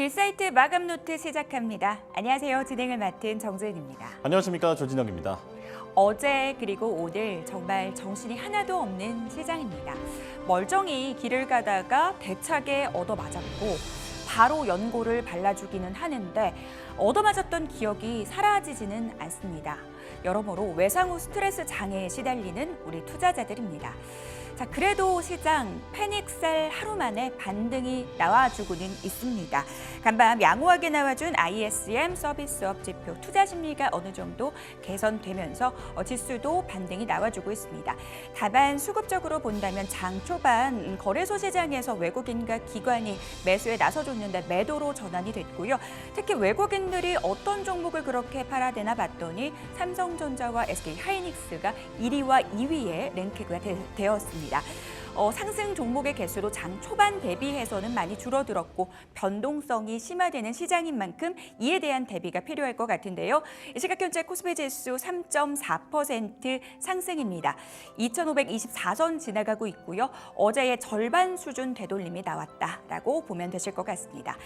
딜사이트 마감 노트 시작합니다. 안녕하세요. 진행을 맡은 정재은입니다. 안녕하십니까, 조진혁입니다. 어제 그리고 오늘 정말 정신이 하나도 없는 시장입니다. 멀쩡히 길을 가다가 대차게 얻어맞았고 바로 연고를 발라주기는 하는데 얻어맞았던 기억이 사라지지는 않습니다. 여러모로 외상 후 스트레스 장애에 시달리는 우리 투자자들입니다. 자, 그래도 시장 패닉셀 하루 만에 반등이 나와주고는 있습니다. 간밤 양호하게 나와준 ISM 서비스업 지표 투자 심리가 어느 정도 개선되면서 지수도 반등이 나와주고 있습니다. 다만 수급적으로 본다면 장 초반 거래소 시장에서 외국인과 기관이 매수에 나서줬는데 매도로 전환이 됐고요. 특히 외국인들이 어떤 종목을 그렇게 팔아대나 봤더니 삼성전자와 SK하이닉스가 1위와 2위에 랭크가 되었습니다. 상승 종목의 개수도 장 초반 대비해서는 많이 줄어들었고 변동성이 심화되는 시장인 만큼 이에 대한 대비가 필요할 것 같은데요. 이 시각 현재 코스피 지수 3.4% 상승입니다. 2524선 지나가고 있고요. 어제의 절반 수준 되돌림이 나왔다라고 보면 되실 것 같습니다.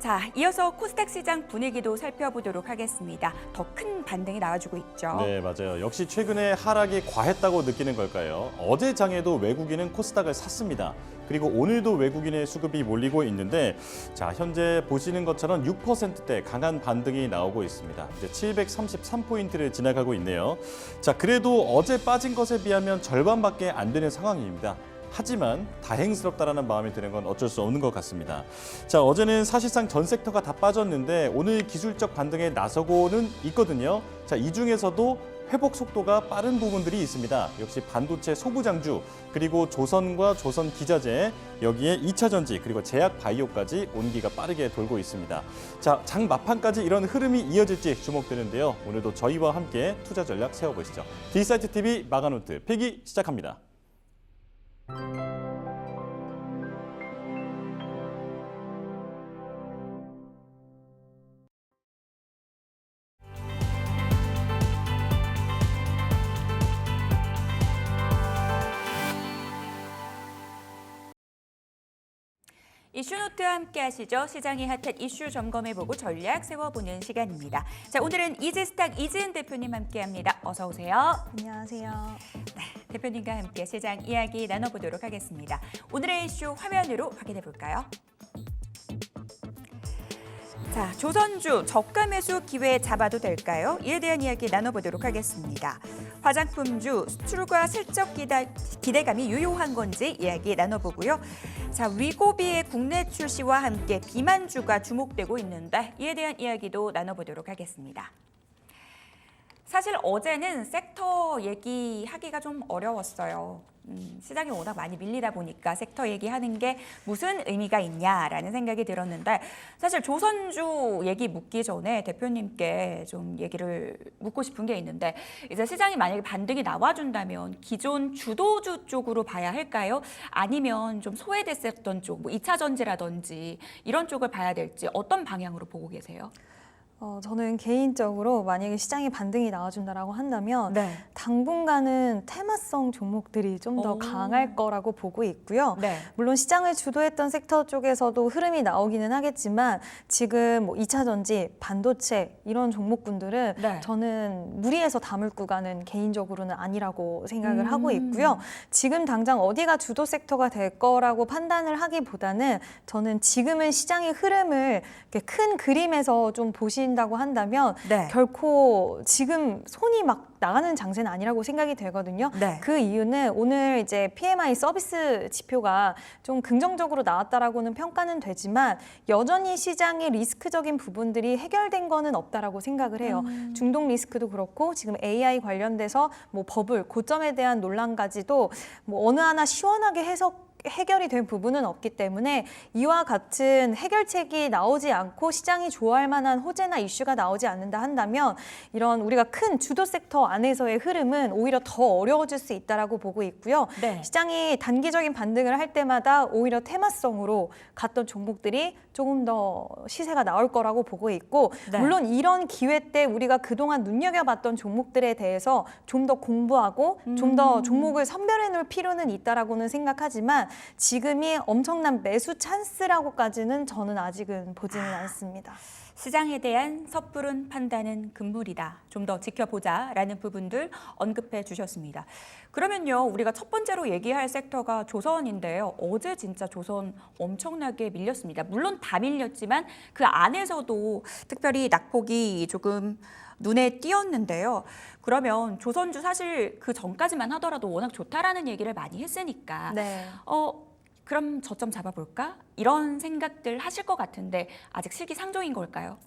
자, 이어서 코스닥 시장 분위기도 살펴보도록 하겠습니다. 더 큰 반등이 나와주고 있죠. 네, 맞아요. 역시 최근에 하락이 과했다고 느끼는 걸까요? 어제 장에도 외국인은 코스닥을 샀습니다. 그리고 오늘도 외국인의 수급이 몰리고 있는데, 자, 현재 보시는 것처럼 6%대 강한 반등이 나오고 있습니다. 이제 733포인트를 지나가고 있네요. 자, 그래도 어제 빠진 것에 비하면 절반밖에 안 되는 상황입니다. 하지만 다행스럽다라는 마음이 드는 건 어쩔 수 없는 것 같습니다. 자, 어제는 사실상 전 섹터가 다 빠졌는데 오늘 기술적 반등에 나서고는 있거든요. 자, 이 중에서도 회복 속도가 빠른 부분들이 있습니다. 역시 반도체 소부장주, 그리고 조선과 조선 기자재, 여기에 2차 전지, 그리고 제약 바이오까지 온기가 빠르게 돌고 있습니다. 자, 장 막판까지 이런 흐름이 이어질지 주목되는데요. 오늘도 저희와 함께 투자 전략 세워보시죠. 딜사이트 TV 마감노트 필기 시작합니다. 이슈노트와 함께 하시죠. 시장의 핫한 이슈 점검해보고 전략 세워보는 시간입니다. 자, 오늘은 이지스탁 이지은 대표님 함께합니다. 어서 오세요. 안녕하세요. 네, 대표님과 함께 시장 이야기 나눠보도록 하겠습니다. 오늘의 이슈 화면으로 확인해 볼까요? 자, 조선주 저가 매수 기회 잡아도 될까요? 이에 대한 이야기 나눠보도록 하겠습니다. 화장품주 수출과 실적 기대감이 유효한 건지 이야기 나눠보고요. 자, 위고비의 국내 출시와 함께 비만주가 주목되고 있는데 이에 대한 이야기도 나눠보도록 하겠습니다. 사실 어제는 섹터 얘기하기가 좀 어려웠어요. 시장이 워낙 많이 밀리다 보니까 섹터 얘기하는 게 무슨 의미가 있냐라는 생각이 들었는데, 사실 조선주 얘기 묻기 전에 대표님께 좀 얘기를 묻고 싶은 게 있는데, 이제 시장이 만약에 반등이 나와준다면 기존 주도주 쪽으로 봐야 할까요? 아니면 좀 소외됐었던 쪽, 뭐 2차 전지라든지 이런 쪽을 봐야 될지 어떤 방향으로 보고 계세요? 저는 개인적으로 만약에 시장이 반등이 나와준다라고 한다면 네. 당분간은 테마성 종목들이 좀 더 강할 거라고 보고 있고요. 네. 물론 시장을 주도했던 섹터 쪽에서도 흐름이 나오기는 하겠지만 지금 뭐 2차 전지, 반도체 이런 종목군들은 네. 저는 무리해서 담을 구간은 개인적으로는 아니라고 생각을 하고 있고요. 지금 당장 어디가 주도 섹터가 될 거라고 판단을 하기보다는 저는 지금은 시장의 흐름을 이렇게 큰 그림에서 좀 보신다고 한다면 네. 결코 지금 손이 막 나가는 장세는 아니라고 생각이 되거든요. 네. 그 이유는 오늘 이제 PMI 서비스 지표가 좀 긍정적으로 나왔다라고는 평가는 되지만 여전히 시장의 리스크적인 부분들이 해결된 거는 없다라고 생각을 해요. 중동 리스크도 그렇고 지금 AI 관련돼서 뭐 버블, 고점에 대한 논란까지도 뭐 어느 하나 시원하게 해결이 된 부분은 없기 때문에 이와 같은 해결책이 나오지 않고 시장이 좋아할 만한 호재나 이슈가 나오지 않는다 한다면 이런 우리가 큰 주도 섹터 안에서의 흐름은 오히려 더 어려워질 수 있다라고 보고 있고요. 네. 시장이 단기적인 반등을 할 때마다 오히려 테마성으로 갔던 종목들이 조금 더 시세가 나올 거라고 보고 있고 네. 물론 이런 기회 때 우리가 그동안 눈여겨봤던 종목들에 대해서 좀 더 공부하고 좀 더 종목을 선별해 놓을 필요는 있다라고는 생각하지만 지금이 엄청난 매수 찬스라고까지는 저는 아직은 보지는 않습니다. 시장에 대한 섣부른 판단은 금물이다. 좀 더 지켜보자라는 부분들 언급해 주셨습니다. 그러면요, 우리가 첫 번째로 얘기할 섹터가 조선인데요. 어제 진짜 조선 엄청나게 밀렸습니다. 물론 다 밀렸지만 그 안에서도 특별히 낙폭이 조금 눈에 띄었는데요. 그러면 조선주 사실 그 전까지만 하더라도 워낙 좋다라는 얘기를 많이 했으니까 네. 그럼 저점 잡아볼까? 이런 생각들 하실 것 같은데 아직 시기상조인 걸까요?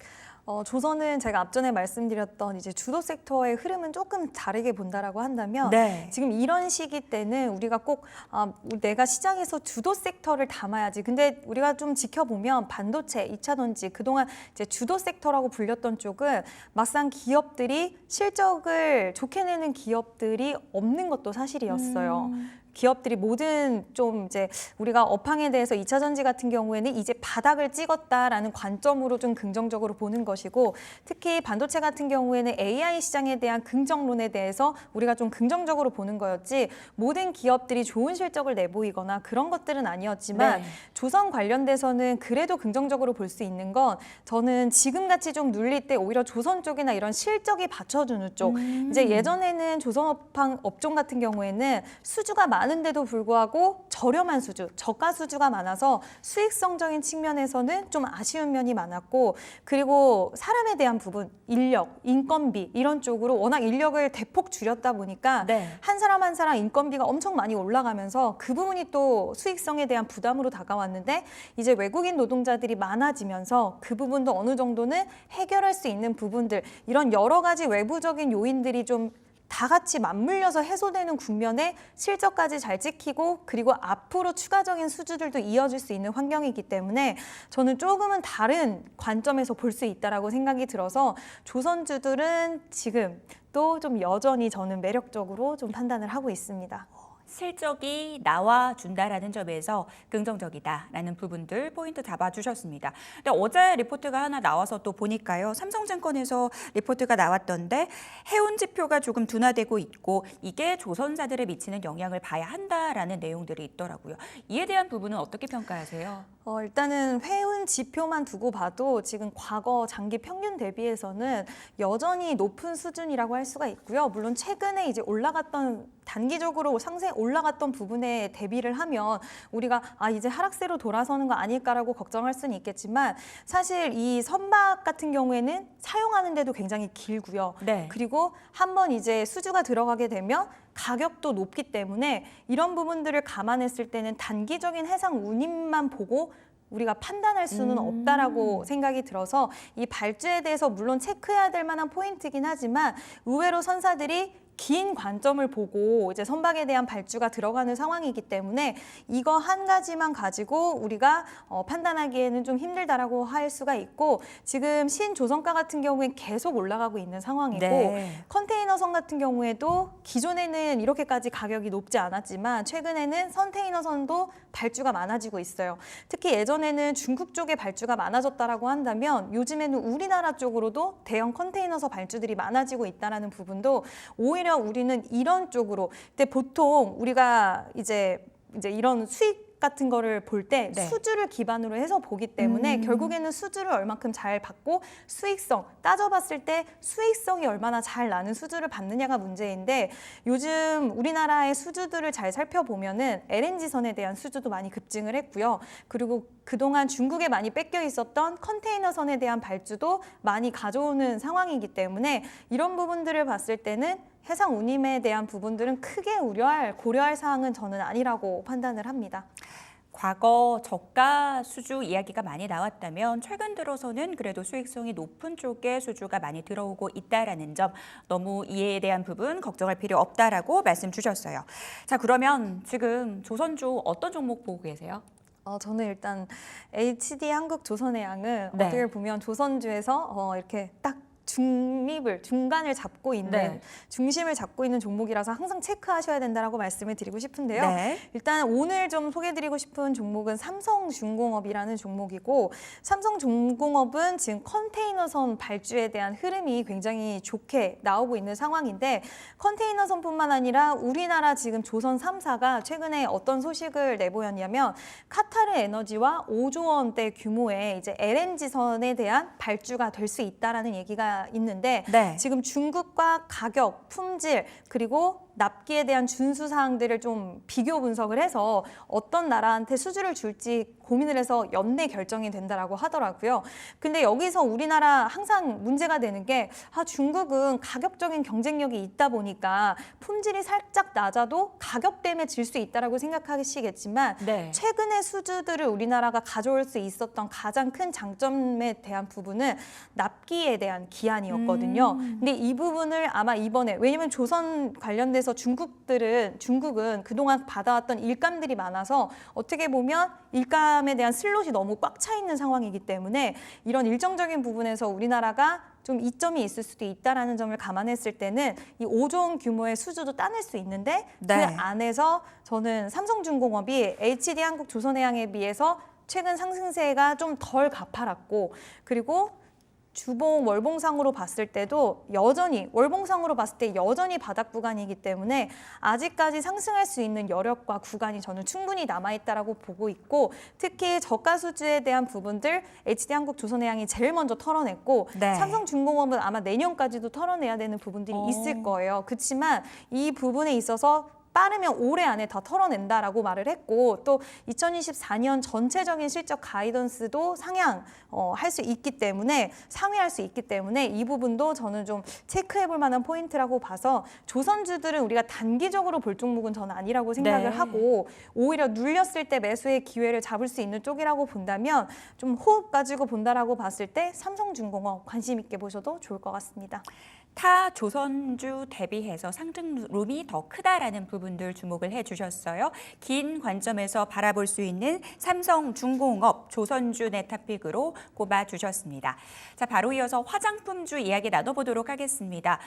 조선은 제가 앞전에 말씀드렸던 이제 주도 섹터의 흐름은 조금 다르게 본다라고 한다면 네. 지금 이런 시기 때는 우리가 꼭 내가 시장에서 주도 섹터를 담아야지. 근데 우리가 좀 지켜보면 반도체, 2차 전지 그동안 이제 주도 섹터라고 불렸던 쪽은 막상 기업들이 실적을 좋게 내는 기업들이 없는 것도 사실이었어요. 기업들이 모든 좀 이제 우리가 업황에 대해서 2차 전지 같은 경우에는 이제 바닥을 찍었다라는 관점으로 좀 긍정적으로 보는 것이고 특히 반도체 같은 경우에는 AI 시장에 대한 긍정론에 대해서 우리가 좀 긍정적으로 보는 거였지 모든 기업들이 좋은 실적을 내보이거나 그런 것들은 아니었지만 네. 조선 관련돼서는 그래도 긍정적으로 볼 수 있는 건 저는 지금같이 좀 눌릴 때 오히려 조선 쪽이나 이런 실적이 받쳐주는 쪽 이제 예전에는 조선 업종 같은 경우에는 수주가 많은데도 불구하고 저렴한 수주, 저가 수주가 많아서 수익성적인 측면에서는 좀 아쉬운 면이 많았고 그리고 사람에 대한 부분, 인력, 인건비 이런 쪽으로 워낙 인력을 대폭 줄였다 보니까 네. 한 사람 한 사람 인건비가 엄청 많이 올라가면서 그 부분이 또 수익성에 대한 부담으로 다가왔는데 이제 외국인 노동자들이 많아지면서 그 부분도 어느 정도는 해결할 수 있는 부분들 이런 여러 가지 외부적인 요인들이 좀 다 같이 맞물려서 해소되는 국면에 실적까지 잘 찍히고 그리고 앞으로 추가적인 수주들도 이어질 수 있는 환경이기 때문에 저는 조금은 다른 관점에서 볼 수 있다라고 생각이 들어서 조선주들은 지금 또 좀 여전히 저는 매력적으로 좀 판단을 하고 있습니다. 실적이 나와준다라는 점에서 긍정적이다라는 부분들 포인트 잡아주셨습니다. 근데 어제 리포트가 하나 나와서 또 보니까요. 삼성증권에서 리포트가 나왔던데 해운 지표가 조금 둔화되고 있고 이게 조선사들에 미치는 영향을 봐야 한다라는 내용들이 있더라고요. 이에 대한 부분은 어떻게 평가하세요? 일단은 해운 지표만 두고 봐도 지금 과거 장기 평균 대비해서는 여전히 높은 수준이라고 할 수가 있고요. 물론 최근에 이제 올라갔던 단기적으로 상세 올라갔던 부분에 대비를 하면 우리가 이제 하락세로 돌아서는 거 아닐까라고 걱정할 수는 있겠지만 사실 이 선박 같은 경우에는 사용하는데도 굉장히 길고요. 네. 그리고 한번 이제 수주가 들어가게 되면 가격도 높기 때문에 이런 부분들을 감안했을 때는 단기적인 해상 운임만 보고 우리가 판단할 수는 없다라고 생각이 들어서 이 발주에 대해서 물론 체크해야 될 만한 포인트긴 하지만 의외로 선사들이 긴 관점을 보고 이제 선박에 대한 발주가 들어가는 상황이기 때문에 이거 한 가지만 가지고 우리가 판단하기에는 좀 힘들다라고 할 수가 있고 지금 신조선가 같은 경우엔 계속 올라가고 있는 상황이고 네. 컨테이너선 같은 경우에도 기존에는 이렇게까지 가격이 높지 않았지만 최근에는 컨테이너선도 발주가 많아지고 있어요. 특히 예전에는 중국 쪽에 발주가 많아졌다라고 한다면 요즘에는 우리나라 쪽으로도 대형 컨테이너선 발주들이 많아지고 있다라는 부분도 오히려 우리는 이런 쪽으로 근데 보통 우리가 이제 이런 수익 같은 거를 볼 때 네. 수주를 기반으로 해서 보기 때문에 결국에는 수주를 얼마큼 잘 받고 수익성 따져봤을 때 수익성이 얼마나 잘 나는 수주를 받느냐가 문제인데 요즘 우리나라의 수주들을 잘 살펴보면은 LNG선에 대한 수주도 많이 급증을 했고요. 그리고 그동안 중국에 많이 뺏겨 있었던 컨테이너선에 대한 발주도 많이 가져오는 상황이기 때문에 이런 부분들을 봤을 때는 해상 운임에 대한 부분들은 크게 고려할 사항은 저는 아니라고 판단을 합니다. 과거 저가 수주 이야기가 많이 나왔다면 최근 들어서는 그래도 수익성이 높은 쪽에 수주가 많이 들어오고 있다라는 점 너무 이에 대한 부분 걱정할 필요 없다라고 말씀 주셨어요. 자, 그러면 지금 조선주 어떤 종목 보고 계세요? 저는 일단 HD 한국조선해양은 네. 어떻게 보면 조선주에서 이렇게 딱 중간을 잡고 있는 네. 중심을 잡고 있는 종목이라서 항상 체크하셔야 된다라고 말씀을 드리고 싶은데요. 네. 일단 오늘 좀 소개드리고 싶은 종목은 삼성중공업이라는 종목이고 삼성중공업은 지금 컨테이너선 발주에 대한 흐름이 굉장히 좋게 나오고 있는 상황인데 컨테이너선뿐만 아니라 우리나라 지금 조선 3사가 최근에 어떤 소식을 내보였냐면 카타르 에너지와 5조 원대 규모의 이제 LNG선에 대한 발주가 될 수 있다라는 얘기가 있는데 네. 지금 중국과 가격, 품질 그리고 납기에 대한 준수 사항들을 좀 비교 분석을 해서 어떤 나라한테 수주를 줄지 고민을 해서 연내 결정이 된다라고 하더라고요. 근데 여기서 우리나라 항상 문제가 되는 게 중국은 가격적인 경쟁력이 있다 보니까 품질이 살짝 낮아도 가격 때문에 질 수 있다라고 생각하시겠지만 네. 최근의 수주들을 우리나라가 가져올 수 있었던 가장 큰 장점에 대한 부분은 납기에 대한 기한이었거든요. 근데 이 부분을 아마 이번에 왜냐면 조선 관련돼서 중국은 그동안 받아왔던 일감들이 많아서 어떻게 보면 일감에 대한 슬롯이 너무 꽉 차 있는 상황이기 때문에 이런 일정적인 부분에서 우리나라가 좀 이점이 있을 수도 있다라는 점을 감안했을 때는 이 5조 원 규모의 수주도 따낼 수 있는데 네. 그 안에서 저는 삼성중공업이 HD한국조선해양에 비해서 최근 상승세가 좀 덜 가파랐고 그리고 주봉 월봉상으로 봤을 때도 월봉상으로 봤을 때 여전히 바닥 구간이기 때문에 아직까지 상승할 수 있는 여력과 구간이 저는 충분히 남아있다라고 보고 있고 특히 저가 수주에 대한 부분들 HD한국조선해양이 제일 먼저 털어냈고 네. 삼성중공업은 아마 내년까지도 털어내야 되는 부분들이 있을 거예요. 그렇지만 이 부분에 있어서 빠르면 올해 안에 다 털어낸다라고 말을 했고 또 2024년 전체적인 실적 가이던스도 상향할 수 있기 때문에 상회할 수 있기 때문에 이 부분도 저는 좀 체크해볼 만한 포인트라고 봐서 조선주들은 우리가 단기적으로 볼 종목은 저는 아니라고 생각을 네. 하고 오히려 눌렸을 때 매수의 기회를 잡을 수 있는 쪽이라고 본다면 좀 호흡 가지고 본다라고 봤을 때 삼성중공업 관심 있게 보셔도 좋을 것 같습니다. 타 조선주 대비해서 상승룸이 더 크다라는 부분들 주목을 해주셨어요. 긴 관점에서 바라볼 수 있는 삼성중공업 조선주 네타픽으로 꼽아주셨습니다. 자, 바로 이어서 화장품주 이야기 나눠보도록 하겠습니다.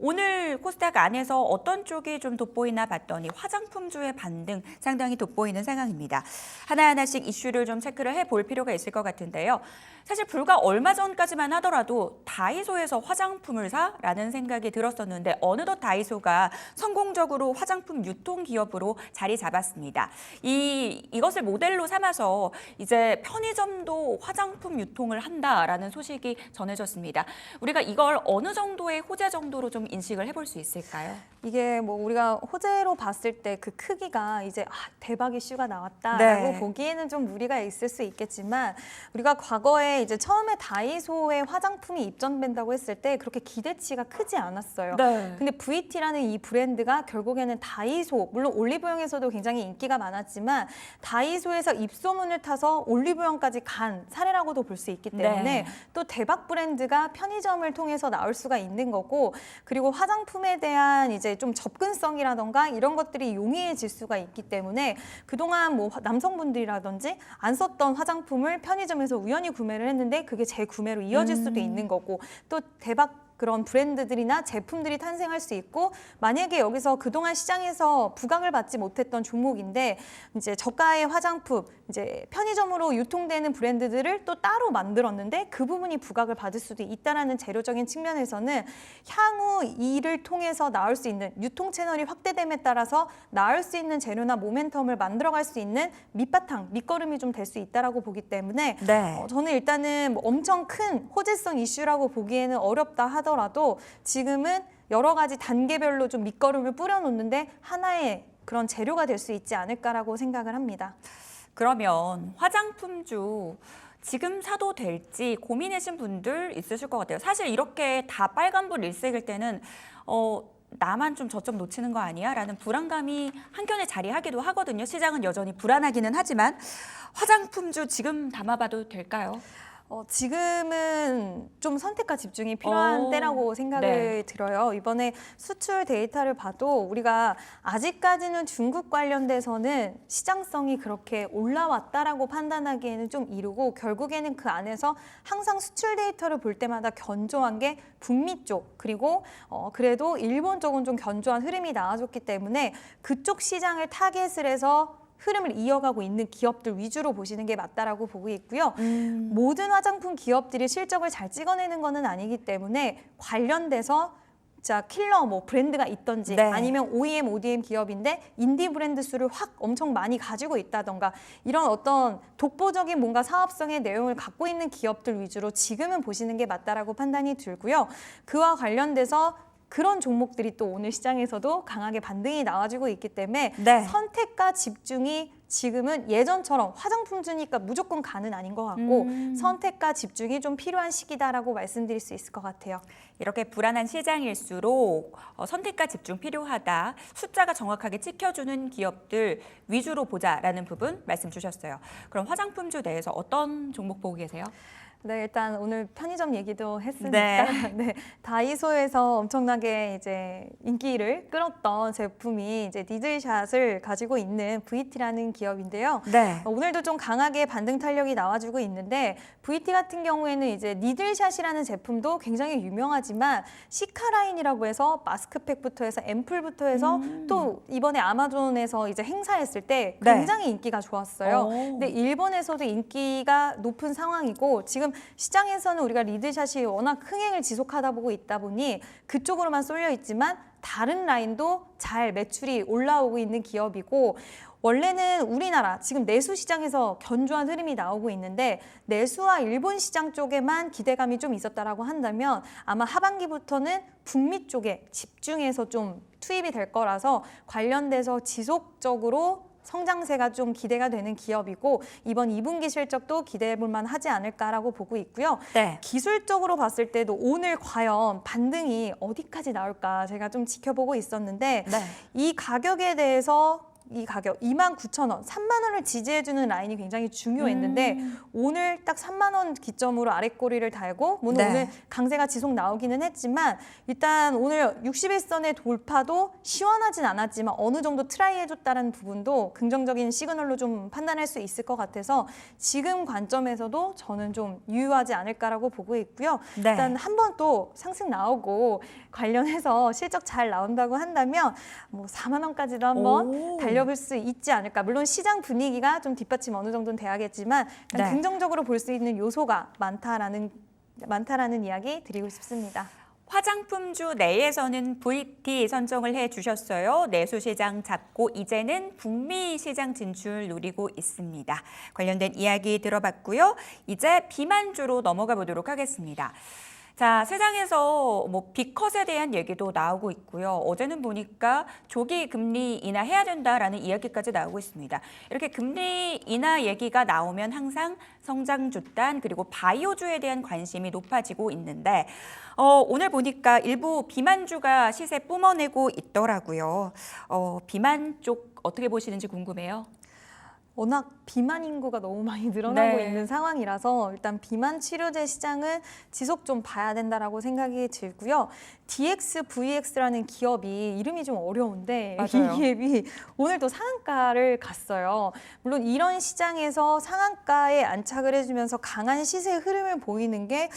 오늘 코스닥 안에서 어떤 쪽이 좀 돋보이나 봤더니 화장품주의 반등 상당히 돋보이는 상황입니다. 하나하나씩 이슈를 좀 체크를 해볼 필요가 있을 것 같은데요. 사실 불과 얼마 전까지만 하더라도 다이소에서 화장품을 사라는 생각이 들었었는데 어느덧 다이소가 성공적으로 화장품 유통 기업으로 자리 잡았습니다. 이것을 모델로 삼아서 이제 편의점도 화장품 유통을 한다라는 소식이 전해졌습니다. 우리가 이걸 어느 정도의 호재 정도로 좀 인식을 해볼 수 있을까요? 이게 뭐 우리가 호재로 봤을 때 그 크기가 이제 대박 이슈가 나왔다라고 네. 보기에는 좀 무리가 있을 수 있겠지만 우리가 과거에 이제 처음에 다이소에 화장품이 입점된다고 했을 때 그렇게 기대치가 크지 않았어요. 네. 근데 VT라는 이 브랜드가 결국에는 다이소, 물론 올리브영에서도 굉장히 인기가 많았지만 다이소에서 입소문을 타서 올리브영까지 간 사례라고도 볼 수 있기 때문에 네. 또 대박 브랜드가 편의점을 통해서 나올 수가 있는 거고 그리고 화장품에 대한 이제 좀 접근성이라던가 이런 것들이 용이해질 수가 있기 때문에 그동안 뭐 남성분들이라든지 안 썼던 화장품을 편의점에서 우연히 구매를 했는데 그게 재구매로 이어질 수도 있는 거고 또 대박 그런 브랜드들이나 제품들이 탄생할 수 있고 만약에 여기서 그동안 시장에서 부각을 받지 못했던 종목인데 이제 저가의 화장품 이제 편의점으로 유통되는 브랜드들을 또 따로 만들었는데 그 부분이 부각을 받을 수도 있다라는 재료적인 측면에서는 향후 이를 통해서 나올 수 있는 유통 채널이 확대됨에 따라서 나올 수 있는 재료나 모멘텀을 만들어갈 수 있는 밑바탕, 밑거름이 좀 될 수 있다라고 보기 때문에 네. 저는 일단은 뭐 엄청 큰 호재성 이슈라고 보기에는 어렵다 하더라도 지금은 여러 가지 단계별로 좀 밑거름을 뿌려놓는데 하나의 그런 재료가 될 수 있지 않을까라고 생각을 합니다. 그러면 화장품주 지금 사도 될지 고민하신 분들 있으실 것 같아요. 사실 이렇게 다 빨간불 일색일 때는 나만 좀 저점 놓치는 거 아니야? 라는 불안감이 한켠에 자리하기도 하거든요. 시장은 여전히 불안하기는 하지만 화장품주 지금 담아봐도 될까요? 지금은 좀 선택과 집중이 필요한 때라고 생각을 네. 들어요. 이번에 수출 데이터를 봐도 우리가 아직까지는 중국 관련돼서는 시장성이 그렇게 올라왔다라고 판단하기에는 좀 이르고 결국에는 그 안에서 항상 수출 데이터를 볼 때마다 견조한 게 북미 쪽 그리고 그래도 일본 쪽은 좀 견조한 흐름이 나와줬기 때문에 그쪽 시장을 타겟을 해서 흐름을 이어가고 있는 기업들 위주로 보시는 게 맞다라고 보고 있고요. 모든 화장품 기업들이 실적을 잘 찍어내는 것은 아니기 때문에 관련돼서 자 킬러 뭐 브랜드가 있던지 네. 아니면 OEM, ODM 기업인데 인디 브랜드 수를 확 엄청 많이 가지고 있다던가 이런 어떤 독보적인 뭔가 사업성의 내용을 갖고 있는 기업들 위주로 지금은 보시는 게 맞다라고 판단이 들고요. 그와 관련돼서 그런 종목들이 또 오늘 시장에서도 강하게 반등이 나와주고 있기 때문에 네. 선택과 집중이 지금은 예전처럼 화장품주니까 무조건 가는 아닌 것 같고 선택과 집중이 좀 필요한 시기다라고 말씀드릴 수 있을 것 같아요. 이렇게 불안한 시장일수록 선택과 집중 필요하다. 숫자가 정확하게 찍혀주는 기업들 위주로 보자라는 부분 말씀 주셨어요. 그럼 화장품주 내에서 어떤 종목 보고 계세요? 네, 일단 오늘 편의점 얘기도 했으니까 네. 네, 다이소에서 엄청나게 이제 인기를 끌었던 제품이 이제 니들샷을 가지고 있는 VT라는 기업인데요. 네. 오늘도 좀 강하게 반등 탄력이 나와주고 있는데 VT 같은 경우에는 이제 니들샷이라는 제품도 굉장히 유명하지만 시카라인이라고 해서 마스크팩부터 해서 앰플부터 해서 또 이번에 아마존에서 이제 행사했을 때 네. 굉장히 인기가 좋았어요. 오. 근데 일본에서도 인기가 높은 상황이고 지금 시장에서는 우리가 리드샷이 워낙 흥행을 지속하다 보고 있다 보니 그쪽으로만 쏠려 있지만 다른 라인도 잘 매출이 올라오고 있는 기업이고 원래는 우리나라 지금 내수 시장에서 견조한 흐름이 나오고 있는데 내수와 일본 시장 쪽에만 기대감이 좀 있었다라고 한다면 아마 하반기부터는 북미 쪽에 집중해서 좀 투입이 될 거라서 관련돼서 지속적으로 성장세가 좀 기대가 되는 기업이고 이번 2분기 실적도 기대해 볼 만하지 않을까라고 보고 있고요. 네. 기술적으로 봤을 때도 오늘 과연 반등이 어디까지 나올까 제가 좀 지켜보고 있었는데 네. 이 가격에 대해서 이 가격 29,000원, 3만 원을 지지해주는 라인이 굉장히 중요했는데 오늘 딱 3만 원 기점으로 아랫꼬리를 달고 물론 네. 오늘 강세가 지속 나오기는 했지만 일단 오늘 61선의 돌파도 시원하진 않았지만 어느 정도 트라이 해줬다는 부분도 긍정적인 시그널로 좀 판단할 수 있을 것 같아서 지금 관점에서도 저는 좀 유효하지 않을까라고 보고 있고요. 네. 일단 한 번 또 상승 나오고 관련해서 실적 잘 나온다고 한다면 뭐 4만 원까지도 한번 오. 달려볼 수 있지 않을까. 물론 시장 분위기가 좀 뒷받침 어느 정도는 돼야겠지만 일단 네. 긍정적으로 볼 수 있는 요소가 많다라는 이야기 드리고 싶습니다. 화장품주 내에서는 VT 선정을 해주셨어요. 내수 시장 잡고 이제는 북미 시장 진출 노리고 있습니다. 관련된 이야기 들어봤고요. 이제 비만주로 넘어가 보도록 하겠습니다. 자, 세상에서 뭐 빅컷에 대한 얘기도 나오고 있고요. 어제는 보니까 조기 금리 인하해야 된다라는 이야기까지 나오고 있습니다. 이렇게 금리 인하 얘기가 나오면 항상 성장주단 그리고 바이오주에 대한 관심이 높아지고 있는데 오늘 보니까 일부 비만주가 시세 뿜어내고 있더라고요. 비만 쪽 어떻게 보시는지 궁금해요. 워낙 비만 인구가 너무 많이 늘어나고 네. 있는 상황이라서 일단 비만 치료제 시장은 지속 좀 봐야 된다라고 생각이 들고요. DXVX라는 기업이 이름이 좀 어려운데 맞아요. 이 기업이 오늘도 상한가를 갔어요. 물론 이런 시장에서 상한가에 안착을 해주면서 강한 시세 흐름을 보이는 게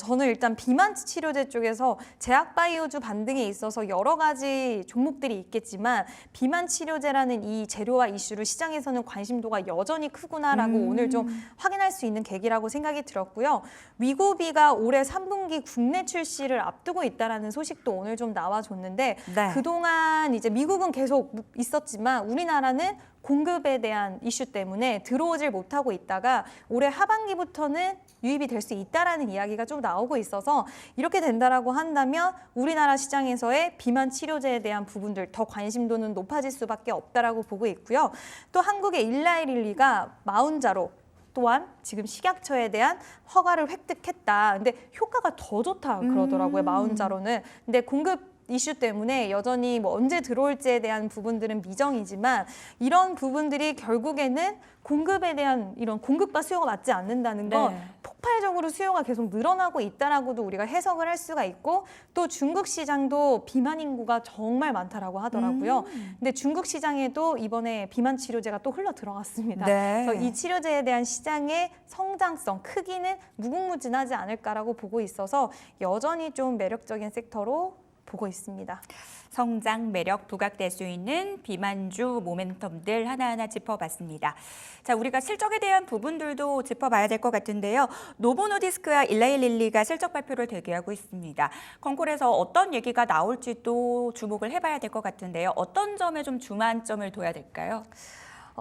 저는 일단 비만 치료제 쪽에서 제약바이오주 반등에 있어서 여러 가지 종목들이 있겠지만 비만 치료제라는 이 재료와 이슈를 시장에서는 관심도가 여전히 크구나라고 오늘 좀 확인할 수 있는 계기라고 생각이 들었고요. 위고비가 올해 3분기 국내 출시를 앞두고 있다라는 소식도 오늘 좀 나와줬는데 네. 그동안 이제 미국은 계속 있었지만 우리나라는 공급에 대한 이슈 때문에 들어오질 못하고 있다가 올해 하반기부터는 유입이 될 수 있다라는 이야기가 좀 나오고 있어서 이렇게 된다라고 한다면 우리나라 시장에서의 비만 치료제에 대한 부분들 더 관심도는 높아질 수밖에 없다라고 보고 있고요. 또 한국의 일라이릴리가 마운자로 또한 지금 식약처에 대한 허가를 획득했다. 근데 효과가 더 좋다 그러더라고요. 마운자로는. 근데 공급 이슈 때문에 여전히 뭐 언제 들어올지에 대한 부분들은 미정이지만 이런 부분들이 결국에는 공급에 대한 이런 공급과 수요가 맞지 않는다는 건 네. 폭발적으로 수요가 계속 늘어나고 있다라고도 우리가 해석을 할 수가 있고 또 중국 시장도 비만 인구가 정말 많다라고 하더라고요. 근데 중국 시장에도 이번에 비만 치료제가 또 흘러 들어갔습니다. 네. 그래서 이 치료제에 대한 시장의 성장성, 크기는 무궁무진하지 않을까라고 보고 있어서 여전히 좀 매력적인 섹터로 보고 있습니다. 성장 매력 부각될 수 있는 비만주 모멘텀들 하나하나 짚어봤습니다. 자, 우리가 실적에 대한 부분들도 짚어봐야 될 것 같은데요. 노보노디스크와 일라이릴리가 실적 발표를 대기하고 있습니다. 컨콜에서 어떤 얘기가 나올지 또 주목을 해봐야 될 것 같은데요. 어떤 점에 좀 주안점을 둬야 될까요?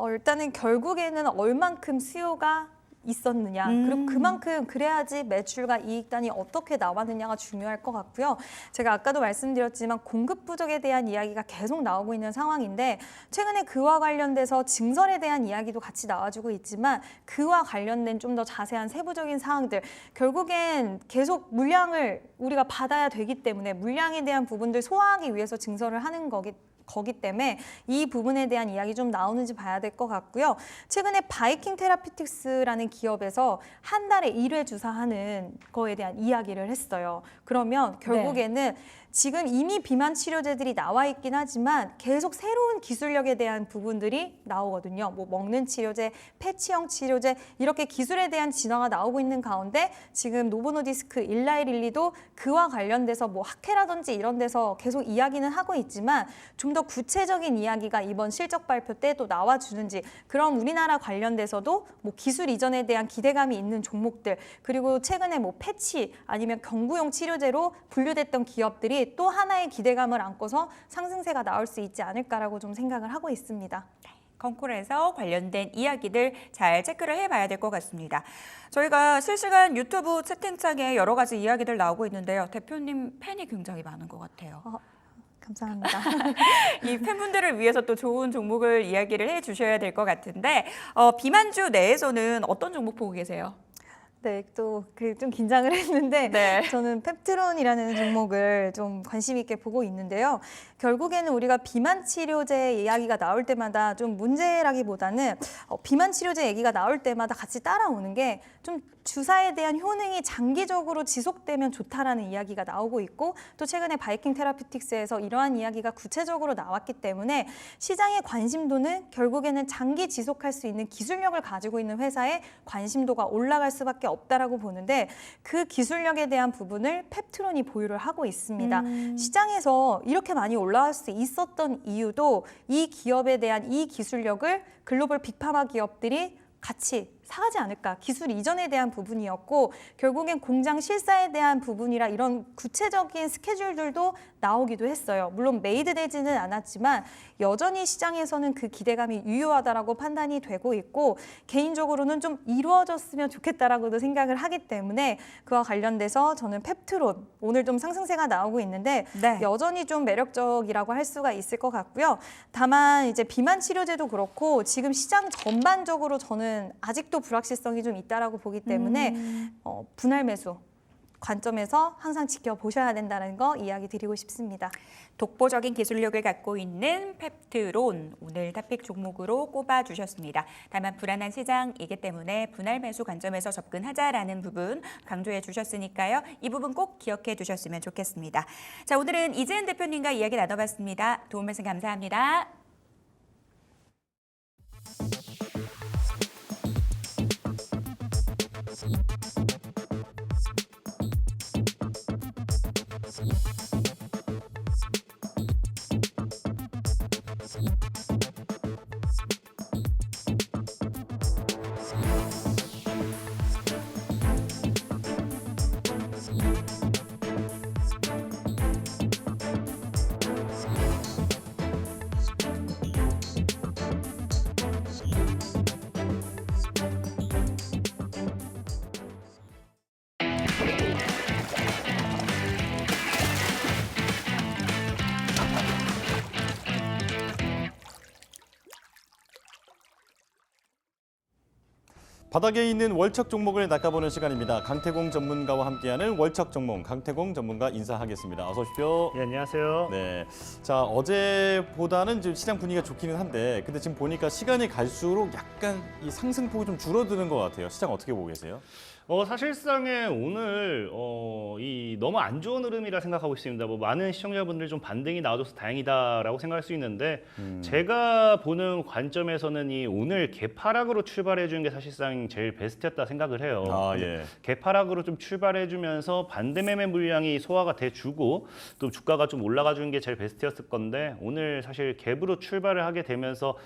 일단은 결국에는 얼만큼 수요가 있었느냐 그리고 그만큼 그래야지 매출과 이익단이 어떻게 나왔느냐가 중요할 것 같고요. 제가 아까도 말씀드렸지만 공급 부족에 대한 이야기가 계속 나오고 있는 상황인데 최근에 그와 관련돼서 증설에 대한 이야기도 같이 나와주고 있지만 그와 관련된 좀 더 자세한 세부적인 사항들 결국엔 계속 물량을 우리가 받아야 되기 때문에 물량에 대한 부분들 소화하기 위해서 증설을 하는 거기 때문에 이 부분에 대한 이야기 좀 나오는지 봐야 될 것 같고요. 최근에 바이킹 테라피틱스라는 기업에서 한 달에 1회 주사하는 거에 대한 이야기를 했어요. 그러면 결국에는 지금 이미 비만 치료제들이 나와 있긴 하지만 계속 새로운 기술력에 대한 부분들이 나오거든요. 뭐 먹는 치료제, 패치형 치료제 이렇게 기술에 대한 진화가 나오고 있는 가운데 지금 노보노디스크, 일라이릴리도 그와 관련돼서 뭐 학회라든지 이런 데서 계속 이야기는 하고 있지만 좀 더 구체적인 이야기가 이번 실적 발표 때 또 나와주는지 그럼 우리나라 관련돼서도 뭐 기술 이전에 대한 기대감이 있는 종목들 그리고 최근에 뭐 패치 아니면 경구용 치료제로 분류됐던 기업들이 또 하나의 기대감을 안고서 상승세가 나올 수 있지 않을까라고 좀 생각을 하고 있습니다. 컨콜에서 관련된 이야기들 잘 체크를 해봐야 될 것 같습니다. 저희가 실시간 유튜브 채팅창에 여러 가지 이야기들 나오고 있는데요. 대표님 팬이 굉장히 많은 것 같아요. 감사합니다. 이 팬분들을 위해서 또 좋은 종목을 이야기를 해주셔야 될 것 같은데 비만주 내에서는 어떤 종목 보고 계세요? 네, 또 좀 긴장을 했는데 네. 저는 펩트론이라는 종목을 좀 관심 있게 보고 있는데요. 결국에는 우리가 비만 치료제 이야기가 나올 때마다 좀 문제라기보다는 비만 치료제 얘기가 나올 때마다 같이 따라오는 게 좀 주사에 대한 효능이 장기적으로 지속되면 좋다라는 이야기가 나오고 있고 또 최근에 바이킹 테라피틱스에서 이러한 이야기가 구체적으로 나왔기 때문에 시장의 관심도는 결국에는 장기 지속할 수 있는 기술력을 가지고 있는 회사에 관심도가 올라갈 수밖에 없다라고 보는데 그 기술력에 대한 부분을 펩트론이 보유를 하고 있습니다. 시장에서 이렇게 많이 올라갈 수 있었던 이유도 이 기업에 대한 이 기술력을 글로벌 빅파마 기업들이 같이 사가지 않을까 기술 이전에 대한 부분이었고 결국엔 공장 실사에 대한 부분이라 이런 구체적인 스케줄들도 나오기도 했어요. 물론 메이드되지는 않았지만 여전히 시장에서는 그 기대감이 유효하다라고 판단이 되고 있고 개인적으로는 좀 이루어졌으면 좋겠다라고도 생각을 하기 때문에 그와 관련돼서 저는 펩트론 오늘 좀 상승세가 나오고 있는데 네. 여전히 좀 매력적이라고 할 수가 있을 것 같고요. 다만 이제 비만 치료제도 그렇고 지금 시장 전반적으로 저는 아직도 불확실성이 좀 있다라고 보기 때문에 분할 매수 관점에서 항상 지켜보셔야 된다는 거 이야기 드리고 싶습니다. 독보적인 기술력을 갖고 있는 펩트론 오늘 탑픽 종목으로 꼽아주셨습니다. 다만 불안한 시장이기 때문에 분할 매수 관점에서 접근하자라는 부분 강조해 주셨으니까요. 이 부분 꼭 기억해 두셨으면 좋겠습니다. 자, 오늘은 이재은 대표님과 이야기 나눠봤습니다. 도움 말씀 감사합니다. 바닥에 있는 월척 종목을 낚아보는 시간입니다. 강태공 전문가와 함께하는 월척 종목, 강태공 전문가 인사하겠습니다. 어서 오십시오. 네, 안녕하세요. 네, 자 어제보다는 지금 시장 분위기가 좋기는 한데, 근데 지금 보니까 시간이 갈수록 약간 이 상승폭이 좀 줄어드는 것 같아요. 시장 어떻게 보고 계세요? 사실상에 오늘 이 너무 안 좋은 흐름이라 생각하고 있습니다. 뭐 많은 시청자분들 좀 반등이 나와줘서 다행이다라고 생각할 수 있는데 제가 보는 관점에서는 이 오늘 개파락으로 출발해 주는 게 사실상 제일 베스트였다 생각을 해요. 아 예. 개파락으로 좀 출발해 주면서 반대 매매 물량이 소화가 돼 주고 또 주가가 좀 올라가 주는 게 제일 베스트였을 건데, 오늘 사실 갭으로 출발을 하게 되면서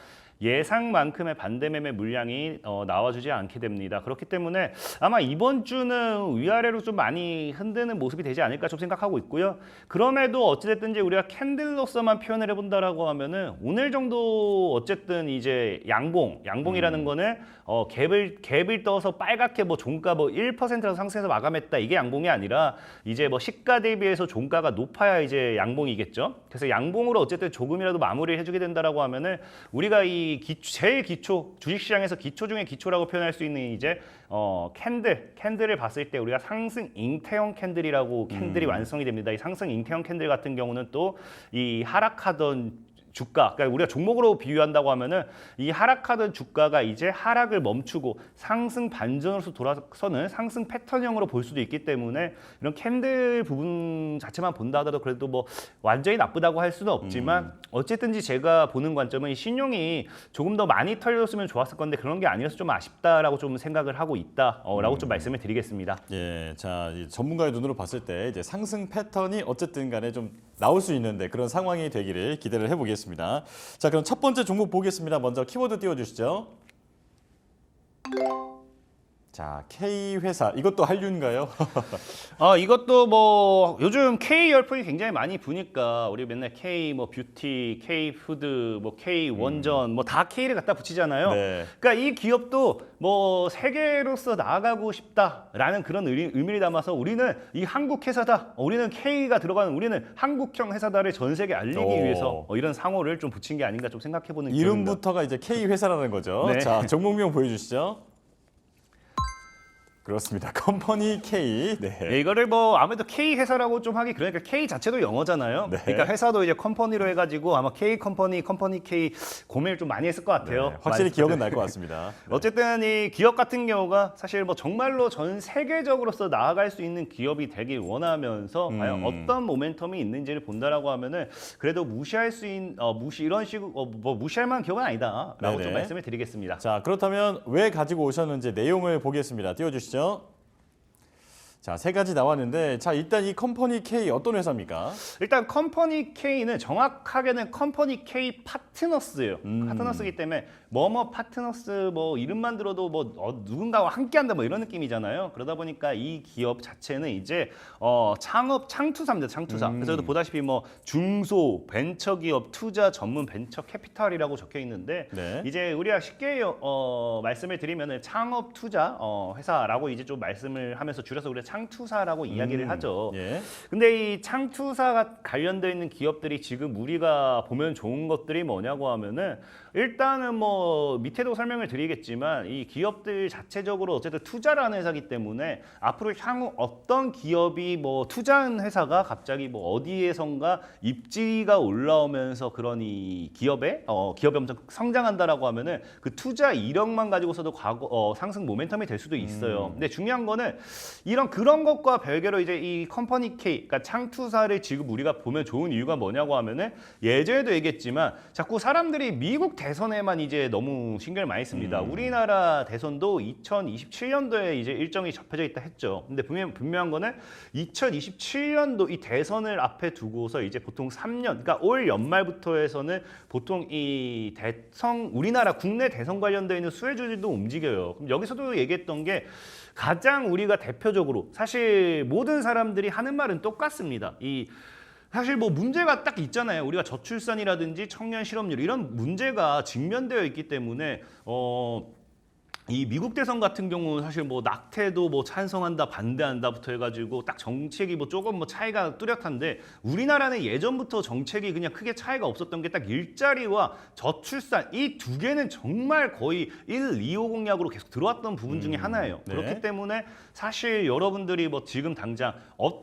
예상만큼의 반대 매매 물량이 나와주지 않게 됩니다. 그렇기 때문에 아마 이번 주는 위아래로 좀 많이 흔드는 모습이 되지 않을까 좀 생각하고 있고요. 그럼에도 어찌됐든 이제 우리가 캔들로서만 표현을 해본다라고 하면은 오늘 정도 어쨌든 이제 양봉이라는 거는 갭을 떠서 빨갛게 뭐 종가 뭐 1%라도 상승해서 마감했다, 이게 양봉이 아니라 이제 뭐 시가 대비해서 종가가 높아야 이제 양봉이겠죠. 그래서 양봉으로 어쨌든 조금이라도 마무리를 해주게 된다라고 하면은 우리가 이 제일 기초, 주식시장에서 기초 중에 기초라고 표현할 수 있는 이제 캔들을 봤을 때 우리가 상승 잉태형 캔들이라고 캔들이 완성이 됩니다. 이 상승 잉태형 캔들 같은 경우는 또 이 하락하던 주가, 그러니까 우리가 종목으로 비유한다고 하면은 이 하락하던 주가가 이제 하락을 멈추고 상승 반전으로서 돌아서는 상승 패턴형으로 볼 수도 있기 때문에 이런 캔들 부분 자체만 본다 하더라도 그래도 뭐 완전히 나쁘다고 할 수는 없지만 어쨌든지 제가 보는 관점은 이 신용이 조금 더 많이 털렸으면 좋았을 건데 그런 게 아니라서 좀 아쉽다라고 좀 생각을 하고 있다라고 좀 말씀을 드리겠습니다. 예, 자 이 전문가의 눈으로 봤을 때 이제 상승 패턴이 어쨌든 간에 좀 나올 수 있는데 그런 상황이 되기를 기대를 해보겠습니다. 자, 그럼 첫 번째 종목 보겠습니다. 먼저 키워드 띄워주시죠. 자, K회사. 이것도 한류인가요? 이것도 뭐 요즘 K 열풍이 굉장히 많이 부니까 우리 맨날 K 뭐 뷰티, K 푸드, 뭐 K 원전 뭐 다 K를 갖다 붙이잖아요. 네. 그러니까 이 기업도 뭐 세계로서 나아가고 싶다라는 그런 의미를 담아서 우리는 이 한국 회사다, 우리는 K가 들어가는, 우리는 한국형 회사다를 전 세계에 알리기 위해서 이런 상호를 좀 붙인 게 아닌가 좀 생각해보는 기분입니다. 이름부터가 이제 K회사라는 거죠. 네. 자, 종목명 보여주시죠. 그렇습니다. 컴퍼니 K. 네. 네, 이거를 뭐 아무래도 K 회사라고 좀 하기 그러니까 K 자체도 영어잖아요. 네. 그러니까 회사도 이제 컴퍼니로 해가지고 아마 K 컴퍼니 K 고민을 좀 많이 했을 것 같아요. 네, 확실히 기억은 날 것 같습니다. 네. 어쨌든 이 기업 같은 경우가 사실 뭐 정말로 전 세계적으로서 나아갈 수 있는 기업이 되길 원하면서 과연 어떤 모멘텀이 있는지를 본다라고 하면은 그래도 무시할 수 있는 이런 식으로 뭐 무시할 만한 기업은 아니다라고 네네. 좀 말씀을 드리겠습니다. 자, 그렇다면 왜 가지고 오셨는지 내용을 보겠습니다. 띄워주시죠. 자, 세 가지 나왔는데, 자, 일단 이 컴퍼니 K 어떤 회사입니까? 일단 컴퍼니 K는 정확하게는 컴퍼니 K 파트너스예요. 파트너스이기 때문에 뭐뭐 파트너스 뭐 이름만 들어도 뭐 누군가와 함께한다 뭐 이런 느낌이잖아요. 그러다 보니까 이 기업 자체는 이제 창투사입니다. 창투사. 그래서 보다시피 뭐 중소 벤처기업 투자 전문 벤처 캐피탈이라고 적혀 있는데 네. 이제 우리가 쉽게 말씀을 드리면은 창업 투자 회사라고 이제 좀 말씀을 하면서 줄여서 우리가 창투사라고 이야기를 하죠. 예. 근데 이 창투사가 관련되어 있는 기업들이 지금 우리가 보면 좋은 것들이 뭐냐고 하면은 일단은 뭐 밑에도 설명을 드리겠지만 이 기업들 자체적으로 어쨌든 투자라는 회사이기 때문에 앞으로 향후 어떤 기업이 뭐 투자한 회사가 갑자기 뭐 어디에선가 입지가 올라오면서 그런 이 기업이 엄청 성장한다라고 하면은 그 투자 이력만 가지고서도 상승 모멘텀이 될 수도 있어요. 근데 중요한 거는 그런 것과 별개로 이제 이 컴퍼니 K, 그러니까 창투사를 지금 우리가 보면 좋은 이유가 뭐냐고 하면은 예전에도 얘기했지만 자꾸 사람들이 미국 대선에만 이제 너무 신경을 많이 씁니다. 우리나라 대선도 2027년도에 이제 일정이 접혀져 있다 했죠. 근데 분명한 거는 2027년도 이 대선을 앞에 두고서 이제 보통 3년, 그러니까 올 연말부터 해서는 보통 이 우리나라 국내 대선 관련되어 있는 수혜주들도 움직여요. 그럼 여기서도 얘기했던 게 가장 우리가 대표적으로 사실 모든 사람들이 하는 말은 똑같습니다. 사실 뭐 문제가 딱 있잖아요. 우리가 저출산이라든지 청년 실업률 이런 문제가 직면되어 있기 때문에 이 미국 대선 같은 경우는 사실 뭐 낙태도 뭐 찬성한다 반대한다부터 해가지고 딱 정책이 뭐 조금 뭐 차이가 뚜렷한데 우리나라는 예전부터 정책이 그냥 크게 차이가 없었던 게 딱 일자리와 저출산 이 두 개는 정말 거의 1, 2호 공약으로 계속 들어왔던 부분 중에 하나예요. 네. 그렇기 때문에 사실 여러분들이 뭐 지금 당장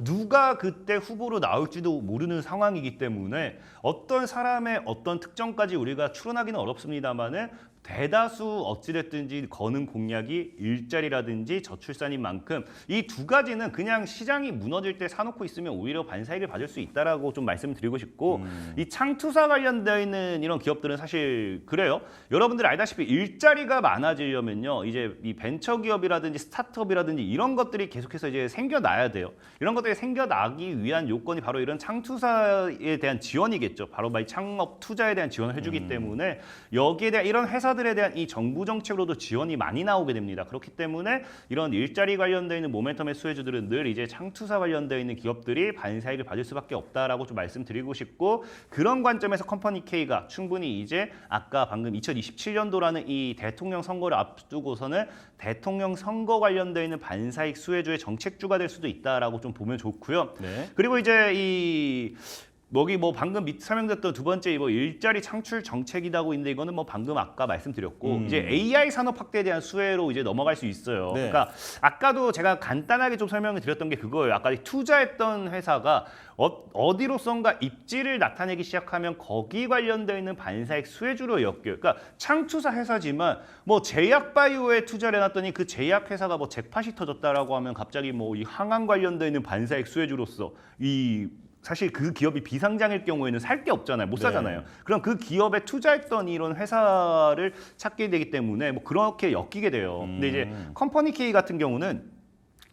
누가 그때 후보로 나올지도 모르는 상황이기 때문에 어떤 사람의 어떤 특정까지 우리가 추론하기는 어렵습니다만은 대다수 어찌됐든지 거는 공약이 일자리라든지 저출산인 만큼 이 두 가지는 그냥 시장이 무너질 때 사놓고 있으면 오히려 반사이익을 받을 수 있다라고 좀 말씀드리고 싶고 이 창투사 관련되어 있는 이런 기업들은 사실 그래요. 여러분들 알다시피 일자리가 많아지려면요. 이제 이 벤처기업이라든지 스타트업이라든지 이런 것들이 계속해서 이제 생겨나야 돼요. 이런 것들이 생겨나기 위한 요건이 바로 이런 창투사에 대한 지원이겠죠. 바로 이 창업 투자에 대한 지원을 해주기 때문에 여기에 대한 이런 회사들에 대한 이 정부 정책으로도 지원이 많이 나오게 됩니다. 그렇기 때문에 이런 일자리 관련되어 있는 모멘텀의 수혜주들은 늘 이제 창투사 관련되어 있는 기업들이 반사이익을 받을 수밖에 없다라고 좀 말씀드리고 싶고 그런 관점에서 컴퍼니 K가 충분히 이제 아까 방금 2027년도라는 이 대통령 선거를 앞두고서는 대통령 선거 관련되어 있는 반사이익 수혜주의 정책주가 될 수도 있다라고 좀 보면 좋고요. 네. 그리고 이제 이 여기 뭐 방금 설명드렸던 두 번째 뭐 일자리 창출 정책이라고 있는데 이거는 뭐 방금 아까 말씀드렸고 이제 AI 산업 확대에 대한 수혜로 이제 넘어갈 수 있어요. 네. 그러니까 아까도 제가 간단하게 좀 설명을 드렸던 게 그거예요. 아까 투자했던 회사가 어디로선가 입지를 나타내기 시작하면 거기 관련되어 있는 반사익 수혜주로 엮여요. 그러니까 창투사 회사지만 뭐 제약 바이오에 투자를 해놨더니 그 제약 회사가 뭐 잭팟이 터졌다라고 하면 갑자기 뭐 이 항암 관련되어 있는 반사익 수혜주로서 이 사실 그 기업이 비상장일 경우에는 살 게 없잖아요. 못 사잖아요. 네. 그럼 그 기업에 투자했던 이런 회사를 찾게 되기 때문에 뭐 그렇게 엮이게 돼요. 근데 이제 컴퍼니 K 같은 경우는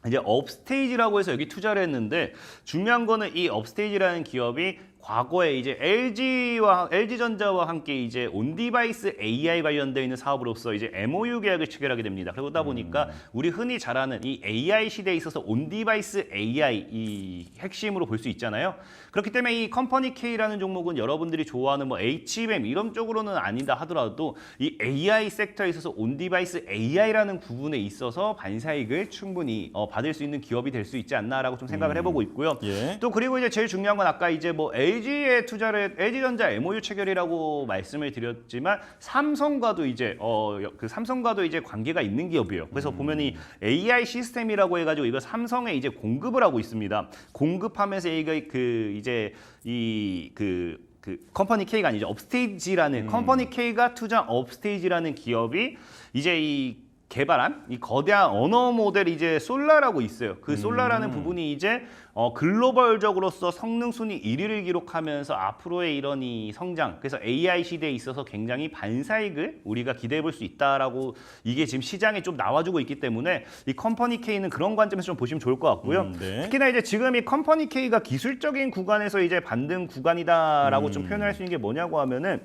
이제 업스테이지라고 해서 여기 투자를 했는데 중요한 거는 이 업스테이지라는 기업이 과거에 이제 LG전자와 함께 이제 온디바이스 AI 관련되어 있는 사업으로서 이제 MOU 계약을 체결하게 됩니다. 그러다 보니까 우리 흔히 잘 아는 이 AI 시대에 있어서 온디바이스 AI 이 핵심으로 볼 수 있잖아요. 그렇기 때문에 이 컴퍼니 K라는 종목은 여러분들이 좋아하는 뭐 HBM 이런 쪽으로는 아니다 하더라도 이 AI 섹터에 있어서 온디바이스 AI라는 부분에 있어서 반사이익을 충분히 받을 수 있는 기업이 될 수 있지 않나라고 좀 생각을 해보고 있고요. 예. 또 그리고 이제 제일 중요한 건 아까 이제 뭐 LG에 투자를 LG전자 MOU 체결이라고 말씀을 드렸지만 삼성과도 이제 그 삼성과도 이제 관계가 있는 기업이에요. 그래서 보면 이 AI 시스템이라고 해가지고 이거 삼성에 이제 공급을 하고 있습니다. 공급하면서 이거 이제 그 컴퍼니 K가 아니죠. 업스테이지라는 컴퍼니 K가 투자 업스테이지라는 기업이 이제 이 개발한 이 거대한 언어 모델이 이제 솔라라고 있어요. 그 솔라라는 부분이 이제 글로벌적으로서 성능 순위 1위를 기록하면서 앞으로의 이런 이 성장, 그래서 AI 시대에 있어서 굉장히 반사이익을 우리가 기대해 볼 수 있다라고 이게 지금 시장에 좀 나와주고 있기 때문에 이 컴퍼니 K는 그런 관점에서 좀 보시면 좋을 것 같고요. 네. 특히나 이제 지금 이 컴퍼니 K가 기술적인 구간에서 이제 반등 구간이다라고 좀 표현할 수 있는 게 뭐냐고 하면은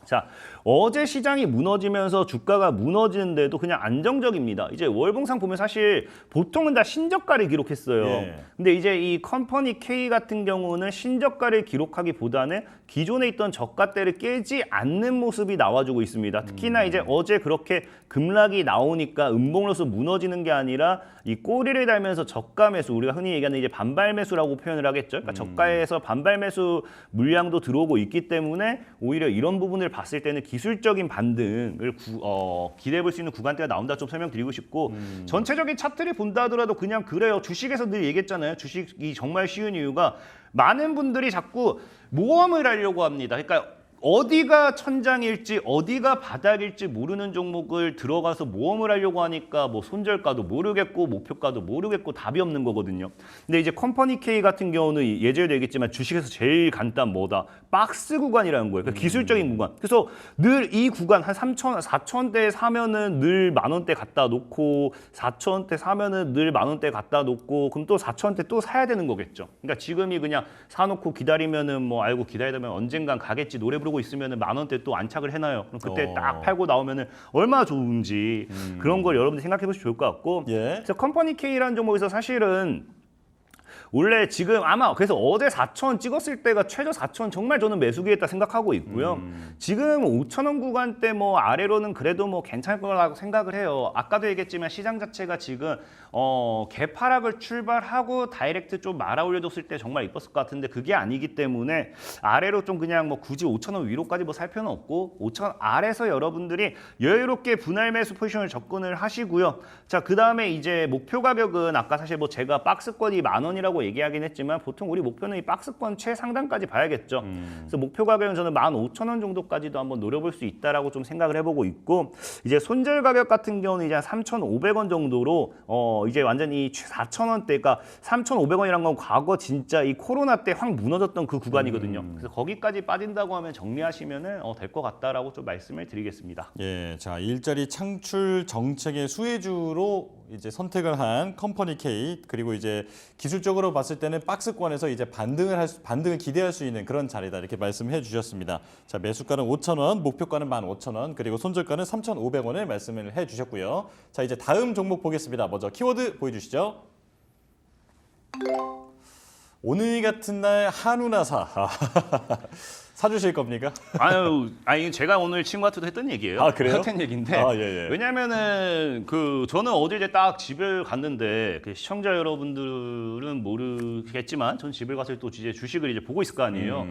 자, 어제 시장이 무너지면서 주가가 무너지는데도 그냥 안정적입니다. 이제 월봉상 보면 사실 보통은 다 신저가를 기록했어요. 예. 근데 이제 이 컴퍼니 K 같은 경우는 신저가를 기록하기보다는 기존에 있던 저가대를 깨지 않는 모습이 나와주고 있습니다. 특히나 이제 어제 그렇게 급락이 나오니까 음봉으로서 무너지는 게 아니라 이 꼬리를 달면서 저가 매수, 우리가 흔히 얘기하는 이제 반발 매수라고 표현을 하겠죠. 그러니까 저가에서 반발 매수 물량도 들어오고 있기 때문에 오히려 이런 부분을 봤을 때는 기술적인 반등을 기대해 볼 수 있는 구간대가 나온다 좀 설명드리고 싶고 전체적인 차트를 본다 하더라도 그냥 그래요. 주식에서 늘 얘기했잖아요. 주식이 정말 쉬운 이유가 많은 분들이 자꾸 모험을 하려고 합니다. 그러니까 어디가 천장일지 어디가 바닥일지 모르는 종목을 들어가서 모험을 하려고 하니까 뭐 손절가도 모르겠고 목표가도 모르겠고 답이 없는 거거든요. 근데 이제 컴퍼니 K 같은 경우는 예전에도 얘기했지만 주식에서 제일 간단 뭐다? 박스 구간이라는 거예요. 그러니까 기술적인 구간. 그래서 늘 이 구간 한 3천, 4천대 사면은 늘 10,000원대 갖다 놓고 4천원대 사면은 늘 10,000원대 갖다 놓고 그럼 또 4천원대 또 사야 되는 거겠죠. 그러니까 지금이 그냥 사놓고 기다리면은 뭐 알고 기다리다 보면 언젠간 가겠지 노래 부르고 있으면은 10,000원대 또 안착을 해놔요. 그럼 그때 딱 팔고 나오면은 얼마나 좋은지 그런 걸 여러분들이 생각해 보시면 좋을 것 같고. 예. 그래서 컴퍼니 K라는 종목에서 사실은 원래 지금 아마 그래서 어제 4,000원 찍었을 때가 최저 4,000원 정말 저는 매수기였다 생각하고 있고요. 지금 5,000원 구간대 뭐 아래로는 그래도 뭐 괜찮을 거라고 생각을 해요. 아까도 얘기했지만 시장 자체가 지금 개파락을 출발하고 다이렉트 좀 말아 올려줬을 때 정말 이뻤을 것 같은데 그게 아니기 때문에 아래로 좀 그냥 뭐 굳이 5,000원 위로까지 뭐 살 필요는 없고 5,000원 아래서 여러분들이 여유롭게 분할 매수 포지션을 접근을 하시고요. 자, 그다음에 이제 목표 가격은 아까 사실 뭐 제가 박스권이 10,000원이라고 얘기하긴 했지만 보통 우리 목표는 이 박스권 최상단까지 봐야겠죠. 그래서 목표 가격은 저는 15,000원 정도까지도 한번 노려볼 수 있다라고 좀 생각을 해보고 있고 이제 손절 가격 같은 경우는 이제 한 3,500원 정도로 이제 완전히 4,000원대가 3,500원이란 건 과거 진짜 이 코로나 때 확 무너졌던 그 구간이거든요. 그래서 거기까지 빠진다고 하면 정리하시면은 될 것 같다라고 좀 말씀을 드리겠습니다. 예, 자 일자리 창출 정책의 수혜주로 이제 선택을 한 컴퍼니 K 그리고 이제 기술적으로 봤을 때는 박스권에서 이제 반등을 기대할 수 있는 그런 자리다 이렇게 말씀해 주셨습니다. 자 매수가는 5,000원, 목표가는 15,000원, 그리고 손절가는 3,500원을 말씀을 해 주셨고요. 자 이제 다음 종목 보겠습니다. 먼저 키워드 보여주시죠. 오늘 같은 날 한우나사 사주실 겁니까? 아니 제가 오늘 친구한테도 했던 얘기예요. 아, 그래요? 했던 얘기인데 아, 예, 예. 왜냐면은 저는 어제 이제 딱 집을 갔는데 그 시청자 여러분들은 모르겠지만 전 집을 가서 또 이제 주식을 이제 보고 있을 거 아니에요.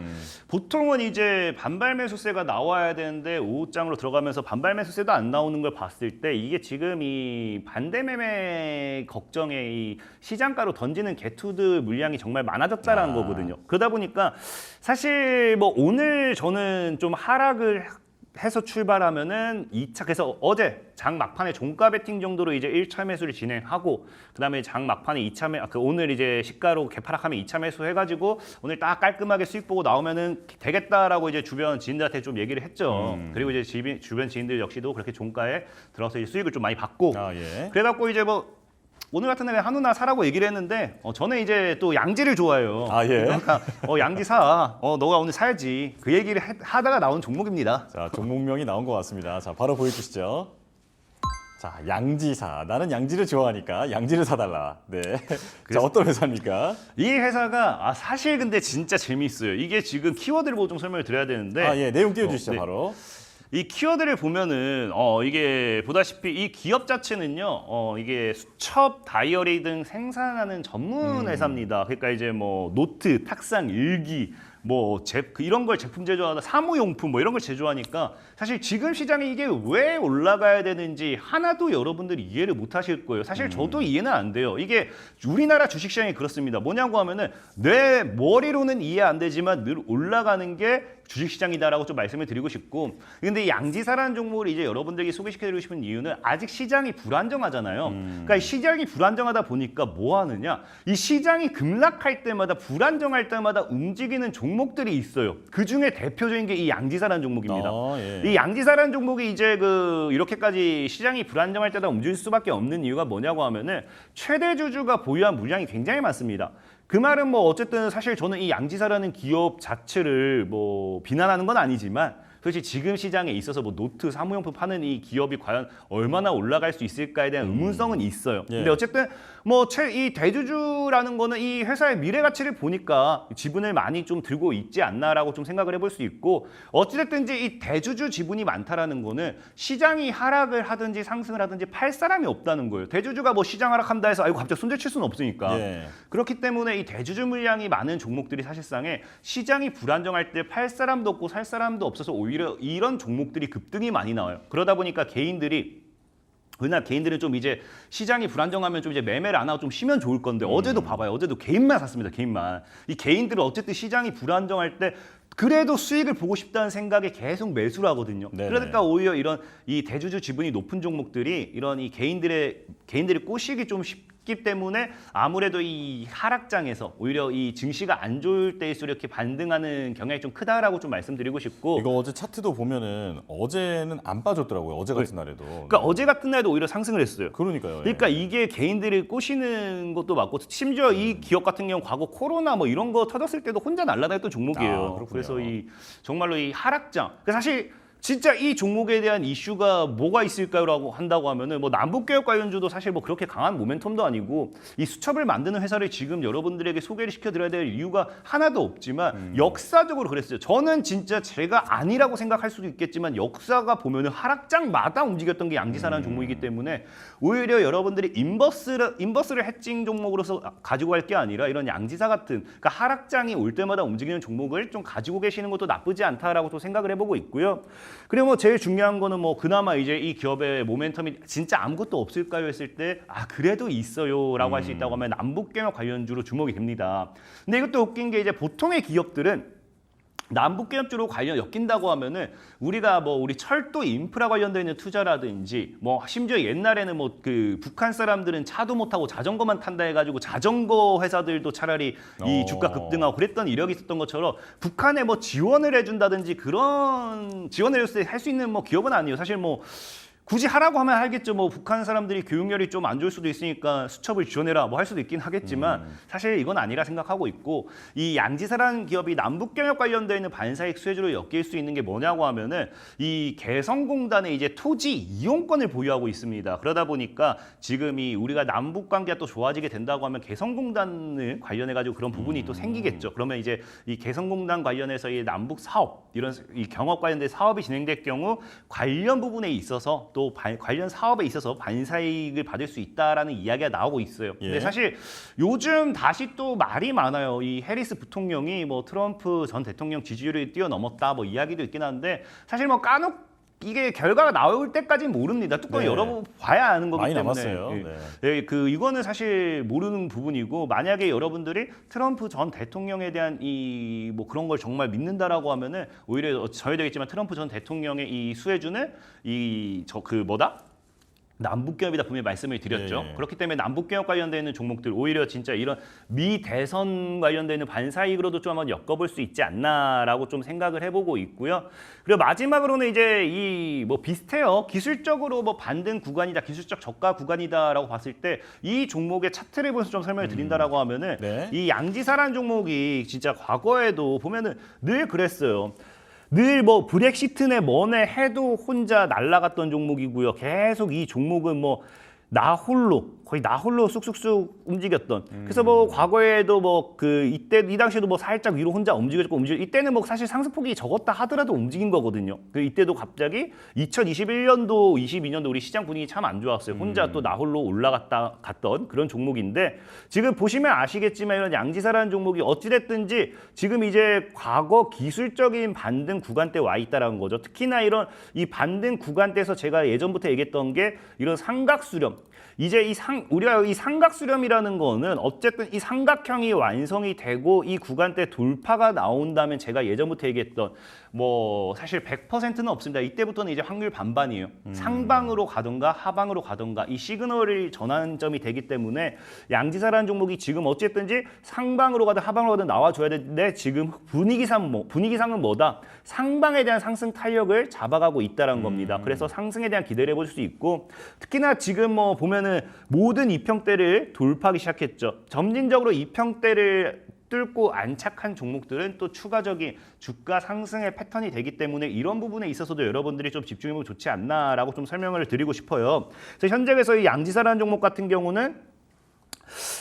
보통은 이제 반발 매수세가 나와야 되는데 오후장으로 들어가면서 반발 매수세도 안 나오는 걸 봤을 때 이게 지금 이 반대 매매 걱정에 이 시장가로 던지는 개투들 물량이 정말 많아졌다라는 거거든요. 그러다 보니까 사실 뭐 오늘 저는 좀 하락을 해서 출발하면은 2차 그래서 어제 장 막판에 종가 베팅 정도로 이제 1차 매수를 진행하고 그다음에 장 막판에 2차 오늘 이제 시가로 개파락하면 2차 매수 해가지고 오늘 딱 깔끔하게 수익 보고 나오면은 되겠다라고 이제 주변 지인들한테 좀 얘기를 했죠. 그리고 이제 주변 지인들 역시도 그렇게 종가에 들어서 이제 수익을 좀 많이 받고 예. 그래갖고 이제 뭐 오늘 같은 날에 한우나 사라고 얘기를 했는데 저는 이제 또 양지를 좋아해요. 아, 예. 그러니까 양지 사. 너가 오늘 사야지. 그 얘기를 하다가 나온 종목입니다. 자 종목명이 나온 것 같습니다. 자 바로 보여주시죠. 자 양지사 나는 양지를 좋아하니까 양지를 사달라. 네. 자 어떤 회사입니까? 이 회사가 사실 근데 진짜 재미있어요. 이게 지금 키워드를 보고 좀 설명을 드려야 되는데 예 내용 띄워주시죠 네. 바로. 이 키워드를 보면은 이게 보다시피 이 기업 자체는요 이게 수첩, 다이어리 등 생산하는 전문 회사입니다. 그러니까 이제 뭐 노트, 탁상, 일기 뭐 이런 걸 제품 제조하다 사무용품 뭐 이런 걸 제조하니까 사실 지금 시장에 이게 왜 올라가야 되는지 하나도 여러분들이 이해를 못 하실 거예요. 사실 저도 이해는 안 돼요. 이게 우리나라 주식시장이 그렇습니다. 뭐냐고 하면은 내 머리로는 이해 안 되지만 늘 올라가는 게 주식시장이다라고 좀 말씀을 드리고 싶고 근데 이 양지사라는 종목을 이제 여러분들에게 소개시켜드리고 싶은 이유는 아직 시장이 불안정하잖아요. 그러니까 이 시장이 불안정하다 보니까 뭐 하느냐 이 시장이 급락할 때마다 불안정할 때마다 움직이는 종목들이 있어요. 그중에 대표적인 게 이 양지사라는 종목입니다. 예. 이 양지사라는 종목이 이제 이렇게까지 시장이 불안정할 때다 움직일 수밖에 없는 이유가 뭐냐고 하면은 최대 주주가 보유한 물량이 굉장히 많습니다. 그 말은 뭐 어쨌든 사실 저는 이 양지사라는 기업 자체를 뭐 비난하는 건 아니지만 솔직히 지금 시장에 있어서 뭐 노트, 사무용품 파는 이 기업이 과연 얼마나 올라갈 수 있을까에 대한 의문성은 있어요. 예. 근데 어쨌든 뭐 이 대주주라는 거는 이 회사의 미래 가치를 보니까 지분을 많이 좀 들고 있지 않나라고 좀 생각을 해볼 수 있고 어찌됐든지 이 대주주 지분이 많다라는 거는 시장이 하락을 하든지 상승을 하든지 팔 사람이 없다는 거예요. 대주주가 뭐 시장 하락한다 해서 아이고 갑자기 손절 칠 수는 없으니까. 예. 그렇기 때문에 이 대주주 물량이 많은 종목들이 사실상에 시장이 불안정할 때 팔 사람도 없고 살 사람도 없어서 오히려 이런 종목들이 급등이 많이 나와요. 그러다 보니까 개인들은 좀 이제 시장이 불안정하면 좀 이제 매매를 안 하고 좀 쉬면 좋을 건데 어제도 봐봐요. 어제도 개인만 샀습니다. 개인만. 이 개인들은 어쨌든 시장이 불안정할 때 그래도 수익을 보고 싶다는 생각에 계속 매수를 하거든요. 네네. 그러니까 오히려 이런 이 대주주 지분이 높은 종목들이 이런 이 개인들의 꼬시기 좀 쉽기 때문에 아무래도 이 하락장에서 오히려 이 증시가 안 좋을 때일수록 이렇게 반등하는 경향이 좀 크다라고 좀 말씀드리고 싶고 이거 어제 차트도 보면은 어제는 안 빠졌더라고요. 어제 같은 날에도. 그러니까 어제 같은 날도 오히려 상승을 했어요. 그러니까요. 예. 그러니까 이게 개인들이 꼬시는 것도 맞고 심지어 이 기업 같은 경우 과거 코로나 뭐 이런 거 터졌을 때도 혼자 날아다녔던 종목이에요. 그렇군요. 그래서 이 정말로 이 하락장. 사실 진짜 이 종목에 대한 이슈가 뭐가 있을까요라고 한다고 하면은 뭐 남북개혁 관련주도 사실 뭐 그렇게 강한 모멘텀도 아니고 이 수첩을 만드는 회사를 지금 여러분들에게 소개를 시켜드려야 될 이유가 하나도 없지만 역사적으로 그랬어요. 저는 진짜 제가 아니라고 생각할 수도 있겠지만 역사가 보면은 하락장마다 움직였던 게 양지사라는 종목이기 때문에 오히려 여러분들이 인버스를 해칭 종목으로서 가지고 갈 게 아니라 이런 양지사 같은 그러니까 하락장이 올 때마다 움직이는 종목을 좀 가지고 계시는 것도 나쁘지 않다라고 또 생각을 해보고 있고요. 그리고 뭐 제일 중요한 거는 뭐 그나마 이제 이 기업의 모멘텀이 진짜 아무것도 없을까요 했을 때 그래도 있어요라고 할 수 있다고 하면 남북개혁 관련주로 주목이 됩니다. 근데 이것도 웃긴 게 이제 보통의 기업들은 남북개혁주로 관련 엮인다고 하면은 우리가 뭐 우리 철도 인프라 관련돼 있는 투자라든지 뭐 심지어 옛날에는 뭐 그 북한 사람들은 차도 못 타고 자전거만 탄다 해가지고 자전거 회사들도 차라리 이 주가 급등하고 그랬던 이력이 있었던 것처럼 북한에 뭐 지원을 해준다든지 그런 지원을 해줬을 때 할 수 있는 뭐 기업은 아니에요. 사실 뭐 굳이 하라고 하면 하겠죠. 뭐 북한 사람들이 교육열이 좀 안 좋을 수도 있으니까 수첩을 지원해라 뭐 할 수도 있긴 하겠지만 사실 이건 아니라 생각하고 있고 이 양지사라는 기업이 남북경협 관련되어 있는 반사익 수혜주로 엮일 수 있는 게 뭐냐고 하면은 이 개성공단의 이제 토지 이용권을 보유하고 있습니다. 그러다 보니까 지금 이 우리가 남북 관계가 또 좋아지게 된다고 하면 개성공단을 관련해 가지고 그런 부분이 또 생기겠죠. 그러면 이제 이 개성공단 관련해서 이 남북 사업 이런 이 경업 관련된 사업이 진행될 경우 관련 부분에 있어서 또 관련 사업에 있어서 반사이익을 받을 수 있다라는 이야기가 나오고 있어요. 근데 사실 요즘 다시 또 말이 많아요. 이 해리스 부통령이 뭐 트럼프 전 대통령 지지율을 뛰어넘었다 뭐 이야기도 있긴 한데 사실 뭐 까놓고 이게 결과가 나올 때까지는 모릅니다. 뚜껑 열어봐야 아는 거기 많이 때문에. 남았어요. 이거는 사실 모르는 부분이고 만약에 여러분들이 트럼프 전 대통령에 대한 이 뭐 그런 걸 정말 믿는다라고 하면은 오히려 저해되겠지만 트럼프 전 대통령의 이 수혜주는 남북개혁이다 분명히 말씀을 드렸죠. 그렇기 때문에 남북개혁 관련되어 있는 종목들 오히려 진짜 이런 미 대선 관련되어 있는 반사이익으로도 좀 한번 엮어볼 수 있지 않나라고 좀 생각을 해보고 있고요. 그리고 마지막으로는 이제 이 뭐 비슷해요. 기술적으로 뭐 반등 구간이다, 기술적 저가 구간이다라고 봤을 때 이 종목의 차트를 보면서 좀 설명을 드린다라고 하면은 이 양지사라는 종목이 진짜 과거에도 보면은 늘 그랬어요. 늘 뭐 브렉시트네 뭐네 해도 혼자 날아갔던 종목이고요. 계속 이 종목은 뭐 거의 나 홀로 쑥쑥쑥 움직였던. 그래서 뭐 과거에도 뭐 이 당시에도 뭐 살짝 위로 혼자 이때는 뭐 사실 상승폭이 적었다 하더라도 움직인 거거든요. 이때도 갑자기 2021년도, 22년도 우리 시장 분위기 참 안 좋았어요. 혼자 또 나 홀로 갔던 그런 종목인데 지금 보시면 아시겠지만 이런 양지사라는 종목이 어찌됐든지 지금 이제 과거 기술적인 반등 구간대에 와 있다라는 거죠. 특히나 이런 이 반등 구간대에서 제가 예전부터 얘기했던 게 이런 삼각수렴. 이제 우리가 이 삼각수렴이라는 거는 어쨌든 이 삼각형이 완성이 되고 이 구간대 돌파가 나온다면 제가 예전부터 얘기했던 뭐 사실 100%는 없습니다. 이때부터는 이제 확률 반반이에요. 상방으로 가던가 하방으로 가던가 이 시그널이 전환점이 되기 때문에 양지사라는 종목이 지금 어쨌든지 상방으로 가든 하방으로 가든 나와줘야 되는데 지금 분위기상은 뭐다? 상방에 대한 상승 탄력을 잡아가고 있다는 겁니다. 그래서 상승에 대한 기대를 해볼 수 있고 특히나 지금 뭐 보면은 모든 이평대를 돌파하기 시작했죠. 점진적으로 이평대를 뚫고 안착한 종목들은 또 추가적인 주가 상승의 패턴이 되기 때문에 이런 부분에 있어서도 여러분들이 좀 집중해보면 좋지 않나라고 좀 설명을 드리고 싶어요. 그래서 현재에서 이 양지사라는 종목 같은 경우는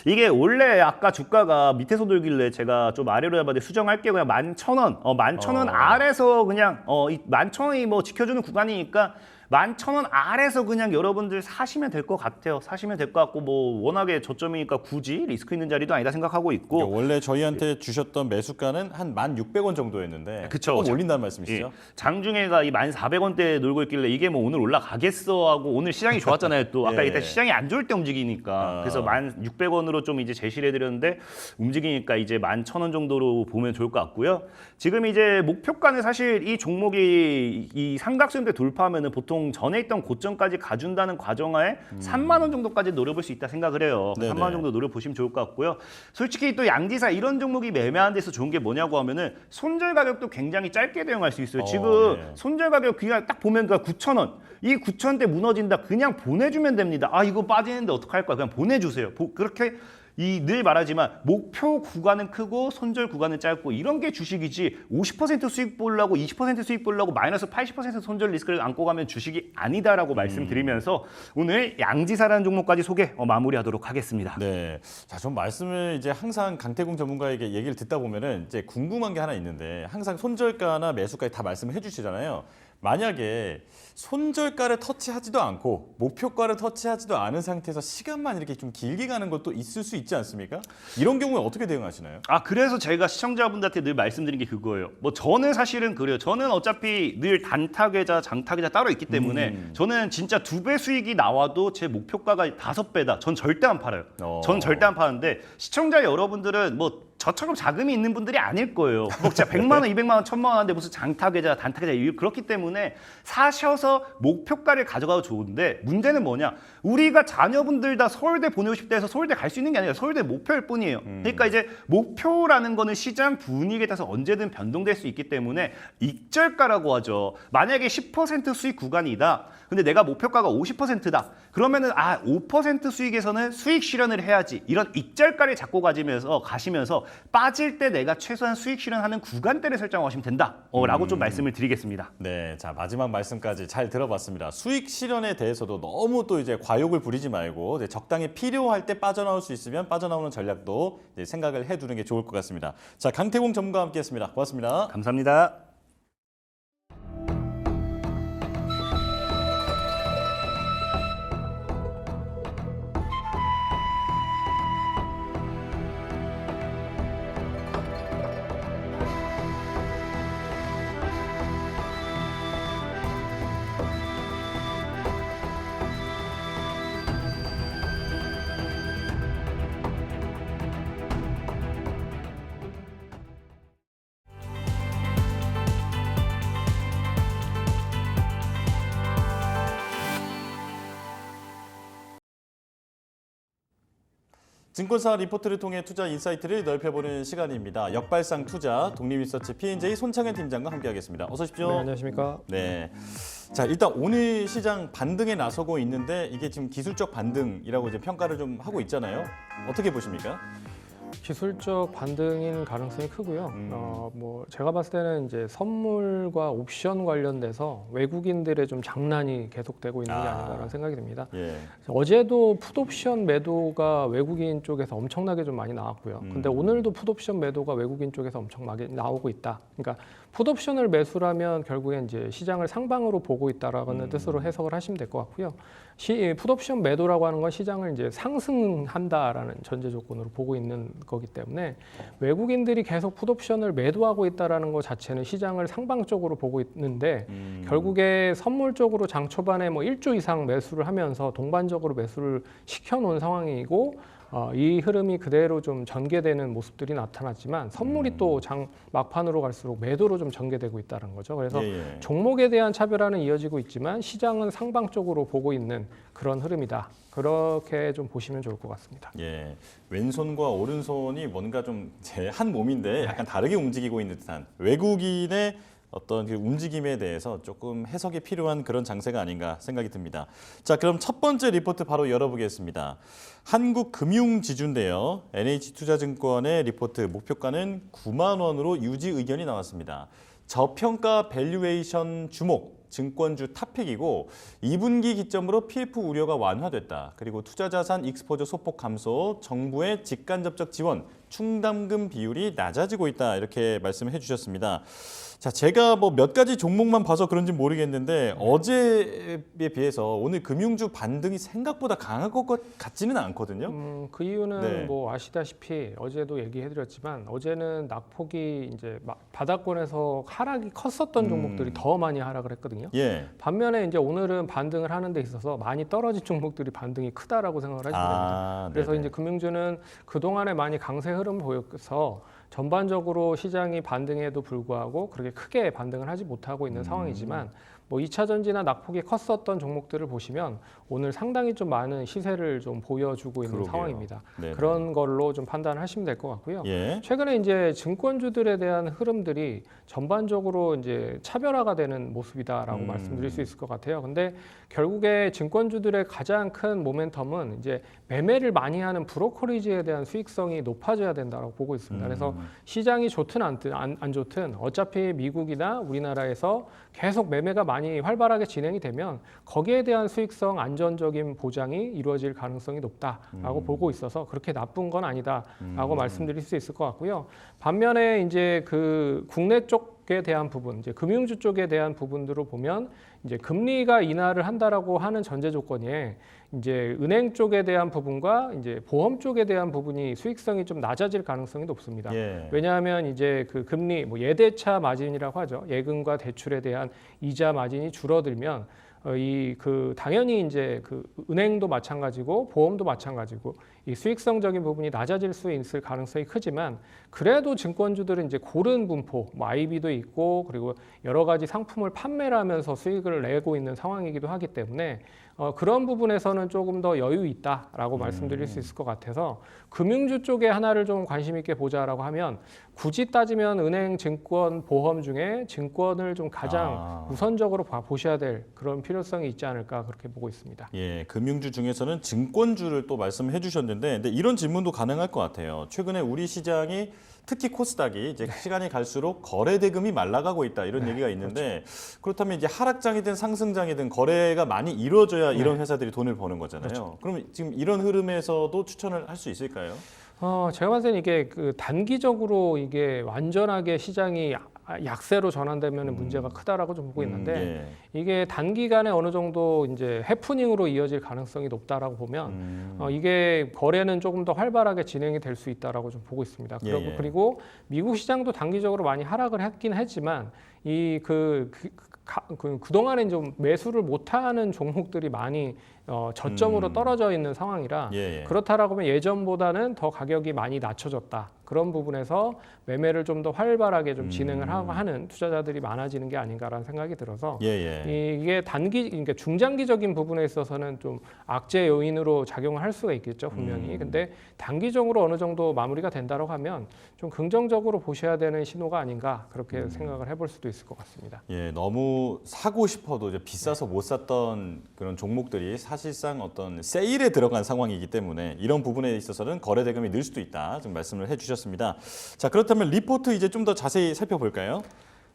이게 원래 아까 주가가 밑에서 돌길래 제가 좀 아래로 해봤는데 수정할게요. 그냥 11,000원, 11,000원 아래서 그냥 이 11,000원이 뭐 지켜주는 구간이니까 11,000원 아래서 그냥 여러분들 사시면 될 것 같아요. 사시면 될 것 같고 뭐 워낙에 저점이니까 굳이 리스크 있는 자리도 아니다 생각하고 있고. 그러니까 원래 저희한테 주셨던 매수가는 한 1,600원 정도였는데 그쵸. 조금 올린다는 말씀이시죠? 장중에가 이 1,400원대에 놀고 있길래 이게 뭐 오늘 올라가겠어 하고 오늘 시장이 좋았잖아요. 또 아까 일단 시장이 안 좋을 때 움직이니까 그래서 1,600원으로 좀 이제 제시를 해드렸는데 움직이니까 이제 11,000원 정도로 보면 좋을 것 같고요. 지금 이제 목표가는 사실 이 종목이 이 삼각수렴대 돌파하면은 보통 전에 있던 고점까지 가준다는 과정하에 3만 원 정도까지 노려볼 수 있다 생각을 해요. 3만 원 정도 노려보시면 좋을 것 같고요. 솔직히 또 양지사 이런 종목이 매매하는 데서 좋은 게 뭐냐고 하면은 손절 가격도 굉장히 짧게 대응할 수 있어요. 지금 손절 가격 그냥 딱 보면 9,000원. 이 9,000원대 무너진다. 그냥 보내주면 됩니다. 이거 빠지는데 어떡할 거야. 그냥 보내주세요. 그렇게 늘 말하지만 목표 구간은 크고 손절 구간은 짧고 이런 게 주식이지 50% 수익 보려고 20% 수익 보려고 마이너스 80% 손절 리스크를 안고 가면 주식이 아니다라고 말씀드리면서 오늘 양지사라는 종목까지 소개 마무리하도록 하겠습니다. 네. 자, 좀 말씀을 이제 항상 강태공 전문가에게 얘기를 듣다 보면은 이제 궁금한 게 하나 있는데 항상 손절가나 매수까지 다 말씀을 해주시잖아요. 만약에 손절가를 터치하지도 않고 목표가를 터치하지도 않은 상태에서 시간만 이렇게 좀 길게 가는 것도 있을 수 있지 않습니까? 이런 경우에 어떻게 대응하시나요? 그래서 제가 시청자분들한테 늘 말씀드린 게 그거예요. 저는 사실은 그래요. 저는 어차피 늘 단타계좌, 장타계좌 따로 있기 때문에 저는 진짜 2배 수익이 나와도 제 목표가가 5배다. 전 절대 안 팔아요. 전 절대 안 파는데 시청자 여러분들은 저처럼 자금이 있는 분들이 아닐 거예요. 진짜 100만 원, 200만 원, 1000만 원 하는데 무슨 장타계좌, 단타계좌 그렇기 때문에 사셔서 목표가를 가져가도 좋은데 문제는 뭐냐? 우리가 자녀분들 다 서울대 보내고 싶다 해서 서울대 갈 수 있는 게 아니라 서울대 목표일 뿐이에요. 그러니까 이제 목표라는 거는 시장 분위기에 따라서 언제든 변동될 수 있기 때문에 익절가라고 하죠. 만약에 10% 수익 구간이다. 근데 내가 목표가가 50%다. 그러면은 5% 수익에서는 수익 실현을 해야지. 이런 익절가를 잡고 가시면서 빠질 때 내가 최소한 수익 실현하는 구간대를 설정하시면 된다라고 좀 말씀을 드리겠습니다. 네, 자 마지막 말씀까지 잘 들어봤습니다. 수익 실현에 대해서도 너무 또 이제 과욕을 부리지 말고 이제 적당히 필요할 때 빠져나올 수 있으면 빠져나오는 전략도 이제 생각을 해두는 게 좋을 것 같습니다. 자, 강태공 전문가와 함께했습니다. 고맙습니다. 감사합니다. 증권사 리포트를 통해 투자 인사이트를 넓혀보는 시간입니다. 역발상 투자 독립리서치 P&J 손창현 팀장과 함께하겠습니다. 어서 오십시오. 네, 안녕하십니까. 네. 자, 일단 오늘 시장 반등에 나서고 있는데 이게 지금 기술적 반등이라고 이제 평가를 좀 하고 있잖아요. 어떻게 보십니까? 기술적 반등인 가능성이 크고요. 제가 봤을 때는 이제 선물과 옵션 관련돼서 외국인들의 좀 장난이 계속되고 있는 게 아닌가라는 생각이 듭니다. 예. 어제도 풋옵션 매도가 외국인 쪽에서 엄청나게 좀 많이 나왔고요. 근데 오늘도 풋옵션 매도가 외국인 쪽에서 엄청 많이 나오고 있다. 그러니까 풋옵션을 매수라면 결국엔 이제 시장을 상방으로 보고 있다라는 뜻으로 해석을 하시면 될 것 같고요. 풋옵션 매도라고 하는 건 시장을 이제 상승한다라는 전제 조건으로 보고 있는 거기 때문에 외국인들이 계속 풋옵션을 매도하고 있다라는 것 자체는 시장을 상방 쪽으로 보고 있는데 결국에 선물 쪽으로 장 초반에 1조 이상 매수를 하면서 동반적으로 매수를 시켜놓은 상황이고 이 흐름이 그대로 좀 전개되는 모습들이 나타났지만 선물이 또 장 막판으로 갈수록 매도로 좀 전개되고 있다는 거죠. 그래서 종목에 대한 차별화는 이어지고 있지만 시장은 상방 쪽으로 보고 있는 그런 흐름이다. 그렇게 좀 보시면 좋을 것 같습니다. 예, 왼손과 오른손이 뭔가 좀 제 한 몸인데 약간 다르게 움직이고 있는 듯한 외국인의 어떤 그 움직임에 대해서 조금 해석이 필요한 그런 장세가 아닌가 생각이 듭니다. 자, 그럼 첫 번째 리포트 바로 열어보겠습니다. 한국금융지주인데요. NH투자증권의 리포트 목표가는 9만 원으로 유지 의견이 나왔습니다. 저평가 밸류에이션 주목. 증권주 탑픽이고 2분기 기점으로 PF 우려가 완화됐다. 그리고 투자자산 익스포저 소폭 감소, 정부의 직간접적 지원, 충당금 비율이 낮아지고 있다. 이렇게 말씀을 해주셨습니다. 자, 제가 몇 가지 종목만 봐서 그런지 모르겠는데 어제에 비해서 오늘 금융주 반등이 생각보다 강할 것 같지는 않거든요. 그 이유는 네. 아시다시피 어제도 얘기해드렸지만 어제는 낙폭이 이제 바닥권에서 하락이 컸었던 종목들이 더 많이 하락을 했거든요. 예. 반면에 이제 오늘은 반등을 하는 데 있어서 많이 떨어진 종목들이 반등이 크다라고 생각을 하시면 됩니다. 그래서 네네. 이제 금융주는 그동안에 많이 강세 흐름을 보여서 전반적으로 시장이 반등에도 불구하고 그렇게 크게 반등을 하지 못하고 있는 상황이지만 뭐 2차 전지나 낙폭이 컸었던 종목들을 보시면 오늘 상당히 좀 많은 시세를 좀 보여주고 있는 그러게요. 상황입니다. 네네. 그런 걸로 좀 판단하시면 될 것 같고요. 예. 최근에 이제 증권주들에 대한 흐름들이 전반적으로 이제 차별화가 되는 모습이다라고 말씀드릴 수 있을 것 같아요. 근데 결국에 증권주들의 가장 큰 모멘텀은 이제 매매를 많이 하는 브로커리지에 대한 수익성이 높아져야 된다고 보고 있습니다. 그래서 시장이 좋든 안 좋든 어차피 미국이나 우리나라에서 계속 매매가 많이 활발하게 진행이 되면 거기에 대한 수익성, 안전적인 보장이 이루어질 가능성이 높다라고 보고 있어서 그렇게 나쁜 건 아니다라고 말씀드릴 수 있을 것 같고요. 반면에 이제 그 국내 쪽에 대한 부분, 이제 금융주 쪽에 대한 부분들을 보면 이제 금리가 인하를 한다라고 하는 전제 조건에 이제 은행 쪽에 대한 부분과 이제 보험 쪽에 대한 부분이 수익성이 좀 낮아질 가능성이 높습니다. 예. 왜냐하면 이제 그 금리, 뭐 예대차 마진이라고 하죠. 예금과 대출에 대한 이자 마진이 줄어들면 당연히 이제 그 은행도 마찬가지고 보험도 마찬가지고 이 수익성적인 부분이 낮아질 수 있을 가능성이 크지만 그래도 증권주들은 이제 고른 분포, 뭐 IB도 있고 그리고 여러 가지 상품을 판매를 하면서 수익을 내고 있는 상황이기도 하기 때문에 그런 부분에서는 조금 더 여유 있다라고 말씀드릴 수 있을 것 같아서 금융주 쪽에 하나를 좀 관심 있게 보자라고 하면 굳이 따지면 은행, 증권, 보험 중에 증권을 좀 가장 우선적으로 보셔야 될 그런 필요성이 있지 않을까 그렇게 보고 있습니다. 예, 금융주 중에서는 증권주를 또 말씀해 주셨는데 근데 이런 질문도 가능할 것 같아요. 최근에 우리 시장이 특히 코스닥이 이제 시간이 갈수록 거래 대금이 말라가고 있다 이런 얘기가 있는데 그렇다면 이제 하락장이든 상승장이든 거래가 많이 이루어져야 이런 회사들이 돈을 버는 거잖아요. 그럼 지금 이런 흐름에서도 추천을 할 수 있을까요? 제가 봤을 때는 이게 그 단기적으로 이게 완전하게 시장이 약세로 전환되면 문제가 크다라고 좀 보고 있는데 이게 단기간에 어느 정도 이제 해프닝으로 이어질 가능성이 높다라고 보면 이게 거래는 조금 더 활발하게 진행이 될 수 있다라고 좀 보고 있습니다. 그리고 미국 시장도 단기적으로 많이 하락을 했긴 했지만 그동안에 좀 매수를 못하는 종목들이 많이 저점으로 떨어져 있는 상황이라 그렇다라고 하면 예전보다는 더 가격이 많이 낮춰졌다. 그런 부분에서 매매를 좀 더 활발하게 좀 진행을 하는 투자자들이 많아지는 게 아닌가라는 생각이 들어서 이게 그러니까 중장기적인 부분에 있어서는 좀 악재 요인으로 작용을 할 수가 있겠죠, 분명히. 근데 단기적으로 어느 정도 마무리가 된다고 하면 좀 긍정적으로 보셔야 되는 신호가 아닌가 그렇게 생각을 해볼 수도 있을 것 같습니다. 예, 너무 사고 싶어도 이제 비싸서 못 샀던 그런 종목들이 사실상 어떤 세일에 들어간 상황이기 때문에 이런 부분에 있어서는 거래 대금이 늘 수도 있다. 좀 말씀을 해주셨습니다. 자, 그렇다면 리포트 이제 좀 더 자세히 살펴볼까요?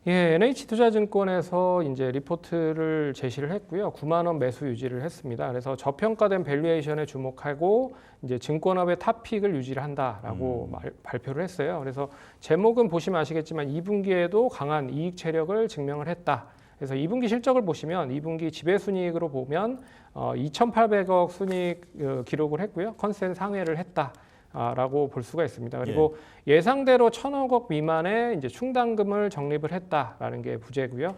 예, NH투자증권에서 이제 리포트를 제시를 했고요. 9만 원 매수 유지를 했습니다. 그래서 저평가된 밸류에이션에 주목하고 이제 증권업의 탑픽을 유지를 한다라고 발표를 했어요. 그래서 제목은 보시면 아시겠지만 2분기에도 강한 이익 체력을 증명을 했다. 그래서 2분기 실적을 보시면 2분기 지배순이익으로 보면 2,800억 순이익 기록을 했고요. 컨센 상회를 했다. 라고 볼 수가 있습니다. 그리고 예상대로 1,000억 원 미만의 이제 충당금을 적립을 했다라는 게 부재고요.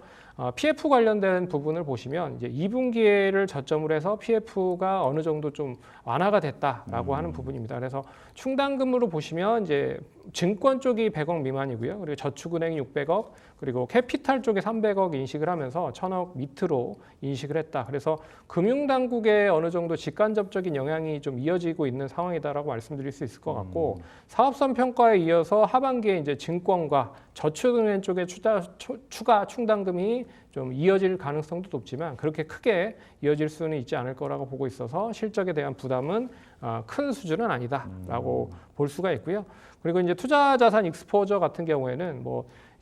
PF 관련된 부분을 보시면 이제 2분기를 저점으로 해서 PF가 어느 정도 좀 완화가 됐다라고 하는 부분입니다. 그래서 충당금으로 보시면 이제 증권 쪽이 100억 미만이고요. 그리고 저축은행이 600억, 그리고 캐피탈 쪽에 300억 인식을 하면서 1,000억 밑으로 인식을 했다. 그래서 금융당국에 어느 정도 직간접적인 영향이 좀 이어지고 있는 상황이다라고 말씀드릴 수 있을 것 같고 사업성 평가에 이어서 하반기에 이제 증권과 저축은행 쪽에 추가 충당금이 좀 이어질 가능성도 높지만 그렇게 크게 이어질 수는 있지 않을 거라고 보고 있어서 실적에 대한 부담은 큰 수준은 아니다라고 볼 수가 있고요. 그리고 이제 투자자산 익스포저 같은 경우에는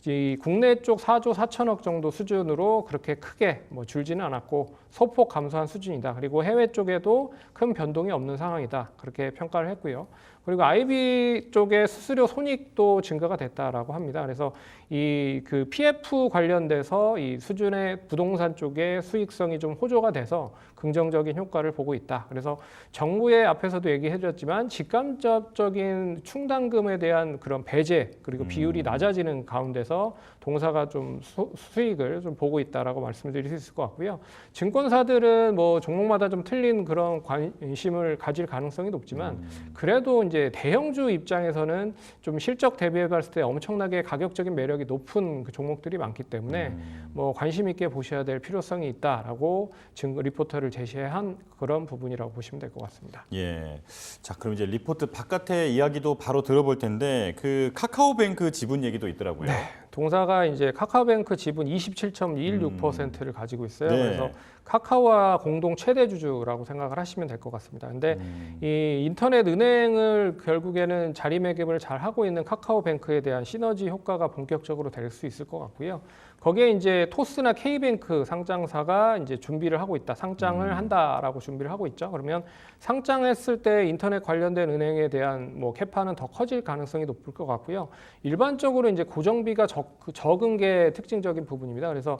이 국내 쪽 4조 4천억 정도 수준으로 그렇게 크게 줄지는 않았고 소폭 감소한 수준이다. 그리고 해외 쪽에도 큰 변동이 없는 상황이다. 그렇게 평가를 했고요. 그리고 IB 쪽의 수수료 손익도 증가가 됐다라고 합니다. 그래서 그 PF 관련돼서 이 수준의 부동산 쪽의 수익성이 좀 호조가 돼서 긍정적인 효과를 보고 있다. 그래서 정부의 앞에서도 얘기해드렸지만 직간접적인 충당금에 대한 그런 배제 그리고 비율이 낮아지는 가운데서 동사가 좀 수익을 좀 보고 있다라고 말씀드릴 수 있을 것 같고요. 증권사들은 종목마다 좀 틀린 그런 관심을 가질 가능성이 높지만 그래도 이제 이제 대형주 입장에서는 좀 실적 대비해 봤을 때 엄청나게 가격적인 매력이 높은 그 종목들이 많기 때문에 뭐 관심 있게 보셔야 될 필요성이 있다라고 리포트를 제시한 그런 부분이라고 보시면 될 것 같습니다. 예. 자, 그럼 이제 리포트 바깥의 이야기도 바로 들어볼 텐데 그 카카오뱅크 지분 얘기도 있더라고요. 동사가 이제 카카오뱅크 지분 27.216%를 가지고 있어요. 네. 그래서 카카오와 공동 최대 주주라고 생각을 하시면 될 것 같습니다. 근데 이 인터넷 은행을 결국에는 자리매김을 잘 하고 있는 카카오뱅크에 대한 시너지 효과가 본격적으로 될 수 있을 것 같고요. 거기에 이제 토스나 K뱅크 상장사가 이제 준비를 하고 있다. 상장을 한다라고 준비를 하고 있죠. 그러면 상장했을 때 인터넷 관련된 은행에 대한 뭐 캐파는 더 커질 가능성이 높을 것 같고요. 일반적으로 이제 고정비가 적은 게 특징적인 부분입니다. 그래서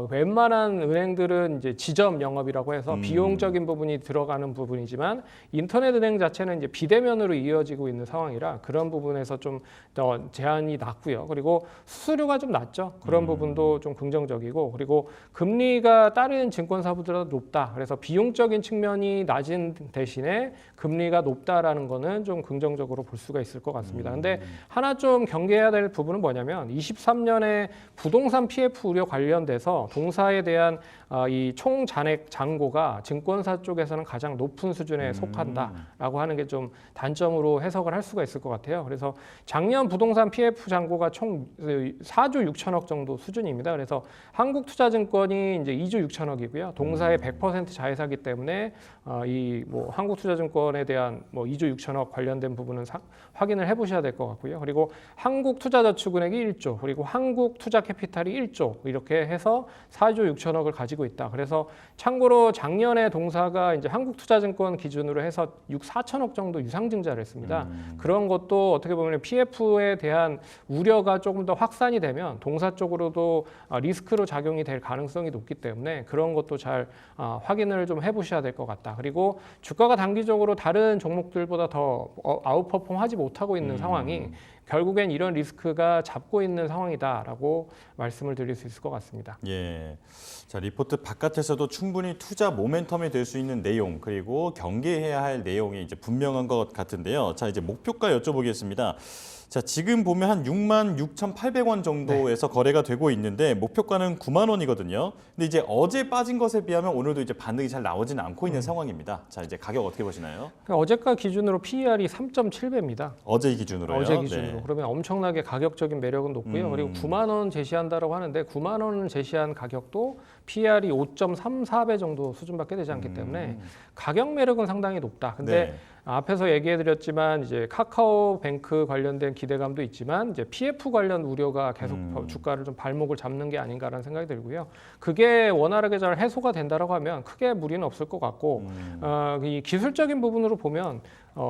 웬만한 은행들은 이제 지점 영업이라고 해서 비용적인 부분이 들어가는 부분이지만 인터넷 은행 자체는 이제 비대면으로 이어지고 있는 상황이라 그런 부분에서 좀 더 제한이 낮고요. 그리고 수수료가 좀 낮죠. 그런 부분도 좀 긍정적이고 그리고 금리가 다른 증권사보다 높다. 그래서 비용적인 측면이 낮은 대신에 금리가 높다라는 거는 좀 긍정적으로 볼 수가 있을 것 같습니다. 근데 하나 좀 경계해야 될 부분은 뭐냐면 23년에 부동산 PF 우려 관련돼서 동사에 대한 이 총 잔액 잔고가 증권사 쪽에서는 가장 높은 수준에 속한다라고 하는 게 좀 단점으로 해석을 할 수가 있을 것 같아요. 그래서 작년 부동산 PF 잔고가 총 4조 6천억 정도 수준입니다. 그래서 한국투자증권이 이제 2조 6천억이고요. 동사의 100% 자회사기 때문에 이 뭐 한국투자증권에 대한 뭐 2조 6천억 관련된 부분은 확인을 해보셔야 될 것 같고요. 그리고 한국투자저축은행이 1조, 그리고 한국투자캐피탈이 1조 이렇게 해서 4조 6천억을 가지고 있다. 그래서 참고로 작년에 동사가 이제 한국투자증권 기준으로 해서 4천억 정도 유상증자를 했습니다. 그런 것도 어떻게 보면 PF에 대한 우려가 조금 더 확산이 되면 동사 쪽으로도 리스크로 작용이 될 가능성이 높기 때문에 그런 것도 잘 확인을 좀 해보셔야 될 것 같다. 그리고 주가가 단기적으로 다른 종목들보다 더 아웃퍼폼하지 못하고 있는 상황이 결국엔 이런 리스크가 잡고 있는 상황이다라고 말씀을 드릴 수 있을 것 같습니다. 예. 자, 리포트 바깥에서도 충분히 투자 모멘텀이 될 수 있는 내용 그리고 경계해야 할 내용이 이제 분명한 것 같은데요. 자, 이제 목표가 여쭤보겠습니다. 자, 지금 보면 한 66,800원 정도에서 거래가 되고 있는데 목표가는 9만 원이거든요. 근데 이제 어제 빠진 것에 비하면 오늘도 이제 반등이 잘 나오지는 않고 있는 상황입니다. 자, 이제 가격 어떻게 보시나요? 그러니까 어제가 기준으로 PER이 3.7배입니다. 어제 기준으로요? 어제 기준으로. 네. 그러면 엄청나게 가격적인 매력은 높고요. 그리고 9만 원 제시한다라고 하는데 9만 원을 제시한 가격도 PER이 5.34배 정도 수준밖에 되지 않기 때문에 가격 매력은 상당히 높다. 근데 네. 앞에서 얘기해드렸지만 이제 카카오뱅크 관련된 기대감도 있지만 이제 PF 관련 우려가 계속 주가를 좀 발목을 잡는 게 아닌가라는 생각이 들고요. 그게 원활하게 잘 해소가 된다라고 하면 크게 무리는 없을 것 같고 이 기술적인 부분으로 보면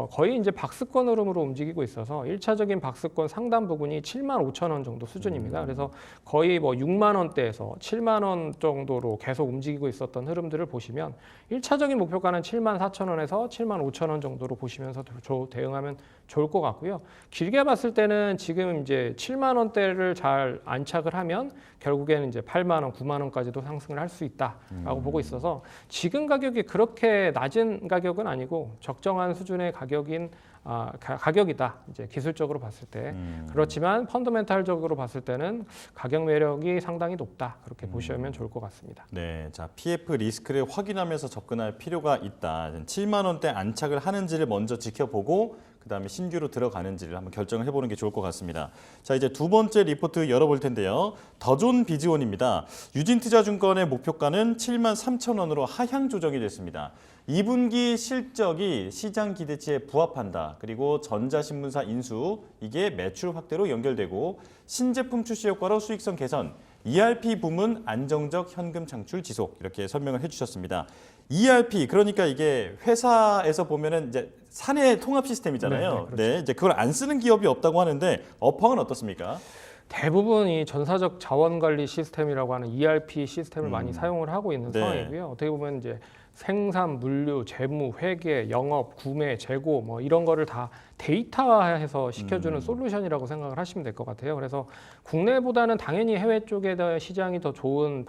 거의 이제 박스권 흐름으로 움직이고 있어서 1차적인 박스권 상단 부분이 7만 5천 원 정도 수준입니다. 그래서 거의 뭐 6만 원대에서 7만 원 정도로 계속 움직이고 있었던 흐름들을 보시면 1차적인 목표가는 7만 4천 원에서 7만 5천 원 정도로 보시면서 대응하면 좋을 것 같고요. 길게 봤을 때는 지금 이제 7만 원대를 잘 안착을 하면 결국에는 이제 8만 원, 9만 원까지도 상승을 할 수 있다라고 보고 있어서 지금 가격이 그렇게 낮은 가격은 아니고 적정한 수준의 가격이다. 이제 기술적으로 봤을 때 그렇지만 펀더멘탈적으로 봤을 때는 가격 매력이 상당히 높다. 그렇게 보시면 좋을 것 같습니다. 네, 자 PF 리스크를 확인하면서 접근할 필요가 있다. 7만 원대 안착을 하는지를 먼저 지켜보고 그다음에 신규로 들어가는지를 한번 결정을 해보는 게 좋을 것 같습니다. 자, 이제 두 번째 리포트 열어볼 텐데요. 더존 비즈원입니다. 유진투자증권의 목표가는 7만 3천 원으로 하향 조정이 됐습니다. 2분기 실적이 시장 기대치에 부합한다. 그리고 전자신문사 인수, 이게 매출 확대로 연결되고 신제품 출시 효과로 수익성 개선, ERP 부문 안정적 현금 창출 지속 이렇게 설명을 해주셨습니다. ERP 그러니까 이게 회사에서 보면은 이제 사내 통합 시스템이잖아요. 네, 그렇죠. 네, 이제 그걸 안 쓰는 기업이 없다고 하는데 업황은 어떻습니까? 대부분 이 전사적 자원관리 시스템이라고 하는 ERP 시스템을 많이 사용을 하고 있는 네. 상황이고요. 어떻게 보면 이제 생산, 물류, 재무, 회계, 영업, 구매, 재고 뭐 이런 거를 다 데이터화해서 시켜주는 솔루션이라고 생각을 하시면 될 것 같아요. 그래서 국내보다는 당연히 해외 쪽에 더 시장이 더 좋은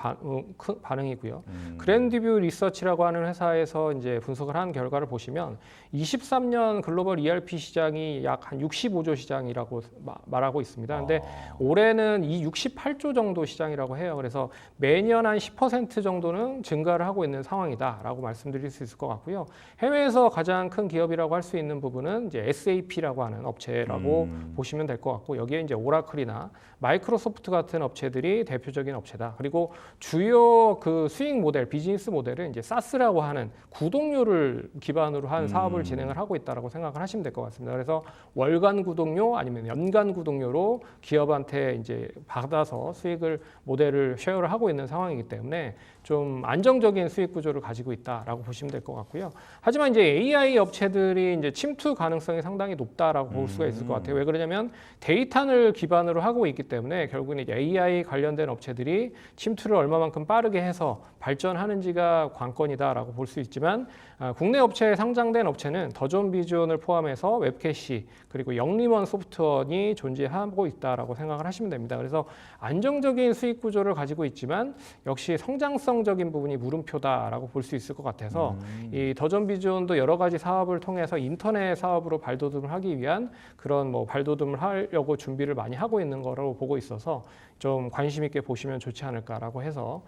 반응이고요. 그랜드뷰 리서치라고 하는 회사에서 이제 분석을 한 결과를 보시면 23년 글로벌 ERP 시장이 약 한 65조 시장이라고 말하고 있습니다. 근데 올해는 이 68조 정도 시장이라고 해요. 그래서 매년 한 10% 정도는 증가를 하고 있는 상황이다라고 말씀드릴 수 있을 것 같고요. 해외에서 가장 큰 기업이라고 할 수 있는 부분은 이제 SAP라고 하는 업체라고 보시면 될 것 같고, 여기에 이제 오라클이나 마이크로소프트 같은 업체들이 대표적인 업체다. 그리고 주요 그 수익 모델, 비즈니스 모델은 이제 사스라고 하는 구독료를 기반으로 한 사업을 진행을 하고 있다라고 생각을 하시면 될 것 같습니다. 그래서 월간 구독료 아니면 연간 구독료로 기업한테 이제 받아서 수익을 모델을 쉐어를 하고 있는 상황이기 때문에 좀 안정적인 수익 구조를 가지고 있다라고 보시면 될 것 같고요. 하지만 이제 AI 업체들이 이제 침투 가능성이 상당히 높다라고 볼 수가 있을 것 같아요. 왜 그러냐면 데이터를 기반으로 하고 있기 때문에 결국은 이제 AI 관련된 업체들이 침투를 얼마만큼 빠르게 해서 발전하는지가 관건이다라고 볼 수 있지만, 국내 업체에 상장된 업체는 더존 비전을 포함해서 웹캐시 그리고 영림원 소프트원이 존재하고 있다라고 생각을 하시면 됩니다. 그래서 안정적인 수익 구조를 가지고 있지만 역시 성장성적인 부분이 물음표다라고 볼 수 있을 것 같아서 이 더존 비전도 여러 가지 사업을 통해서 인터넷 사업으로 발돋움을 하기 위한 그런 뭐 발돋움을 하려고 준비를 많이 하고 있는 거로 보고 있어서 좀 관심 있게 보시면 좋지 않을까라고 해서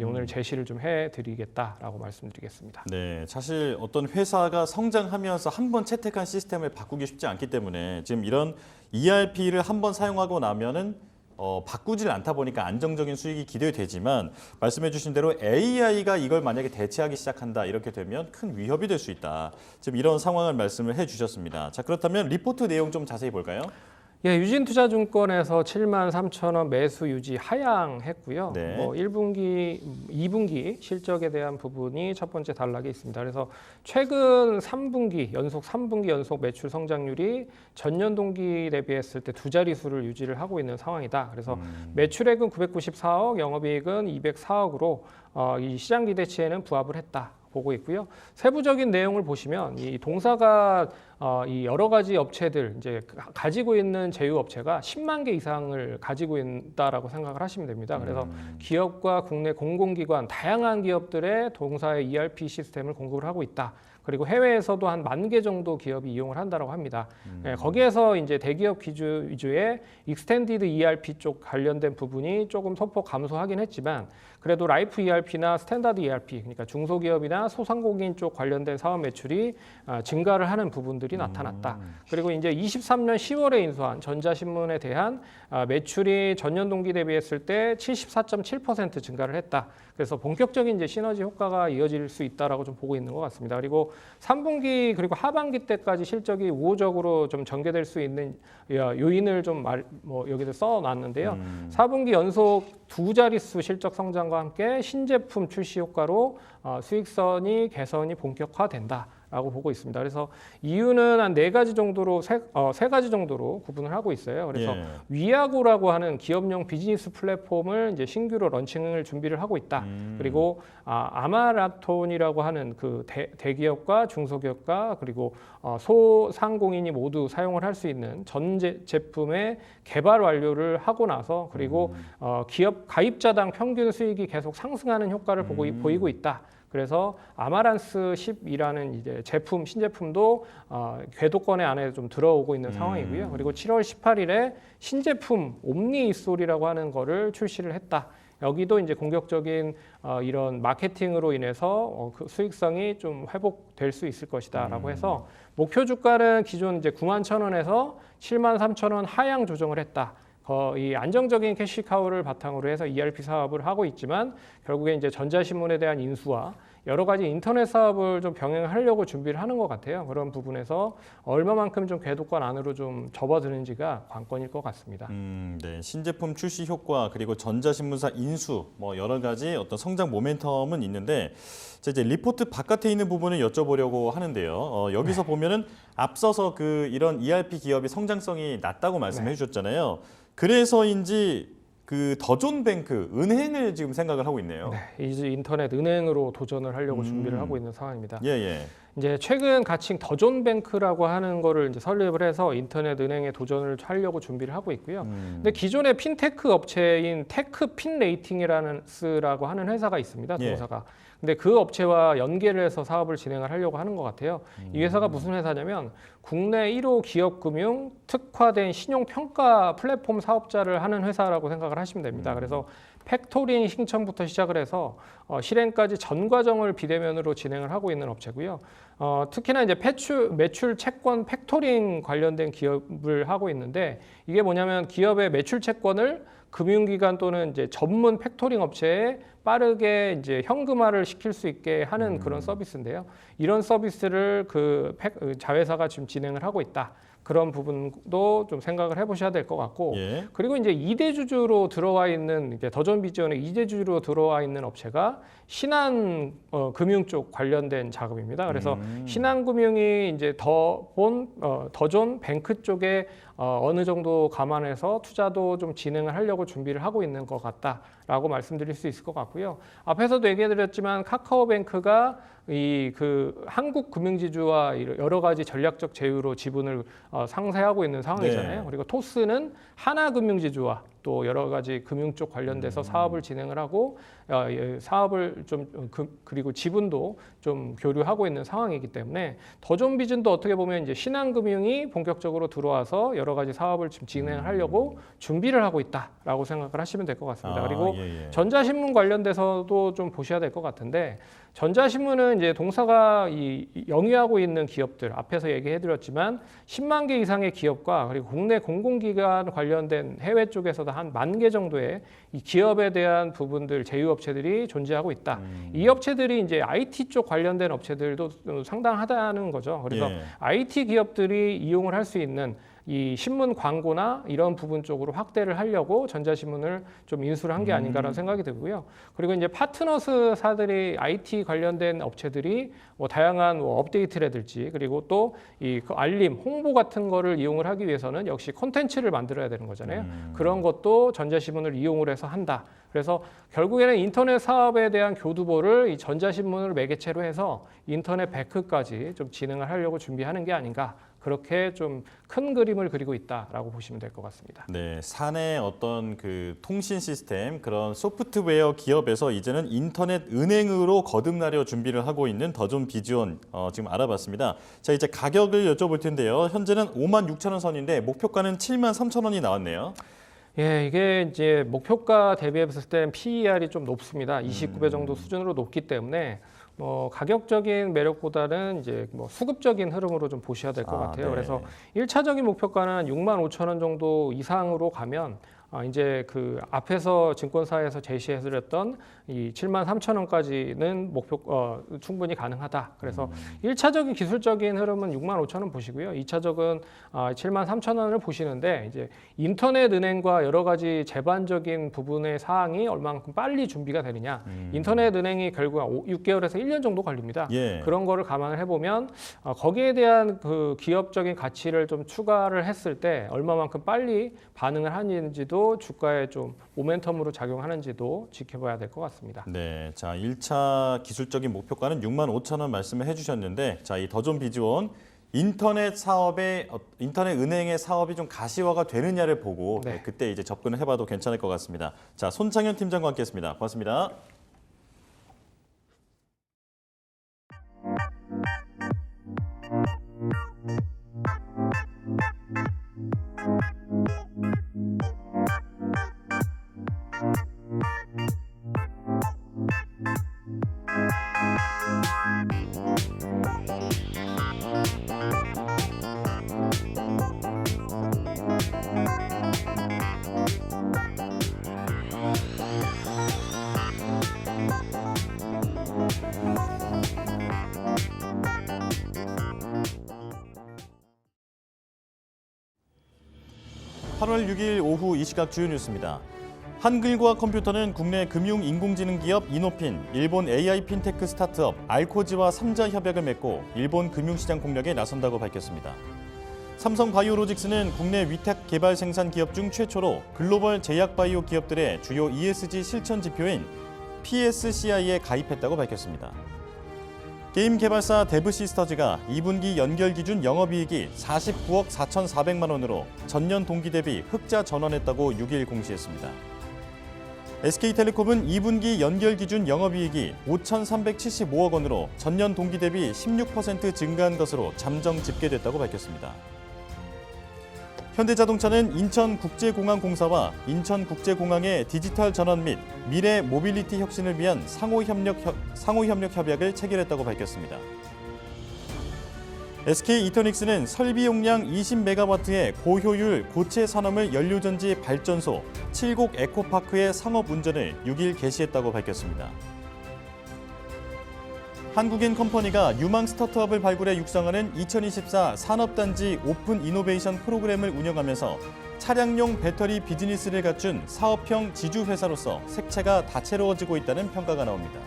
오늘 제시를 좀 해드리겠다라고 말씀드리겠습니다. 네, 사실 어떤 회사가 성장하면서 한번 채택한 시스템을 바꾸기 쉽지 않기 때문에 지금 이런 ERP를 한번 사용하고 나면은 바꾸질 않다 보니까 안정적인 수익이 기대되지만, 말씀해 주신 대로 AI가 이걸 만약에 대체하기 시작한다 이렇게 되면 큰 위협이 될 수 있다. 지금 이런 상황을 말씀을 해 주셨습니다. 자, 그렇다면 리포트 내용 좀 자세히 볼까요? 예, 유진투자증권에서 73,000원 매수 유지 하향했고요. 네. 1분기, 2분기 실적에 대한 부분이 첫 번째 단락에 있습니다. 그래서 최근 3분기 연속 매출 성장률이 전년 동기 대비했을 때 두 자릿수를 유지를 하고 있는 상황이다. 그래서 매출액은 994억, 영업이익은 204억으로 이 시장 기대치에는 부합을 했다. 보고 있고요. 세부적인 내용을 보시면 이 동사가 이 여러 가지 업체들 이제 가지고 있는 제휴 업체가 10만 개 이상을 가지고 있다라고 생각을 하시면 됩니다. 그래서 기업과 국내 공공기관 다양한 기업들의 동사의 ERP 시스템을 공급을 하고 있다. 그리고 해외에서도 한 10,000개 정도 기업이 이용을 한다고 합니다. 네, 거기에서 이제 대기업 위주의 익스텐디드 ERP 쪽 관련된 부분이 조금 소폭 감소하긴 했지만, 그래도 라이프 ERP나 스탠다드 ERP, 그러니까 중소기업이나 소상공인 쪽 관련된 사업 매출이 증가를 하는 부분들이 나타났다. 그리고 이제 23년 10월에 인수한 전자신문에 대한 매출이 전년 동기 대비했을 때 74.7% 증가를 했다. 그래서 본격적인 이제 시너지 효과가 이어질 수 있다라고 좀 보고 있는 것 같습니다. 그리고 3분기 그리고 하반기 때까지 실적이 우호적으로 좀 전개될 수 있는 요인을 좀 여기다 써놨는데요. 4분기 연속 두 자릿수 실적 성장과 함께 신제품 출시 효과로 수익선이 개선이 본격화된다. 라고 보고 있습니다. 그래서 이유는 한 네 가지 정도로 세 가지 정도로 구분을 하고 있어요. 그래서 위아고라고 하는 기업용 비즈니스 플랫폼을 이제 신규로 런칭을 준비를 하고 있다. 그리고 아마라톤이라고 하는 그 대기업과 중소기업과 그리고 소상공인이 모두 사용을 할 수 있는 전 제품의 개발 완료를 하고 나서 그리고 기업 가입자당 평균 수익이 계속 상승하는 효과를 보이고 있다. 그래서 아마란스 10이라는 이제 신제품도 궤도권에 안에 좀 들어오고 있는 상황이고요. 그리고 7월 18일에 신제품 옴니 이솔이라고 하는 거를 출시를 했다. 여기도 이제 공격적인 이런 마케팅으로 인해서 그 수익성이 좀 회복될 수 있을 것이다라고 해서 목표 주가는 기존 이제 91,000원에서 73,000원 하향 조정을 했다. 이 안정적인 캐시카우를 바탕으로 해서 ERP 사업을 하고 있지만 결국에 이제 전자신문에 대한 인수와 여러 가지 인터넷 사업을 좀 병행하려고 준비를 하는 것 같아요. 그런 부분에서 얼마만큼 좀 궤도권 안으로 좀 접어드는지가 관건일 것 같습니다. 네, 신제품 출시 효과 그리고 전자신문사 인수 뭐 여러 가지 어떤 성장 모멘텀은 있는데 이제 리포트 바깥에 있는 부분을 여쭤보려고 하는데요. 여기서 보면은 앞서서 이런 ERP 기업의 성장성이 낮다고 말씀해 주셨잖아요. 그래서인지 그 더존뱅크 은행을 지금 생각을 하고 있네요. 네, 이제 인터넷 은행으로 도전을 하려고 준비를 하고 있는 상황입니다. 예, 예. 이제 최근 가칭 더존뱅크라고 하는 거를 이제 설립을 해서 인터넷 은행에 도전을 하려고 준비를 하고 있고요. 근데 기존의 핀테크 업체인 테크핀레이팅이라고 하는 회사가 있습니다. 예. 동사가. 근데 그 업체와 연계를 해서 사업을 진행을 하려고 하는 것 같아요. 이 회사가 무슨 회사냐면 국내 1호 기업금융 특화된 신용평가 플랫폼 사업자를 하는 회사라고 생각을 하시면 됩니다. 그래서 팩토링 신청부터 시작을 해서 실행까지 전 과정을 비대면으로 진행을 하고 있는 업체고요. 특히나 이제 매출 채권 팩토링 관련된 기업을 하고 있는데 이게 뭐냐면 기업의 매출 채권을 금융기관 또는 이제 전문 팩토링 업체에 빠르게 이제 현금화를 시킬 수 있게 하는 그런 서비스인데요. 이런 서비스를 그 자회사가 지금 진행을 하고 있다. 그런 부분도 좀 생각을 해보셔야 될 것 같고, 예. 그리고 이제 2대 주주로 들어와 있는 이제 더존비전의 2대 주주로 들어와 있는 업체가 신한 금융 쪽 관련된 작업입니다. 그래서 신한금융이 이제 더존 뱅크 쪽에 어느 정도 감안해서 투자도 좀 진행을 하려고 준비를 하고 있는 것 같다라고 말씀드릴 수 있을 것 같고요. 앞에서도 얘기해드렸지만 카카오뱅크가 이 그 한국 금융지주와 여러 가지 전략적 제휴로 지분을 상쇄하고 있는 상황이잖아요. 네. 그리고 토스는 하나금융지주와 또 여러 가지 금융 쪽 관련돼서 사업을 진행을 하고 사업을 좀 그리고 지분도 좀 교류하고 있는 상황이기 때문에 더존비전도 어떻게 보면 이제 신한금융이 본격적으로 들어와서 여러 가지 사업을 지금 진행을 하려고 준비를 하고 있다라고 생각을 하시면 될 것 같습니다. 그리고 예, 예. 전자신문 관련돼서도 좀 보셔야 될 것 같은데 전자신문은 이제 동사가 영위하고 있는 기업들 앞에서 얘기해드렸지만 10만 개 이상의 기업과 그리고 국내 공공기관 관련된 해외 쪽에서도 한 10,000개 정도의 이 기업에 대한 부분들 제휴업체들이 존재하고 있다. 이 업체들이 이제 IT 쪽 관련된 업체들도 상당하다는 거죠. 그래서 예. IT 기업들이 이용을 할 수 있는 이 신문 광고나 이런 부분 쪽으로 확대를 하려고 전자신문을 좀 인수를 한 게 아닌가라는 생각이 들고요. 그리고 이제 파트너스사들이 IT 관련된 업체들이 뭐 다양한 뭐 업데이트라든지 그리고 또 이 알림, 홍보 같은 거를 이용을 하기 위해서는 역시 콘텐츠를 만들어야 되는 거잖아요. 그런 것도 전자신문을 이용을 해서 한다. 그래서 결국에는 인터넷 사업에 대한 교두보를 이 전자신문을 매개체로 해서 인터넷 백크까지 좀 진행을 하려고 준비하는 게 아닌가. 그렇게 좀 큰 그림을 그리고 있다라고 보시면 될 것 같습니다. 네, 사내 어떤 그 통신 시스템 그런 소프트웨어 기업에서 이제는 인터넷 은행으로 거듭나려 준비를 하고 있는 더존비전 지금 알아봤습니다. 자, 이제 가격을 여쭤볼 텐데요. 현재는 56,000원 선인데 목표가는 73,000원이 나왔네요. 예, 이게 이제 목표가 대비했을 때 PER이 좀 높습니다. 29배 정도 수준으로 높기 때문에 뭐 가격적인 매력보다는 이제 뭐 수급적인 흐름으로 좀 보셔야 될 것 같아요. 네. 그래서 1차적인 목표가는 65,000원 정도 이상으로 가면 이제 그 앞에서 증권사에서 제시해드렸던 이 73,000원까지는 목표 충분히 가능하다. 그래서 1차적인 기술적인 흐름은 65,000원 보시고요. 2차적은 73,000원을 보시는데 이제 인터넷 은행과 여러 가지 제반적인 부분의 사항이 얼마만큼 빨리 준비가 되느냐. 인터넷 은행이 결국 6개월에서 1년 정도 걸립니다. 예. 그런 거를 감안을 해보면 거기에 대한 그 기업적인 가치를 좀 추가를 했을 때 얼마만큼 빨리 반응을 하는지도 주가에 좀 모멘텀으로 작용하는지도 지켜봐야 될 것 같습니다. 네, 자 1차 기술적인 목표가는 65,000원 말씀을 해주셨는데, 자 이 더존비전 인터넷 은행의 사업이 좀 가시화가 되느냐를 보고 네. 그때 이제 접근을 해봐도 괜찮을 것 같습니다. 자 손창현 팀장과 함께했습니다. 고맙습니다. (8월 6일) 오후 이 시각 주요 뉴스입니다. 한글과 컴퓨터는 국내 금융 인공지능 기업 이노핀, 일본 AI 핀테크 스타트업 알코지와 3자 협약을 맺고 일본 금융시장 공략에 나선다고 밝혔습니다. 삼성 바이오로직스는 국내 위탁 개발 생산 기업 중 최초로 글로벌 제약 바이오 기업들의 주요 ESG 실천 지표인 PSCI에 가입했다고 밝혔습니다. 게임 개발사 데브시스터즈가 2분기 연결 기준 영업이익이 49억 4,400만 원으로 전년 동기 대비 흑자 전환했다고 6일 공시했습니다. SK텔레콤은 2분기 연결 기준 영업이익이 5,375억 원으로 전년 동기 대비 16% 증가한 것으로 잠정 집계됐다고 밝혔습니다. 현대자동차는 인천국제공항공사와 인천국제공항의 디지털 전환 및 미래 모빌리티 혁신을 위한 상호협력 협약을 체결했다고 밝혔습니다. SK이터닉스는 설비 용량 20메가와트의 고효율 고체 산화물 연료전지 발전소 7곡 에코파크의 상업 운전을 6일 개시했다고 밝혔습니다. 한국인 컴퍼니가 유망 스타트업을 발굴해 육성하는 2024 산업단지 오픈 이노베이션 프로그램을 운영하면서 차량용 배터리 비즈니스를 갖춘 사업형 지주회사로서 색채가 다채로워지고 있다는 평가가 나옵니다.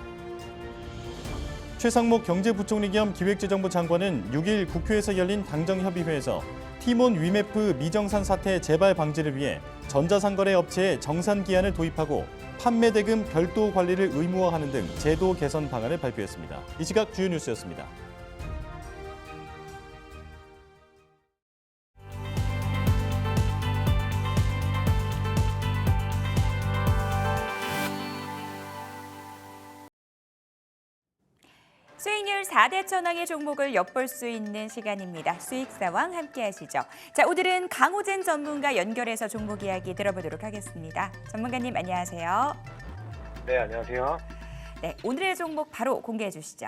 최상목 경제부총리 겸 기획재정부 장관은 6일 국회에서 열린 당정협의회에서 티몬 위메프 미정산 사태 재발 방지를 위해 전자상거래 업체에 정산 기한을 도입하고 판매 대금 별도 관리를 의무화하는 등 제도 개선 방안을 발표했습니다. 이 시각 주요 뉴스였습니다. 수익률 4대 천왕의 종목을 엿볼 수 있는 시간입니다. 수익사왕 함께 하시죠. 자, 오늘은 강호진 전문가 연결해서 종목 이야기 들어보도록 하겠습니다. 전문가님 안녕하세요. 네, 안녕하세요. 네, 오늘의 종목 바로 공개해 주시죠.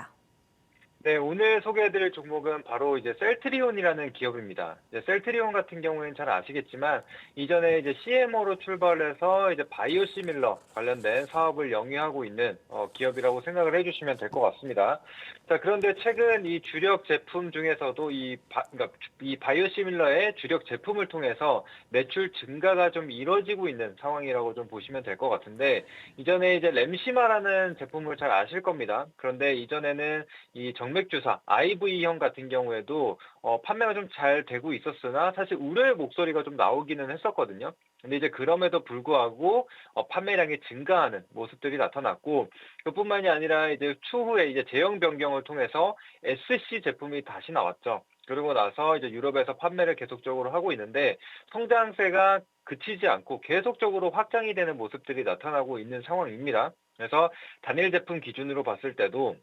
네, 오늘 소개해드릴 종목은 바로 이제 셀트리온이라는 기업입니다. 이제 셀트리온 같은 경우에는 잘 아시겠지만 이전에 이제 CMO로 출발해서 이제 바이오시밀러 관련된 사업을 영위하고 있는 기업이라고 생각을 해주시면 될 것 같습니다. 자, 그런데 최근 이 주력 제품 중에서도 그러니까 이 바이오시밀러의 주력 제품을 통해서 매출 증가가 좀 이뤄지고 있는 상황이라고 좀 보시면 될 것 같은데 이전에 이제 램시마라는 제품을 잘 아실 겁니다. 그런데 이전에는 이 정맥주사 IV형 같은 경우에도 판매가 좀 잘 되고 있었으나 사실 우려의 목소리가 좀 나오기는 했었거든요. 근데 이제 그럼에도 불구하고 판매량이 증가하는 모습들이 나타났고 그뿐만이 아니라 이제 추후에 이제 제형 변경을 통해서 SC 제품이 다시 나왔죠. 그러고 나서 이제 유럽에서 판매를 계속적으로 하고 있는데 성장세가 그치지 않고 계속적으로 확장이 되는 모습들이 나타나고 있는 상황입니다. 그래서 단일 제품 기준으로 봤을 때도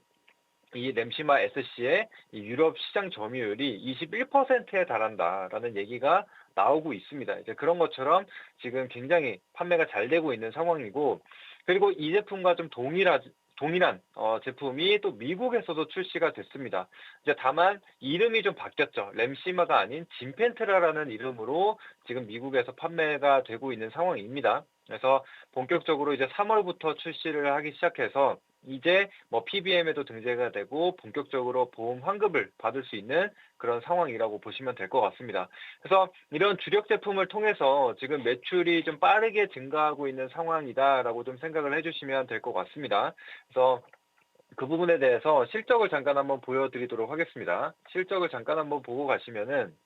이 램시마 SC의 이 유럽 시장 점유율이 21%에 달한다라는 얘기가 나오고 있습니다. 이제 그런 것처럼 지금 굉장히 판매가 잘 되고 있는 상황이고 그리고 이 제품과 좀 동일한 제품이 또 미국에서도 출시가 됐습니다. 이제 다만 이름이 좀 바뀌었죠. 램시마가 아닌 진펜트라라는 이름으로 지금 미국에서 판매가 되고 있는 상황입니다. 그래서 본격적으로 이제 3월부터 출시를 하기 시작해서 이제 뭐 PBM에도 등재가 되고 본격적으로 보험 환급을 받을 수 있는 그런 상황이라고 보시면 될 것 같습니다. 그래서 이런 주력 제품을 통해서 지금 매출이 좀 빠르게 증가하고 있는 상황이다라고 좀 생각을 해주시면 될 것 같습니다. 그래서 그 부분에 대해서 실적을 잠깐 한번 보여드리도록 하겠습니다. 실적을 잠깐 한번 보고 가시면은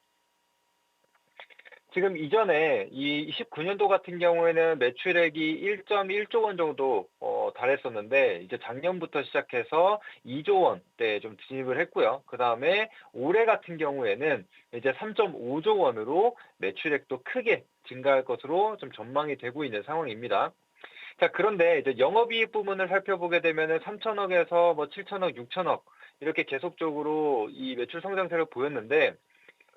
지금 이전에 이 29년도 같은 경우에는 매출액이 1.1조 원 정도 달했었는데 이제 작년부터 시작해서 2조 원대 좀 진입을 했고요. 그 다음에 올해 같은 경우에는 이제 3.5조 원으로 매출액도 크게 증가할 것으로 좀 전망이 되고 있는 상황입니다. 자, 그런데 이제 영업이익 부분을 살펴보게 되면은 3천억에서 뭐 7천억, 6천억 이렇게 계속적으로 이 매출 성장세를 보였는데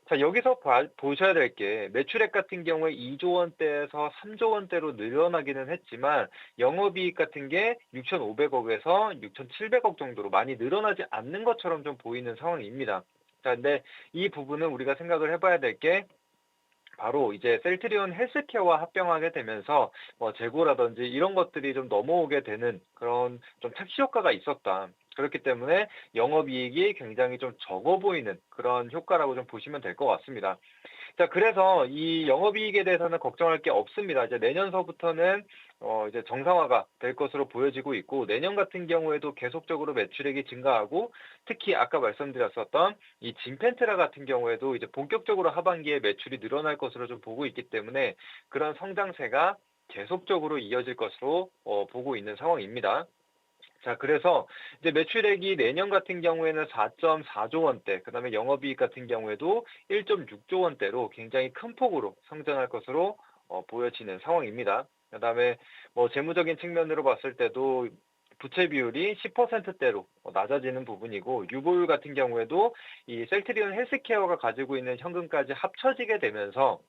자, 여기서 보셔야 될 게 매출액 같은 경우에 2조 원대에서 3조 원대로 늘어나기는 했지만 영업이익 같은 게 6,500억에서 6,700억 정도로 많이 늘어나지 않는 것처럼 좀 보이는 상황입니다. 자, 근데 이 부분은 우리가 생각을 해봐야 될 게 바로 이제 셀트리온 헬스케어와 합병하게 되면서 뭐 재고라든지 이런 것들이 좀 넘어오게 되는 그런 좀 착시 효과가 있었다. 그렇기 때문에 영업이익이 굉장히 좀 적어 보이는 그런 효과라고 좀 보시면 될 것 같습니다. 자, 그래서 이 영업이익에 대해서는 걱정할 게 없습니다. 이제 내년서부터는 이제 정상화가 될 것으로 보여지고 있고, 내년 같은 경우에도 계속적으로 매출액이 증가하고, 특히 아까 말씀드렸었던 이 진펜트라 같은 경우에도 이제 본격적으로 하반기에 매출이 늘어날 것으로 좀 보고 있기 때문에 그런 성장세가 계속적으로 이어질 것으로 보고 있는 상황입니다. 자, 그래서 이제 매출액이 내년 같은 경우에는 4.4조 원대, 그다음에 영업이익 같은 경우에도 1.6조 원대로 굉장히 큰 폭으로 성장할 것으로 보여지는 상황입니다. 그다음에 뭐 재무적인 측면으로 봤을 때도 부채 비율이 10%대로 낮아지는 부분이고, 유보율 같은 경우에도 이 셀트리온 헬스케어가 가지고 있는 현금까지 합쳐지게 되면서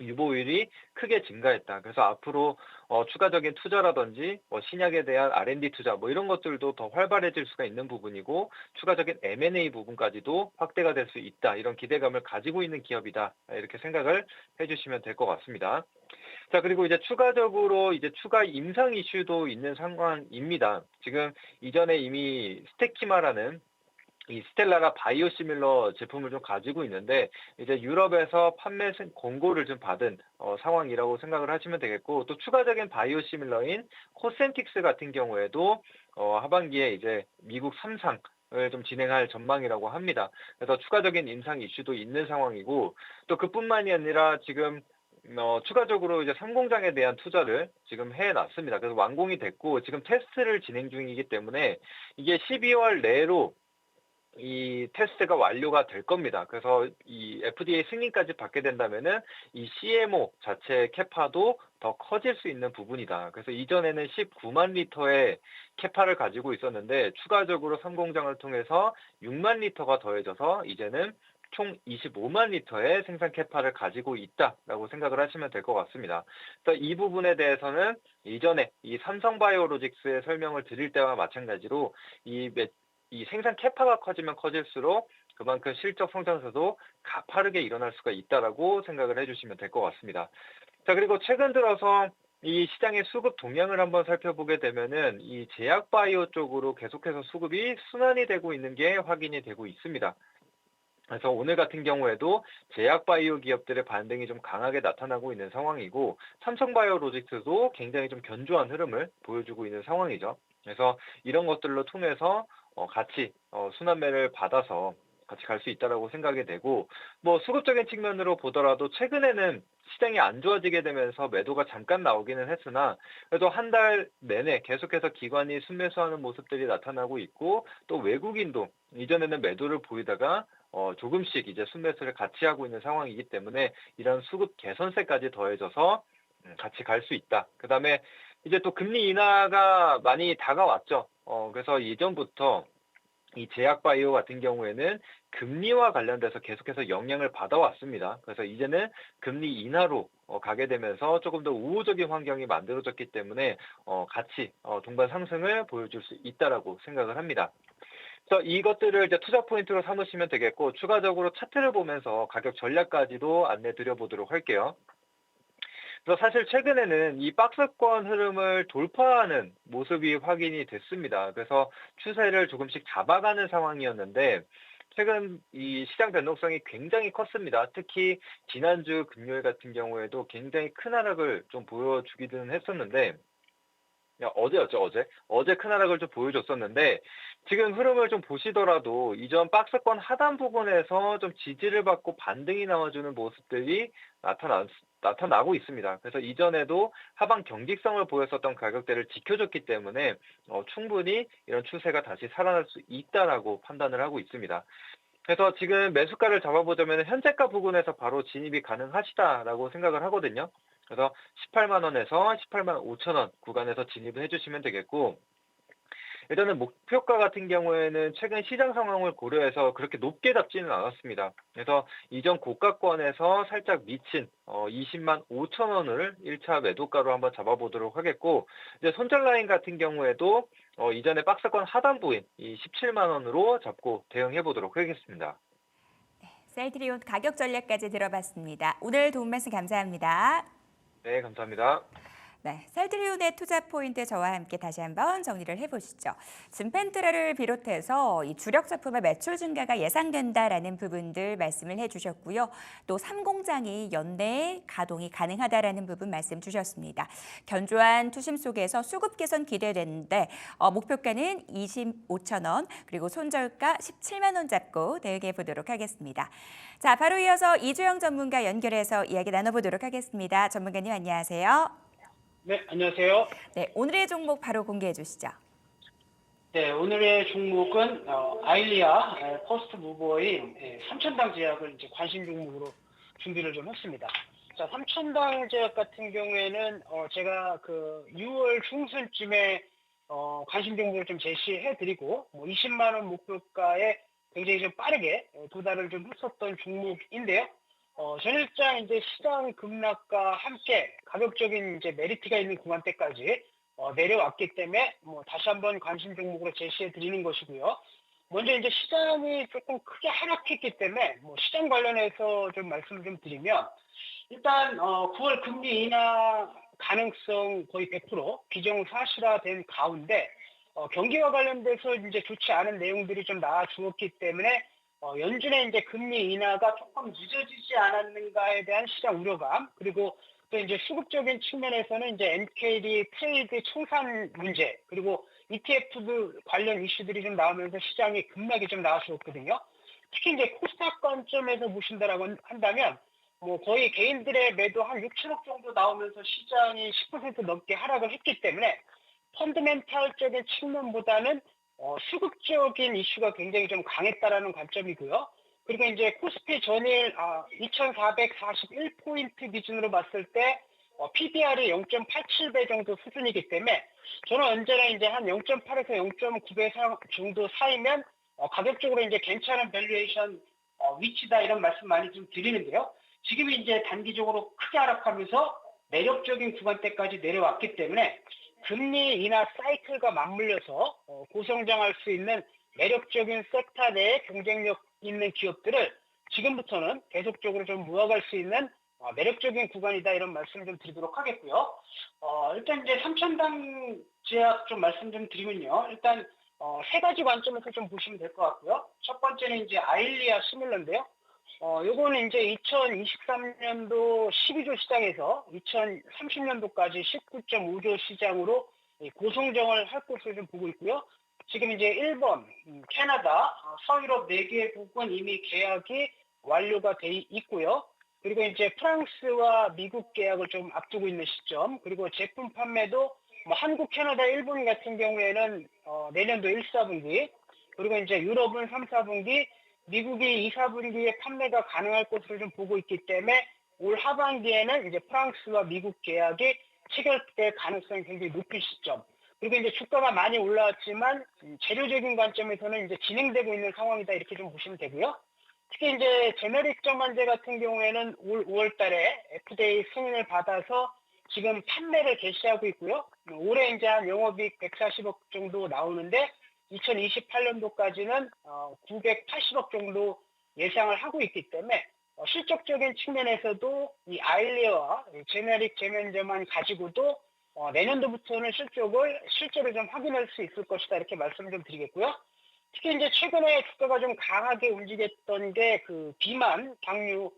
유보율이 크게 증가했다. 그래서 앞으로 추가적인 투자라든지 신약에 대한 R&D 투자 이런 것들도 더 활발해질 수가 있는 부분이고, 추가적인 M&A 부분까지도 확대가 될 수 있다. 이런 기대감을 가지고 있는 기업이다. 이렇게 생각을 해주시면 될 것 같습니다. 자, 그리고 이제 추가적으로 이제 추가 임상 이슈도 있는 상황입니다. 지금 이전에 이미 스테키마라는 이 스텔라라 바이오시밀러 제품을 좀 가지고 있는데, 이제 유럽에서 판매 권고를 좀 받은 상황이라고 생각을 하시면 되겠고, 또 추가적인 바이오시밀러인 코센틱스 같은 경우에도 하반기에 이제 미국 3상을 좀 진행할 전망이라고 합니다. 그래서 추가적인 임상 이슈도 있는 상황이고, 또 그뿐만이 아니라 지금 추가적으로 이제 상공장에 대한 투자를 지금 해놨습니다. 그래서 완공이 됐고 지금 테스트를 진행 중이기 때문에 이게 12월 내로 이 테스트가 완료가 될 겁니다. 그래서 이 FDA 승인까지 받게 된다면은 이 CMO 자체 캐파도 더 커질 수 있는 부분이다. 그래서 이전에는 19만 리터의 캐파를 가지고 있었는데 추가적으로 상공장을 통해서 6만 리터가 더해져서 이제는 총 25만 리터의 생산 캐파를 가지고 있다라고 생각을 하시면 될 것 같습니다. 그래서 이 부분에 대해서는 이전에 이 삼성바이오로직스의 설명을 드릴 때와 마찬가지로 이 생산 캐파가 커지면 커질수록 그만큼 실적 성장세도 가파르게 일어날 수가 있다라고 생각을 해주시면 될 것 같습니다. 자, 그리고 최근 들어서 이 시장의 수급 동향을 한번 살펴보게 되면은 이 제약바이오 쪽으로 계속해서 수급이 순환이 되고 있는 게 확인이 되고 있습니다. 그래서 오늘 같은 경우에도 제약바이오 기업들의 반등이 좀 강하게 나타나고 있는 상황이고, 삼성바이오로직스도 굉장히 좀 견조한 흐름을 보여주고 있는 상황이죠. 그래서 이런 것들로 통해서 같이 순환매를 받아서 같이 갈 수 있다라고 생각이 되고, 수급적인 측면으로 보더라도 최근에는 시장이 안 좋아지게 되면서 매도가 잠깐 나오기는 했으나 그래도 한 달 내내 계속해서 기관이 순매수하는 모습들이 나타나고 있고, 또 외국인도 이전에는 매도를 보이다가 조금씩 이제 순매수를 같이 하고 있는 상황이기 때문에 이런 수급 개선세까지 더해져서 같이 갈 수 있다. 그다음에 이제 또 금리 인하가 많이 다가왔죠. 그래서 예전부터 이 제약바이오 같은 경우에는 금리와 관련돼서 계속해서 영향을 받아왔습니다. 그래서 이제는 금리 인하로 가게 되면서 조금 더 우호적인 환경이 만들어졌기 때문에 같이 동반 상승을 보여줄 수 있다라고 생각을 합니다. 그래서 이것들을 이제 투자 포인트로 삼으시면 되겠고, 추가적으로 차트를 보면서 가격 전략까지도 안내 드려보도록 할게요. 그래서 사실 최근에는 이 박스권 흐름을 돌파하는 모습이 확인이 됐습니다. 그래서 추세를 조금씩 잡아가는 상황이었는데 최근 이 시장 변동성이 굉장히 컸습니다. 특히 지난주 금요일 같은 경우에도 굉장히 큰 하락을 좀 보여주기는 했었는데, 어제 큰 하락을 좀 보여줬었는데, 지금 흐름을 좀 보시더라도 이전 박스권 하단 부분에서 좀 지지를 받고 반등이 나와주는 모습들이 나타나고 있습니다. 그래서 이전에도 하방 경직성을 보였었던 가격대를 지켜줬기 때문에 충분히 이런 추세가 다시 살아날 수 있다라고 판단을 하고 있습니다. 그래서 지금 매수가를 잡아보자면 현재가 부근에서 바로 진입이 가능하시다라고 생각을 하거든요. 그래서 18만 원에서 18만 5천 원 구간에서 진입을 해주시면 되겠고, 일단은 목표가 같은 경우에는 최근 시장 상황을 고려해서 그렇게 높게 잡지는 않았습니다. 그래서 이전 고가권에서 살짝 미친 20만 5천 원을 1차 매도가로 한번 잡아보도록 하겠고, 이제 손절 라인 같은 경우에도 이전에 박스권 하단부인 이 17만 원으로 잡고 대응해 보도록 하겠습니다. 셀트리온 가격 전략까지 들어봤습니다. 오늘 도움 말씀 감사합니다. 네, 감사합니다. 네, 셀트리온의 투자 포인트 저와 함께 다시 한번 정리를 해보시죠. 증펜트라를 비롯해서 이 주력 제품의 매출 증가가 예상된다라는 부분들 말씀을 해주셨고요. 또 3공장이 연내에 가동이 가능하다라는 부분 말씀 주셨습니다. 견조한 투심 속에서 수급 개선 기대되는데 목표가는 25천 원 그리고 손절가 17만 원 잡고 대응해 보도록 하겠습니다. 자, 바로 이어서 이주영 전문가 연결해서 이야기 나눠보도록 하겠습니다. 전문가님 안녕하세요. 네, 안녕하세요. 네, 오늘의 종목 바로 공개해 주시죠. 네, 오늘의 종목은 아일리아 퍼스트 무버인 삼천당 제약을 이제 관심 종목으로 준비를 좀 했습니다. 자, 삼천당 제약 같은 경우에는 제가 그 6월 중순쯤에 관심 종목을 좀 제시해드리고 20만 원 목표가에 굉장히 좀 빠르게 도달을 좀 했었던 종목인데요. 전일장 이제 시장 급락과 함께 가격적인 이제 메리트가 있는 구간대까지 내려왔기 때문에 다시 한번 관심 종목으로 제시해 드리는 것이고요. 먼저 이제 시장이 조금 크게 하락했기 때문에 시장 관련해서 좀 말씀을 좀 드리면 일단 9월 금리 인하 가능성 거의 100% 기정사실화된 가운데 경기와 관련돼서 이제 좋지 않은 내용들이 좀 나와 주었기 때문에 연준의 이제 금리 인하가 조금 늦어지지 않았는가에 대한 시장 우려감, 그리고 또 이제 수급적인 측면에서는 이제 NKD 트레이드 청산 문제, 그리고 ETF 관련 이슈들이 좀 나오면서 시장이 급락이 좀 나왔었거든요. 특히 이제 코스닥 관점에서 보신다라고 한다면 거의 개인들의 매도 한 6천억 정도 나오면서 시장이 10% 넘게 하락을 했기 때문에 펀드멘탈적인 측면보다는 수급적인 이슈가 굉장히 좀 강했다라는 관점이고요. 그리고 이제 코스피 전일 2,441포인트 기준으로 봤을 때 PBR이 0.87배 정도 수준이기 때문에 저는 언제나 이제 한 0.8에서 0.9배 정도 사이면 가격적으로 이제 괜찮은 밸류에이션 위치다 이런 말씀 많이 좀 드리는데요. 지금 이제 단기적으로 크게 하락하면서 매력적인 구간대까지 내려왔기 때문에 금리 인하 사이클과 맞물려서 고성장할 수 있는 매력적인 섹터 내에 경쟁력 있는 기업들을 지금부터는 계속적으로 좀 모아갈 수 있는 매력적인 구간이다 이런 말씀 좀 드리도록 하겠고요. 일단 이제 삼천당 제약 좀 말씀 좀 드리면요. 일단 세 가지 관점에서 좀 보시면 될 것 같고요. 첫 번째는 이제 아일리아 시밀러인데요. 요거는 이제 2023년도 12조 시장에서 2030년도까지 19.5조 시장으로 고성장을 할 것으로 좀 보고 있고요. 지금 이제 일본, 캐나다, 서유럽 4개국은 이미 계약이 완료가 돼 있고요. 그리고 이제 프랑스와 미국 계약을 좀 앞두고 있는 시점, 그리고 제품 판매도 한국, 캐나다, 일본 같은 경우에는 내년도 1, 4분기, 그리고 이제 유럽은 3, 4분기, 미국이 2, 4분기에 판매가 가능할 것으로 좀 보고 있기 때문에 올 하반기에는 이제 프랑스와 미국 계약이 체결될 가능성이 굉장히 높은 시점. 그리고 이제 주가가 많이 올라왔지만 재료적인 관점에서는 이제 진행되고 있는 상황이다 이렇게 좀 보시면 되고요. 특히 이제 제네릭 정환제 같은 경우에는 올 5월 달에 FDA 승인을 받아서 지금 판매를 개시하고 있고요. 올해 이제 한 영업이익 140억 정도 나오는데 2028년도까지는 980억 정도 예상을 하고 있기 때문에 실적적인 측면에서도 이 아일리아와 제네릭 제면제만 가지고도 내년도부터는 실제로 좀 확인할 수 있을 것이다 이렇게 말씀을 좀 드리겠고요. 특히 이제 최근에 주가가 좀 강하게 움직였던 게 그 비만, 당뇨,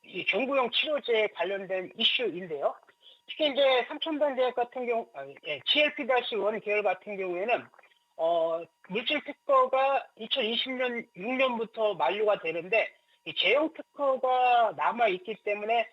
이 경구용 치료제에 관련된 이슈인데요. 특히 이제 삼천당 제약 같은 경우, GLP-1 계열 같은 경우에는 물질 특허가 2020년 6년부터 만료가 되는데 이 제형 특허가 남아 있기 때문에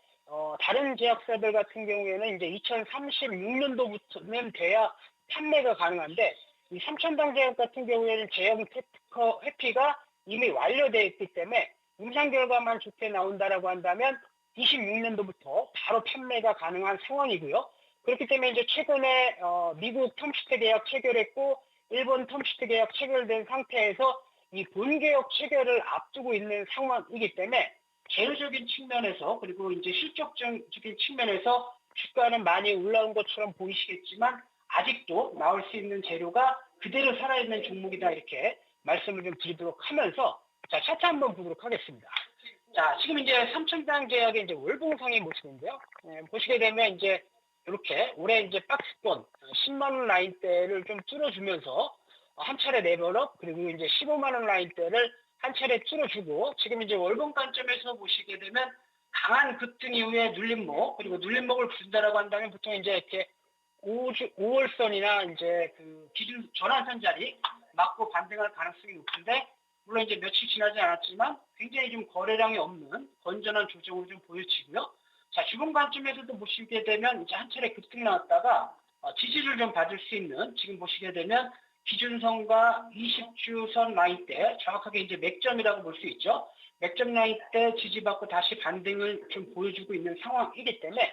다른 제약사들 같은 경우에는 이제 2036년도부터는 돼야 판매가 가능한데 이 삼천당 제약 같은 경우에는 제형 특허 회피가 이미 완료되어 있기 때문에 임상 결과만 좋게 나온다라고 한다면 26년도부터 바로 판매가 가능한 상황이고요. 그렇기 때문에 이제 최근에 미국 텀시트 계약 체결했고 일본 텀시트 계약 체결된 상태에서 이 본계약 체결을 앞두고 있는 상황이기 때문에 재료적인 측면에서 그리고 이제 실적적인 측면에서 주가는 많이 올라온 것처럼 보이시겠지만 아직도 나올 수 있는 재료가 그대로 살아있는 종목이다 이렇게 말씀을 좀 드리도록 하면서 자 차트 한번 보도록 하겠습니다. 자 지금 이제 삼천당 제약의 이제 월봉상의 모습인데요. 보시게 되면 이제 이렇게 올해 이제 박스권 10만 원 라인대를 좀 뚫어주면서 한 차례 레벨업 그리고 이제 15만 원 라인대를 한 차례 뚫어주고 지금 이제 월봉 관점에서 보시게 되면 강한 급등 이후에 눌림목 그리고 눌림목을 부순다라고 한다면 보통 이제 이렇게 5월선이나 이제 그 기준 전환선 자리 맞고 반등할 가능성이 높은데 물론 이제 며칠 지나지 않았지만 굉장히 좀 거래량이 없는 건전한 조정으로 좀 보여지고요. 자, 주봉 관점에서도 보시게 되면 이제 한 차례 급등 나왔다가 지지를 좀 받을 수 있는 지금 보시게 되면 기준선과 20주선 라인대 정확하게 이제 맥점이라고 볼 수 있죠. 맥점 라인대 지지받고 다시 반등을 좀 보여주고 있는 상황이기 때문에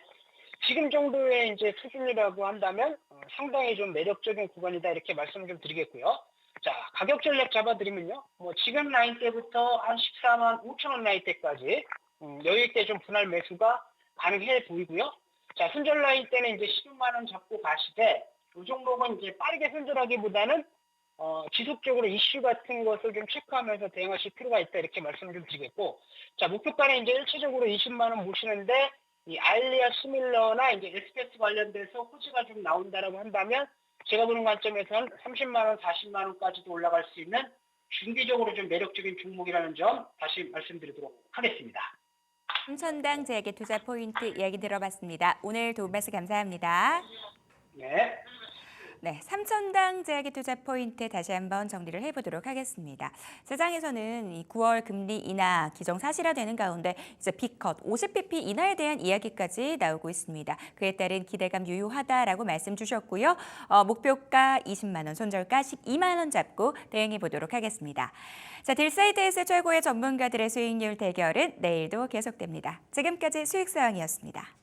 지금 정도의 이제 수준이라고 한다면 상당히 좀 매력적인 구간이다 이렇게 말씀을 좀 드리겠고요. 자, 가격 전략 잡아드리면요. 뭐 지금 라인대부터 한 14만 5천 원 라인대까지 여유 있게 좀 분할 매수가 가능해 보이고요. 자, 손절 라인대는 이제 15만 원 잡고 가시되 이 종목은 이제 빠르게 손절하기보다는 지속적으로 이슈 같은 것을 좀 체크하면서 대응하실 필요가 있다 이렇게 말씀을 좀 드리겠고, 자, 목표가는 이제 일차적으로 20만 원 모시는데 이 알리아 시밀러나 이제 SPS 관련돼서 호재가 좀 나온다라고 한다면 제가 보는 관점에서는 30만 원, 40만 원까지도 올라갈 수 있는 중기적으로 좀 매력적인 종목이라는 점 다시 말씀드리도록 하겠습니다. 삼천당 재계 투자 포인트 이야기 들어봤습니다. 오늘 도움 말씀 감사합니다. 네. 네, 삼천당 재계 투자 포인트 다시 한번 정리를 해보도록 하겠습니다. 시장에서는 이 9월 금리 인하 기정사실화되는 가운데 이제 B컷 50bp 인하에 대한 이야기까지 나오고 있습니다. 그에 따른 기대감 유효하다라고 말씀 주셨고요. 목표가 20만 원, 손절가 12만 원 잡고 대응해 보도록 하겠습니다. 자, 딜사이드에서 최고의 전문가들의 수익률 대결은 내일도 계속됩니다. 지금까지 수익사항이었습니다.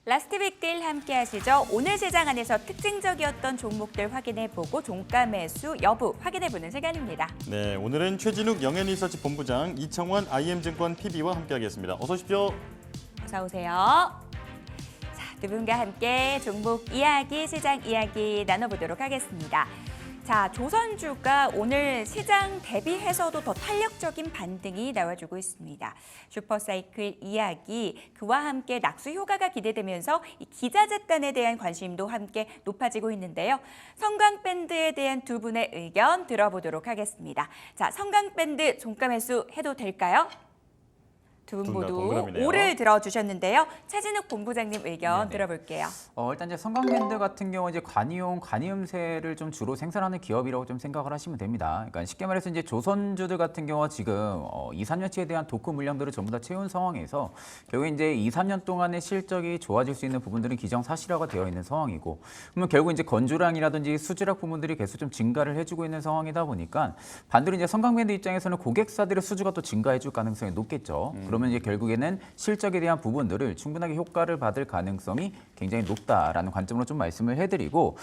라스트 빅딜 함께 하시죠. 오늘 시장 안에서 특징적이었던 종목들 확인해보고 종가 매수 여부 확인해보는 시간입니다. 네, 오늘은 최진욱 영앤리서치 본부장, 이청원 IM증권 PB와 함께하겠습니다. 어서 오십시오. 어서 오세요. 자, 두 분과 함께 종목 이야기, 시장 이야기 나눠보도록 하겠습니다. 자, 조선주가 오늘 시장 대비해서도 더 탄력적인 반등이 나와주고 있습니다. 슈퍼사이클 이야기, 그와 함께 낙수 효과가 기대되면서 이 기자재단에 대한 관심도 함께 높아지고 있는데요. 성광밴드에 대한 두 분의 의견 들어보도록 하겠습니다. 자, 성광밴드 종가 매수 해도 될까요? 두 분 둘다 모두 동그라미네요. 오를 들어주셨는데요. 최진욱 본부장님 의견 네네. 들어볼게요. 일단 이제 성광밴드 같은 경우 이제 관이용 관이음새를 좀 주로 생산하는 기업이라고 좀 생각을 하시면 됩니다. 그러니까 쉽게 말해서 이제 조선주들 같은 경우가 지금 2, 3년치에 대한 도크 물량들을 전부 다 채운 상황에서 결국 이제 2, 3년 동안의 실적이 좋아질 수 있는 부분들은 기정사실화가 되어 있는 상황이고, 그러면 결국 이제 건조량이라든지 수주력 부분들이 계속 좀 증가를 해주고 있는 상황이다 보니까 반대로 이제 성광밴드 입장에서는 고객사들의 수주가 또 증가해줄 가능성이 높겠죠. 그러면 이제 결국에는 실적에 대한 부분들을 충분하게 효과를 받을 가능성이 굉장히 높다라는 관점으로 좀 말씀을 해드리고,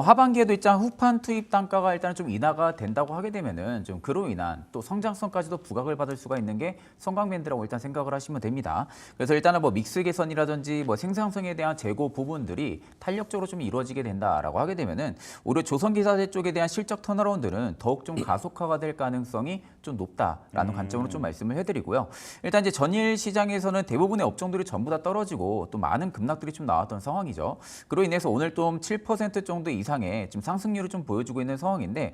하반기에도 일단 후판 투입 단가가 일단 좀 인하가 된다고 하게 되면은 좀 그로 인한 또 성장성까지도 부각을 받을 수가 있는 게 성광밴드라고 일단 생각을 하시면 됩니다. 그래서 일단은 뭐 믹스 개선이라든지 뭐 생산성에 대한 재고 부분들이 탄력적으로 좀 이루어지게 된다라고 하게 되면은 오히려 조선기사제 쪽에 대한 실적 턴어라운드는 더욱 좀 가속화가 될 가능성이 좀 높다라는 관점으로 좀 말씀을 해드리고요. 일단 이제 전일 시장에서는 대부분의 업종들이 전부 다 떨어지고 또 많은 급락들이 좀 나왔던 상황이죠. 그로 인해서 오늘 좀 7% 정도 이상의 지금 상승률을 좀 보여주고 있는 상황인데,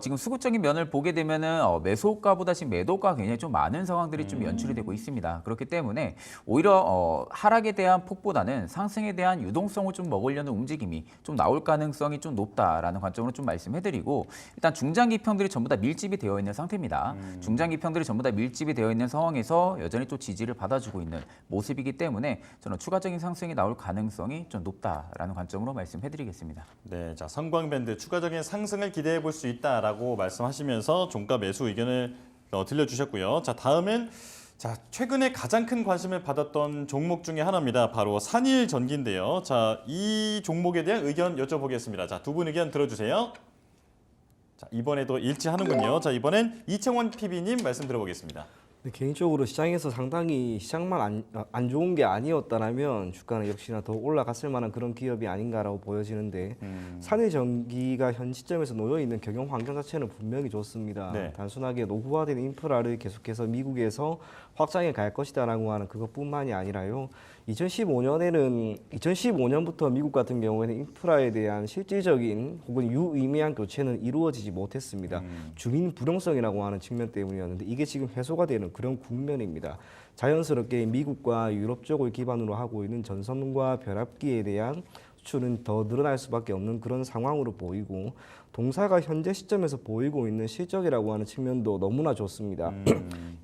지금 수급적인 면을 보게 되면은 매수가보다 지금 매도가 굉장히 좀 많은 상황들이 좀 연출이 되고 있습니다. 그렇기 때문에 오히려 하락에 대한 폭보다는 상승에 대한 유동성을 좀 먹으려는 움직임이 좀 나올 가능성이 좀 높다라는 관점으로 좀 말씀해드리고, 일단 중장기평들이 전부 다 밀집이 되어 있는 상태입니다. 중장기평들이 전부 다 밀집이 되어 있는 상황에서 여전히 또 지지를 받아주고 있는 모습이기 때문에 저는 추가적인 상승이 나올 가능성이 좀 높다라는 관점으로 말씀해드리겠습니다. 네, 자, 성광밴드 추가적인 상승을 기대해 볼 수 있다라고 말씀하시면서 종가 매수 의견을 들려주셨고요. 자, 다음은 자, 최근에 가장 큰 관심을 받았던 종목 중에 하나입니다. 바로 산일전기인데요. 자, 이 종목에 대한 의견 여쭤보겠습니다. 자, 두 분 의견 들어주세요. 자, 이번에도 일치하는군요. 자, 이번엔 이청원 PB님 말씀 들어보겠습니다. 네, 개인적으로 시장에서 상당히 시장만 안 좋은 게 아니었다면 주가는 역시나 더 올라갔을 만한 그런 기업이 아닌가라고 보여지는데 산일전기가 현 시점에서 놓여 있는 경영 환경 자체는 분명히 좋습니다. 네. 단순하게 노후화된 인프라를 계속해서 미국에서 확장해 갈 것이다라고 하는 그것뿐만이 아니라요. 2015년부터 미국 같은 경우에는 인프라에 대한 실질적인 혹은 유의미한 교체는 이루어지지 못했습니다. 주민 불용성이라고 하는 측면 때문이었는데 이게 지금 해소가 되는 그런 국면입니다. 자연스럽게 미국과 유럽 쪽을 기반으로 하고 있는 전선과 벼락기에 대한 수출은 더 늘어날 수밖에 없는 그런 상황으로 보이고 동사가 현재 시점에서 보이고 있는 실적이라고 하는 측면도 너무나 좋습니다.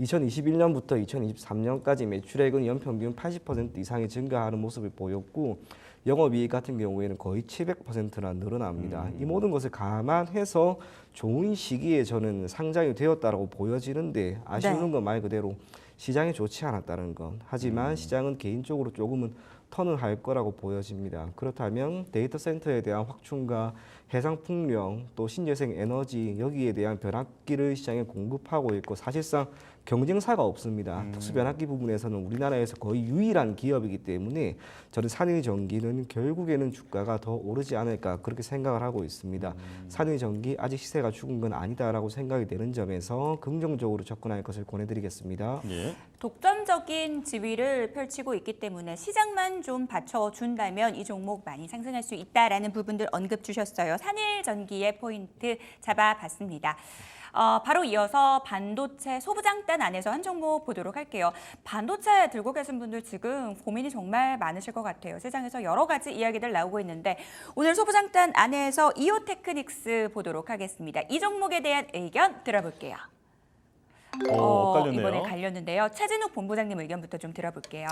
2021년부터 2023년까지 매출액은 연평균 80% 이상이 증가하는 모습을 보였고 영업이익 같은 경우에는 거의 700%나 늘어납니다. 이 모든 것을 감안해서 좋은 시기에 저는 상장이 되었다고 보여지는데 아쉬운 건 말 그대로 시장이 좋지 않았다는 것. 하지만 시장은 개인적으로 조금은 턴을 할 거라고 보여집니다. 그렇다면 데이터 센터에 대한 확충과 해상 풍력 또 신재생 에너지 여기에 대한 변압기를 시장에 공급하고 있고 사실상 경쟁사가 없습니다. 특수 변압기 부분에서는 우리나라에서 거의 유일한 기업이기 때문에 저는 산일전기는 결국에는 주가가 더 오르지 않을까 그렇게 생각을 하고 있습니다. 산일전기 아직 시세가 죽은 건 아니다라고 생각이 되는 점에서 긍정적으로 접근할 것을 권해드리겠습니다. 예. 독점적인 지위를 펼치고 있기 때문에 시장만 좀 받쳐준다면 이 종목 많이 상승할 수 있다라는 부분들 언급 주셨어요. 산일전기의 포인트 잡아봤습니다. 바로 이어서 반도체 소부장단 안에서 한 종목 보도록 할게요. 반도체 들고 계신 분들 지금 고민이 정말 많으실 것 같아요. 시장에서 여러 가지 이야기들 나오고 있는데 오늘 소부장단 안에서 이오테크닉스 보도록 하겠습니다. 이 종목에 대한 의견 들어볼게요. 엇갈렸네요. 이번에 갈렸는데요. 최진욱 본부장님 의견부터 좀 들어볼게요.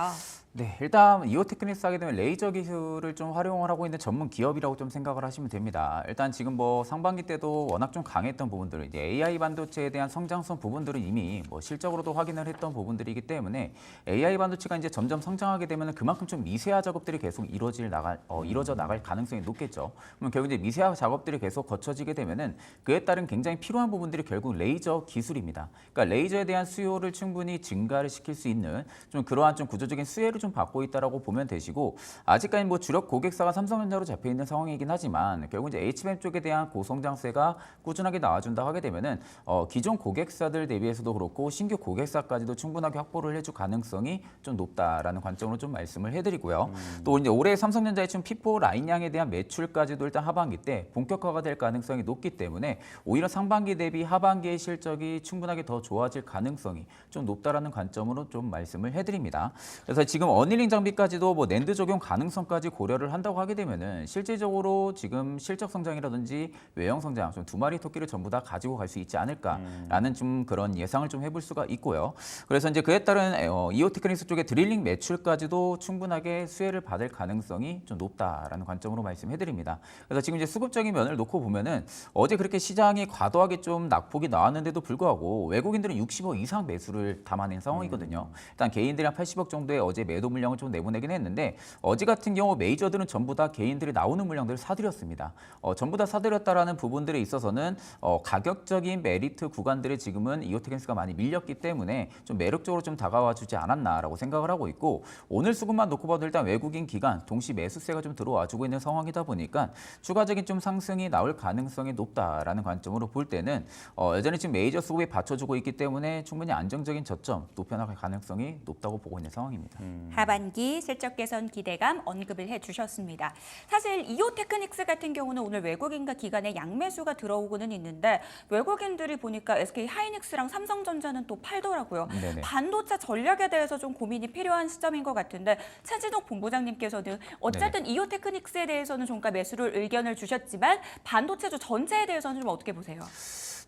네, 일단 이오테크닉스 하게 되면 레이저 기술을 좀 활용을 하고 있는 전문 기업이라고 좀 생각을 하시면 됩니다. 일단 지금 뭐 상반기 때도 워낙 좀 강했던 부분들, 이제 AI 반도체에 대한 성장성 부분들은 이미 뭐 실적으로도 확인을 했던 부분들이기 때문에 AI 반도체가 이제 점점 성장하게 되면 그만큼 좀 미세화 작업들이 계속 이루어져 나갈 가능성이 높겠죠. 그러면 결국 이제 미세화 작업들이 계속 거쳐지게 되면은 그에 따른 굉장히 필요한 부분들이 결국 레이저 기술입니다. 그러니까 레이저에 대한 수요를 충분히 증가를 시킬 수 있는 좀 그러한 좀 구조적인 수혜를 좀 받고 있다라고 보면 되시고 아직까지 뭐 주력 고객사가 삼성전자로 잡혀 있는 상황이긴 하지만 결국 이제 HBM 쪽에 대한 고성장세가 꾸준하게 나와준다 하게 되면은 기존 고객사들 대비해서도 그렇고 신규 고객사까지도 충분하게 확보를 해줄 가능성이 좀 높다라는 관점으로 좀 말씀을 해드리고요. 또 이제 올해 삼성전자의 좀 P4 라인량에 대한 매출까지도 일단 하반기 때 본격화가 될 가능성이 높기 때문에 오히려 상반기 대비 하반기의 실적이 충분하게 더 좋아질 가능성이 좀 높다라는 관점으로 좀 말씀을 해드립니다. 그래서 지금 어닝 장비까지도 뭐 낸드 적용 가능성까지 고려를 한다고 하게 되면은 실질적으로 지금 실적 성장이라든지 외형 성장 좀 두 마리 토끼를 전부 다 가지고 갈 수 있지 않을까라는 좀 그런 예상을 좀 해볼 수가 있고요. 그래서 이제 그에 따른 이오테크닉스 쪽의 드릴링 매출까지도 충분하게 수혜를 받을 가능성이 좀 높다라는 관점으로 말씀해드립니다. 그래서 지금 이제 수급적인 면을 놓고 보면은 어제 그렇게 시장이 과도하게 좀 낙폭이 나왔는데도 불구하고 외국인들은 60억 이상 매수를 담아낸 상황이거든요. 일단 개인들이 한 80억 정도의 어제 매도 물량을 좀 내보내긴 했는데 어제 같은 경우 메이저들은 전부 다 개인들이 나오는 물량들을 사들였습니다. 전부 다 사들였다라는 부분들에 있어서는 가격적인 메리트 구간들에 지금은 이오테크닉스가 많이 밀렸기 때문에 좀 매력적으로 좀 다가와주지 않았나라고 생각을 하고 있고 오늘 수급만 놓고 봐도 일단 외국인 기관 동시 매수세가 좀 들어와주고 있는 상황이다 보니까 추가적인 좀 상승이 나올 가능성이 높다라는 관점으로 볼 때는 여전히 지금 메이저 수급이 받쳐주고 있기 때문에 충분히 안정적인 저점 높여나갈 가능성이 높다고 보고 있는 상황입니다. 하반기 실적 개선 기대감 언급을 해주셨습니다. 사실 이오테크닉스 같은 경우는 오늘 외국인과 기관의 양매수가 들어오고는 있는데 외국인들이 보니까 SK 하이닉스랑 삼성전자는 또 팔더라고요. 네네. 반도체 전략에 대해서 좀 고민이 필요한 시점인 것 같은데 최진욱 본부장님께서는 어쨌든 이오테크닉스에 대해서는 종가 매수를 의견을 주셨지만 반도체주 전체에 대해서는 좀 어떻게 보세요?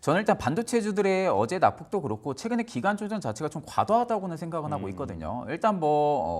저는 일단 반도체주들의 어제 낙폭도 것도 그렇고 최근에 기간 조정 자체가 좀 과도하다고는 생각은 하고 있거든요. 일단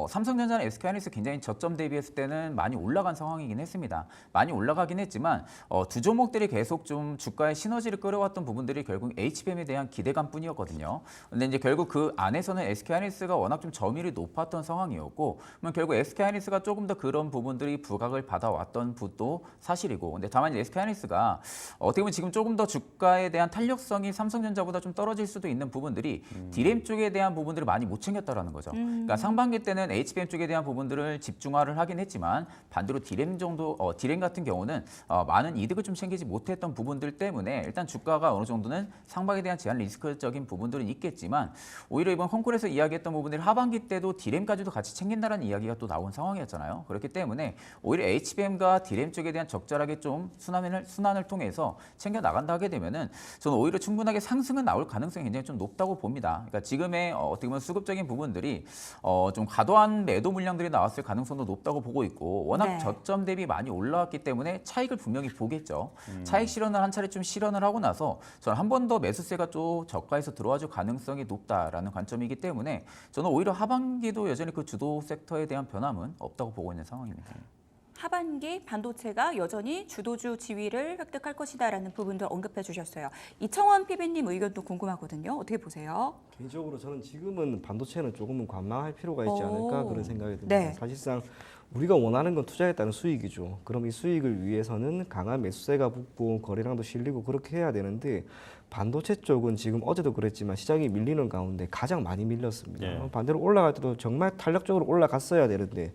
삼성전자나 SK하이닉스 굉장히 저점 대비했을 때는 많이 올라간 상황이긴 했습니다. 많이 올라가긴 했지만 두 종목들이 계속 좀 주가의 시너지를 끌어왔던 부분들이 결국 HBM에 대한 기대감뿐이었거든요. 근데 이제 결국 그 안에서는 SK하이닉스가 워낙 좀 점유율이 높았던 상황이었고, 그러면 결국 SK하이닉스가 조금 더 그런 부분들이 부각을 받아왔던 부도 사실이고, 근데 다만 SK하이닉스가 어떻게 보면 지금 조금 더 주가에 대한 탄력성이 삼성전자보다 좀 떨어질 수도 있는 부분들이 디램 쪽에 대한 부분들을 많이 못 챙겼다라는 거죠. 그러니까 상반기 때는 HBM 쪽에 대한 부분들을 집중화를 하긴 했지만 반대로 디램 같은 경우는 많은 이득을 좀 챙기지 못했던 부분들 때문에 일단 주가가 어느 정도는 상반기에 대한 제한 리스크적인 부분들은 있겠지만, 오히려 이번 콩쿨에서 이야기했던 부분들이 하반기 때도 디램까지도 같이 챙긴다라는 이야기가 또 나온 상황이었잖아요. 그렇기 때문에 오히려 HBM과 디램 쪽에 대한 적절하게 좀 순환을 통해서 챙겨 나간다 하게 되면은 저는 오히려 충분하게 상승은 나올 가능성이 굉장히 좀 높다고 봅니다. 그러니까 지금의 어떻게 보면 수급적인 부분들이 좀 과도한 매도 물량들이 나왔을 가능성도 높다고 보고 있고, 워낙 네. 저점 대비 많이 올라왔기 때문에 차익을 분명히 보겠죠. 차익 실현을 한 차례 좀 실현을 하고 나서 저는 한 번 더 매수세가 좀 저가에서 들어와줄 가능성이 높다라는 관점이기 때문에 저는 오히려 하반기도 여전히 그 주도 섹터에 대한 변함은 없다고 보고 있는 상황입니다. 하반기 반도체가 여전히 주도주 지위를 획득할 것이다라는 부분들 언급해 주셨어요. 이청원 PB님 의견도 궁금하거든요. 어떻게 보세요? 개인적으로 저는 지금은 반도체는 조금은 관망할 필요가 있지 오. 않을까 그런 생각이 듭니다. 네. 사실상 우리가 원하는 건 투자에 따른 수익이죠. 그럼 이 수익을 위해서는 강한 매수세가 붙고 거래량도 실리고 그렇게 해야 되는데, 반도체 쪽은 지금 어제도 그랬지만 시장이 밀리는 가운데 가장 많이 밀렸습니다. 예. 반대로 올라갈 때도 정말 탄력적으로 올라갔어야 되는데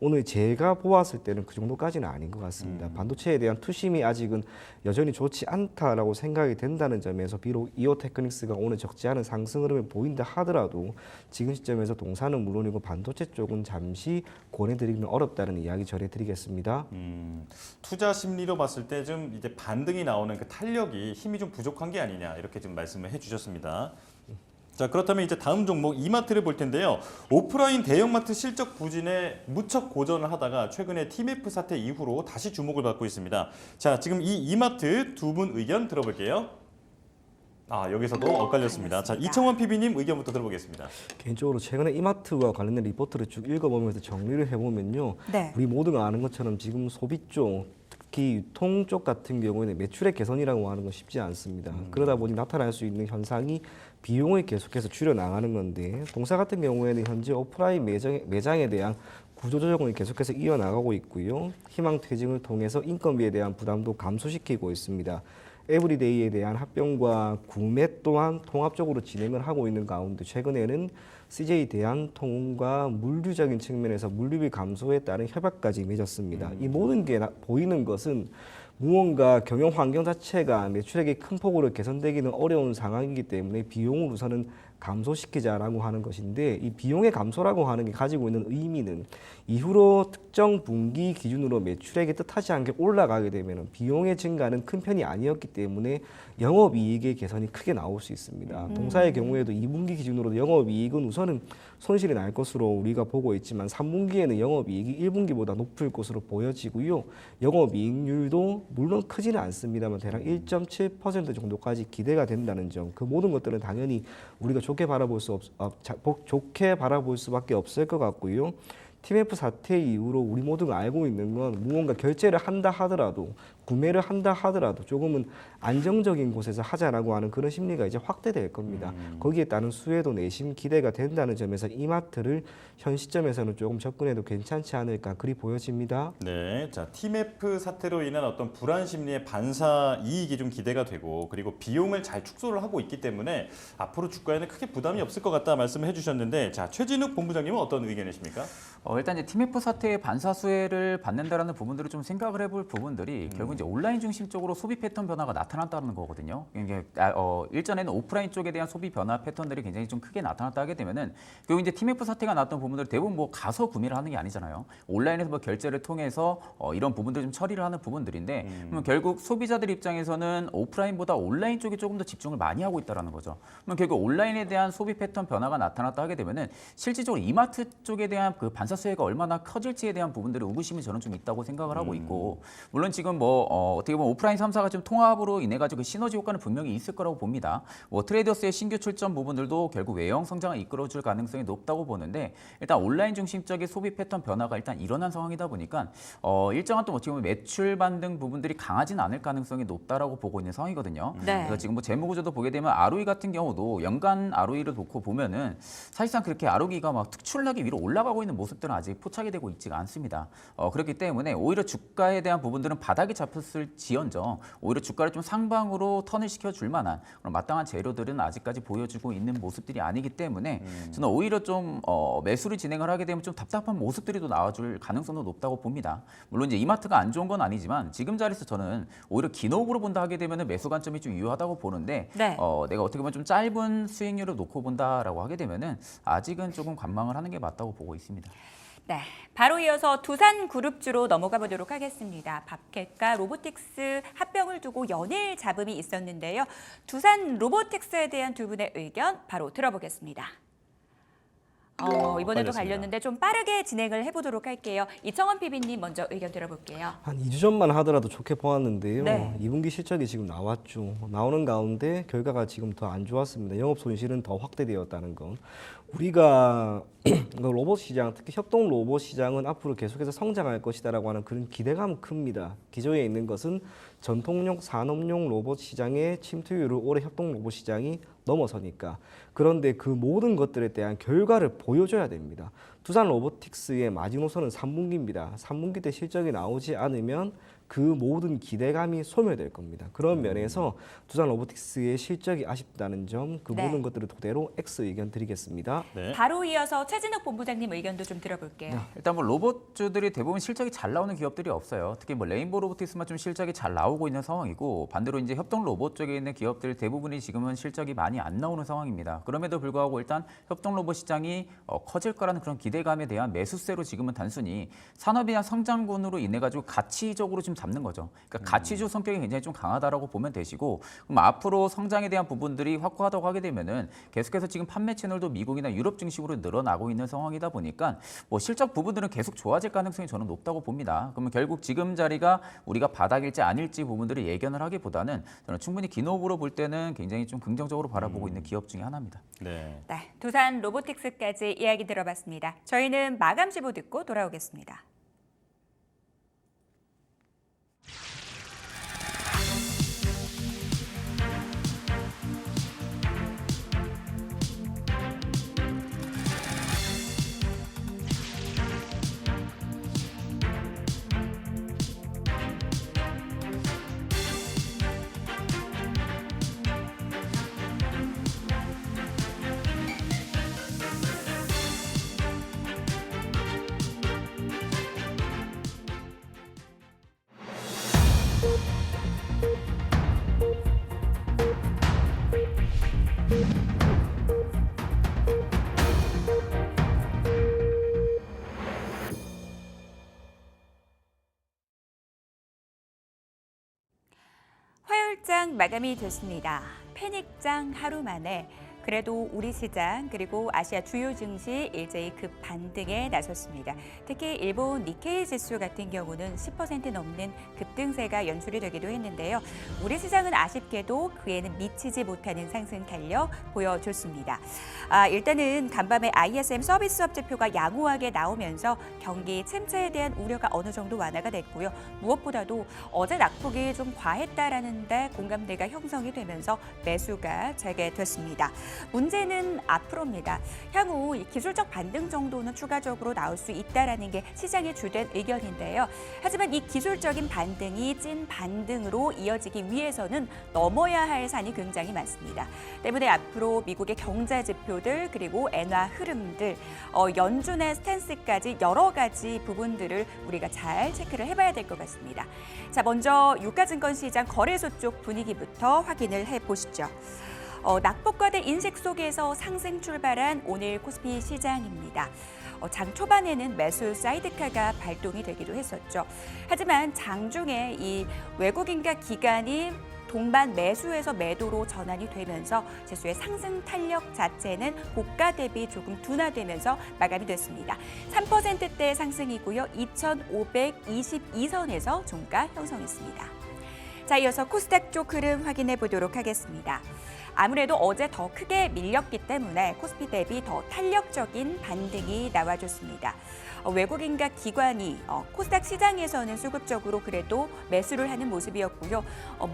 오늘 제가 보았을 때는 그 정도까지는 아닌 것 같습니다. 반도체에 대한 투심이 아직은 여전히 좋지 않다라고 생각이 된다는 점에서 비록 이오테크닉스가 오늘 적지 않은 상승 흐름을 보인다 하더라도 지금 시점에서 동사는 물론이고 반도체 쪽은 잠시 권해드리기는 어렵다는 이야기 전해드리겠습니다. 투자 심리로 봤을 때 좀 이제 반등이 나오는 그 탄력이 힘이 좀 부족한 게 아니냐 이렇게 좀 말씀을 해주셨습니다. 자, 그렇다면 이제 다음 종목 이마트를 볼 텐데요. 오프라인 대형마트 실적 부진에 무척 고전을 하다가 최근에 TMF 사태 이후로 다시 주목을 받고 있습니다. 자, 지금 이 이마트 두 분 의견 들어볼게요. 여기서도 엇갈렸습니다. 자, 이청원 PB님 의견부터 들어보겠습니다. 개인적으로 최근에 이마트와 관련된 리포트를 쭉 읽어보면서 정리를 해보면요. 네. 우리 모두가 아는 것처럼 지금 소비 쪽, 특히 유통 쪽 같은 경우에는 매출의 개선이라고 하는 건 쉽지 않습니다. 그러다 보니 나타날 수 있는 현상이 비용을 계속해서 줄여 나가는 건데, 동사 같은 경우에는 현재 오프라인 매장에 대한 구조조정을 계속해서 이어나가고 있고요. 희망 퇴직을 통해서 인건비에 대한 부담도 감소시키고 있습니다. 에브리데이에 대한 합병과 구매 또한 통합적으로 진행을 하고 있는 가운데 최근에는 CJ 대한통운과 물류적인 측면에서 물류비 감소에 따른 협약까지 맺었습니다. 이 모든 게 보이는 것은 무언가 경영 환경 자체가 매출액이 큰 폭으로 개선되기는 어려운 상황이기 때문에 비용을 우선은 감소시키자라고 하는 것인데, 이 비용의 감소라고 하는 게 가지고 있는 의미는 이후로 특정 분기 기준으로 매출액이 뜻하지 않게 올라가게 되면 비용의 증가는 큰 편이 아니었기 때문에 영업이익의 개선이 크게 나올 수 있습니다. 동사의 경우에도 2분기 기준으로 영업이익은 우선은 손실이 날 것으로 우리가 보고 있지만 3분기에는 영업이익이 1분기보다 높을 것으로 보여지고요. 영업이익률도 물론 크지는 않습니다만 대략 1.7% 정도까지 기대가 된다는 점, 그 모든 것들은 당연히 우리가 좋게 바라볼 수밖에 없을 것 같고요. TMF 사태 이후로 우리 모두가 알고 있는 건 무언가 결제를 한다 하더라도, 구매를 한다 하더라도 조금은 안정적인 곳에서 하자라고 하는 그런 심리가 이제 확대될 겁니다. 거기에 따른 수혜도 내심 기대가 된다는 점에서 이마트를 현 시점에서는 조금 접근해도 괜찮지 않을까 그리 보여집니다. 네, 자, TMF 사태로 인한 어떤 불안 심리의 반사 이익이 좀 기대가 되고, 그리고 비용을 잘 축소를 하고 있기 때문에 앞으로 주가에는 크게 부담이 없을 것 같다 말씀을 해주셨는데, 자, 최진욱 본부장님은 어떤 의견이십니까? 일단 이제 TMF 사태의 반사 수혜를 받는다라는 부분들을 좀 생각을 해볼 부분들이 결국 이제 온라인 중심적으로 소비 패턴 변화가 나타났다는 거거든요. 이게 일전에는 오프라인 쪽에 대한 소비 변화 패턴들이 굉장히 좀 크게 나타났다 하게 되면은 결국 이제 TMF 사태가 나왔던 부분들 대부분 뭐 가서 구매를 하는 게 아니잖아요. 온라인에서 뭐 결제를 통해서 이런 부분들 좀 처리를 하는 부분들인데, 그러면 결국 소비자들 입장에서는 오프라인보다 온라인 쪽에 조금 더 집중을 많이 하고 있다라는 거죠. 그러면 결국 온라인에 대한 소비 패턴 변화가 나타났다 하게 되면은 실질적으로 이마트 쪽에 대한 그 반사 수혜가 얼마나 커질지에 대한 부분들의 의구심이 저는 좀 있다고 생각을 하고 있고, 물론 지금 뭐 어떻게 보면 오프라인 3사가 좀 통합으로 인해 가지고 그 시너지 효과는 분명히 있을 거라고 봅니다. 뭐 트레이더스의 신규 출전 부분들도 결국 외형 성장을 이끌어줄 가능성이 높다고 보는데 일단 온라인 중심적인 소비 패턴 변화가 일단 일어난 상황이다 보니까 일정한 또 어떻게 보면 매출 반등 부분들이 강하진 않을 가능성이 높다라고 보고 있는 상황이거든요. 네. 그래서 지금 뭐 재무 구조도 보게 되면 ROE 같은 경우도 연간 ROE를 놓고 보면은 사실상 그렇게 ROE가 막 특출나게 위로 올라가고 있는 모습들은 아직 포착이 되고 있지가 않습니다. 그렇기 때문에 오히려 주가에 대한 부분들은 바닥이 잡혔을 지언정 오히려 주가를 좀 상방으로 턴을 시켜줄 만한 그런 마땅한 재료들은 아직까지 보여주고 있는 모습들이 아니기 때문에 저는 오히려 좀 매수를 진행을 하게 되면 좀 답답한 모습들이 또 나와줄 가능성도 높다고 봅니다. 물론 이제 이마트가 안 좋은 건 아니지만 지금 자리에서 저는 오히려 기록으로 본다 하게 되면 매수 관점이 좀 유효하다고 보는데 네. 내가 어떻게 보면 좀 짧은 수익률을 놓고 본다라고 하게 되면은 아직은 조금 관망을 하는 게 맞다고 보고 있습니다. 네, 바로 이어서 두산그룹주로 넘어가 보도록 하겠습니다. 밥캣과 로보틱스 합병을 두고 연일 잡음이 있었는데요. 두산 로보틱스에 대한 두 분의 의견 바로 들어보겠습니다. 이번에도 빨렸습니다. 갈렸는데 좀 빠르게 진행을 해보도록 할게요. 이청원 PB님 먼저 의견 들어볼게요. 한 2주 전만 하더라도 좋게 보았는데요. 네. 2분기 실적이 지금 나왔죠. 나오는 가운데 결과가 지금 더 안 좋았습니다. 영업 손실은 더 확대되었다는 건. 우리가 로봇 시장, 특히 협동 로봇 시장은 앞으로 계속해서 성장할 것이다라고 하는 그런 기대감 큽니다. 기조에 있는 것은 전통용 산업용 로봇 시장의 침투율을 올해 협동 로봇 시장이 넘어서니까. 그런데 그 모든 것들에 대한 결과를 보여줘야 됩니다. 두산 로보틱스의 마지노선은 3분기입니다. 3분기 때 실적이 나오지 않으면 그 모든 기대감이 소멸될 겁니다. 그런 면에서 두산 로보틱스의 실적이 아쉽다는 점, 그 네. 모든 것들을 토대로 X 의견 드리겠습니다. 네. 바로 이어서 최진욱 본부장님 의견도 좀 들어볼게요. 일단 뭐 로봇주들이 대부분 실적이 잘 나오는 기업들이 없어요. 특히 뭐 레인보우 로보틱스만 좀 실적이 잘 나오고 있는 상황이고 반대로 이제 협동 로봇 쪽에 있는 기업들 대부분이 지금은 실적이 많이 안 나오는 상황입니다. 그럼에도 불구하고 일단 협동 로봇 시장이 커질 거라는 그런 기대감에 대한 매수세로 지금은 단순히 산업에 대한 성장군으로 인해 가지고 가치적으로 좀 잡는 거죠. 그러니까 가치주 성격이 굉장히 좀 강하다라고 보면 되시고 그럼 앞으로 성장에 대한 부분들이 확고하다고 하게 되면은 계속해서 지금 판매 채널도 미국이나 유럽 중심으로 늘어나고 있는 상황이다 보니까 뭐 실적 부분들은 계속 좋아질 가능성이 저는 높다고 봅니다. 그러면 결국 지금 자리가 우리가 바닥일지 아닐지 부분들을 예견을 하기보다는 저는 충분히 기업으로 볼 때는 굉장히 좀 긍정적으로 바라보고 있는 기업 중에 하나입니다. 네. 네, 두산 로보틱스까지 이야기 들어봤습니다. 저희는 마감 지보 듣고 돌아오겠습니다. 화요일장 마감이 됐습니다. 패닉장 하루 만에 그래도 우리 시장 그리고 아시아 주요 증시 일제히 급 반등에 나섰습니다. 특히 일본 니케이 지수 같은 경우는 10% 넘는 급등세가 연출이 되기도 했는데요. 우리 시장은 아쉽게도 그에는 미치지 못하는 상승 탄력 보여줬습니다. 일단은 간밤에 ISM 서비스업 지표가 양호하게 나오면서 경기 침체에 대한 우려가 어느 정도 완화가 됐고요. 무엇보다도 어제 낙폭이 좀 과했다라는 데 공감대가 형성이 되면서 매수가 재개됐습니다. 문제는 앞으로입니다. 향후 이 기술적 반등 정도는 추가적으로 나올 수 있다라는 게 시장의 주된 의견인데요. 하지만 이 기술적인 반등이 찐 반등으로 이어지기 위해서는 넘어야 할 산이 굉장히 많습니다. 때문에 앞으로 미국의 경제 지표들 그리고 엔화 흐름들, 연준의 스탠스까지 여러 가지 부분들을 우리가 잘 체크를 해봐야 될 것 같습니다. 자, 먼저 유가증권 시장 거래소 쪽 분위기부터 확인을 해보시죠. 낙폭과대 인식 속에서 상승 출발한 오늘 코스피 시장입니다. 장 초반에는 매수 사이드카가 발동이 되기도 했었죠. 하지만 장중에 이 외국인과 기관이 동반 매수에서 매도로 전환이 되면서 지수의 상승 탄력 자체는 고가 대비 조금 둔화되면서 마감이 됐습니다. 3%대 상승이고요. 2,522선에서 종가 형성했습니다. 자, 이어서 코스닥 쪽 흐름 확인해 보도록 하겠습니다. 아무래도 어제 더 크게 밀렸기 때문에 코스피 대비 더 탄력적인 반등이 나와줬습니다. 외국인과 기관이 코스닥 시장에서는 수급적으로 그래도 매수를 하는 모습이었고요.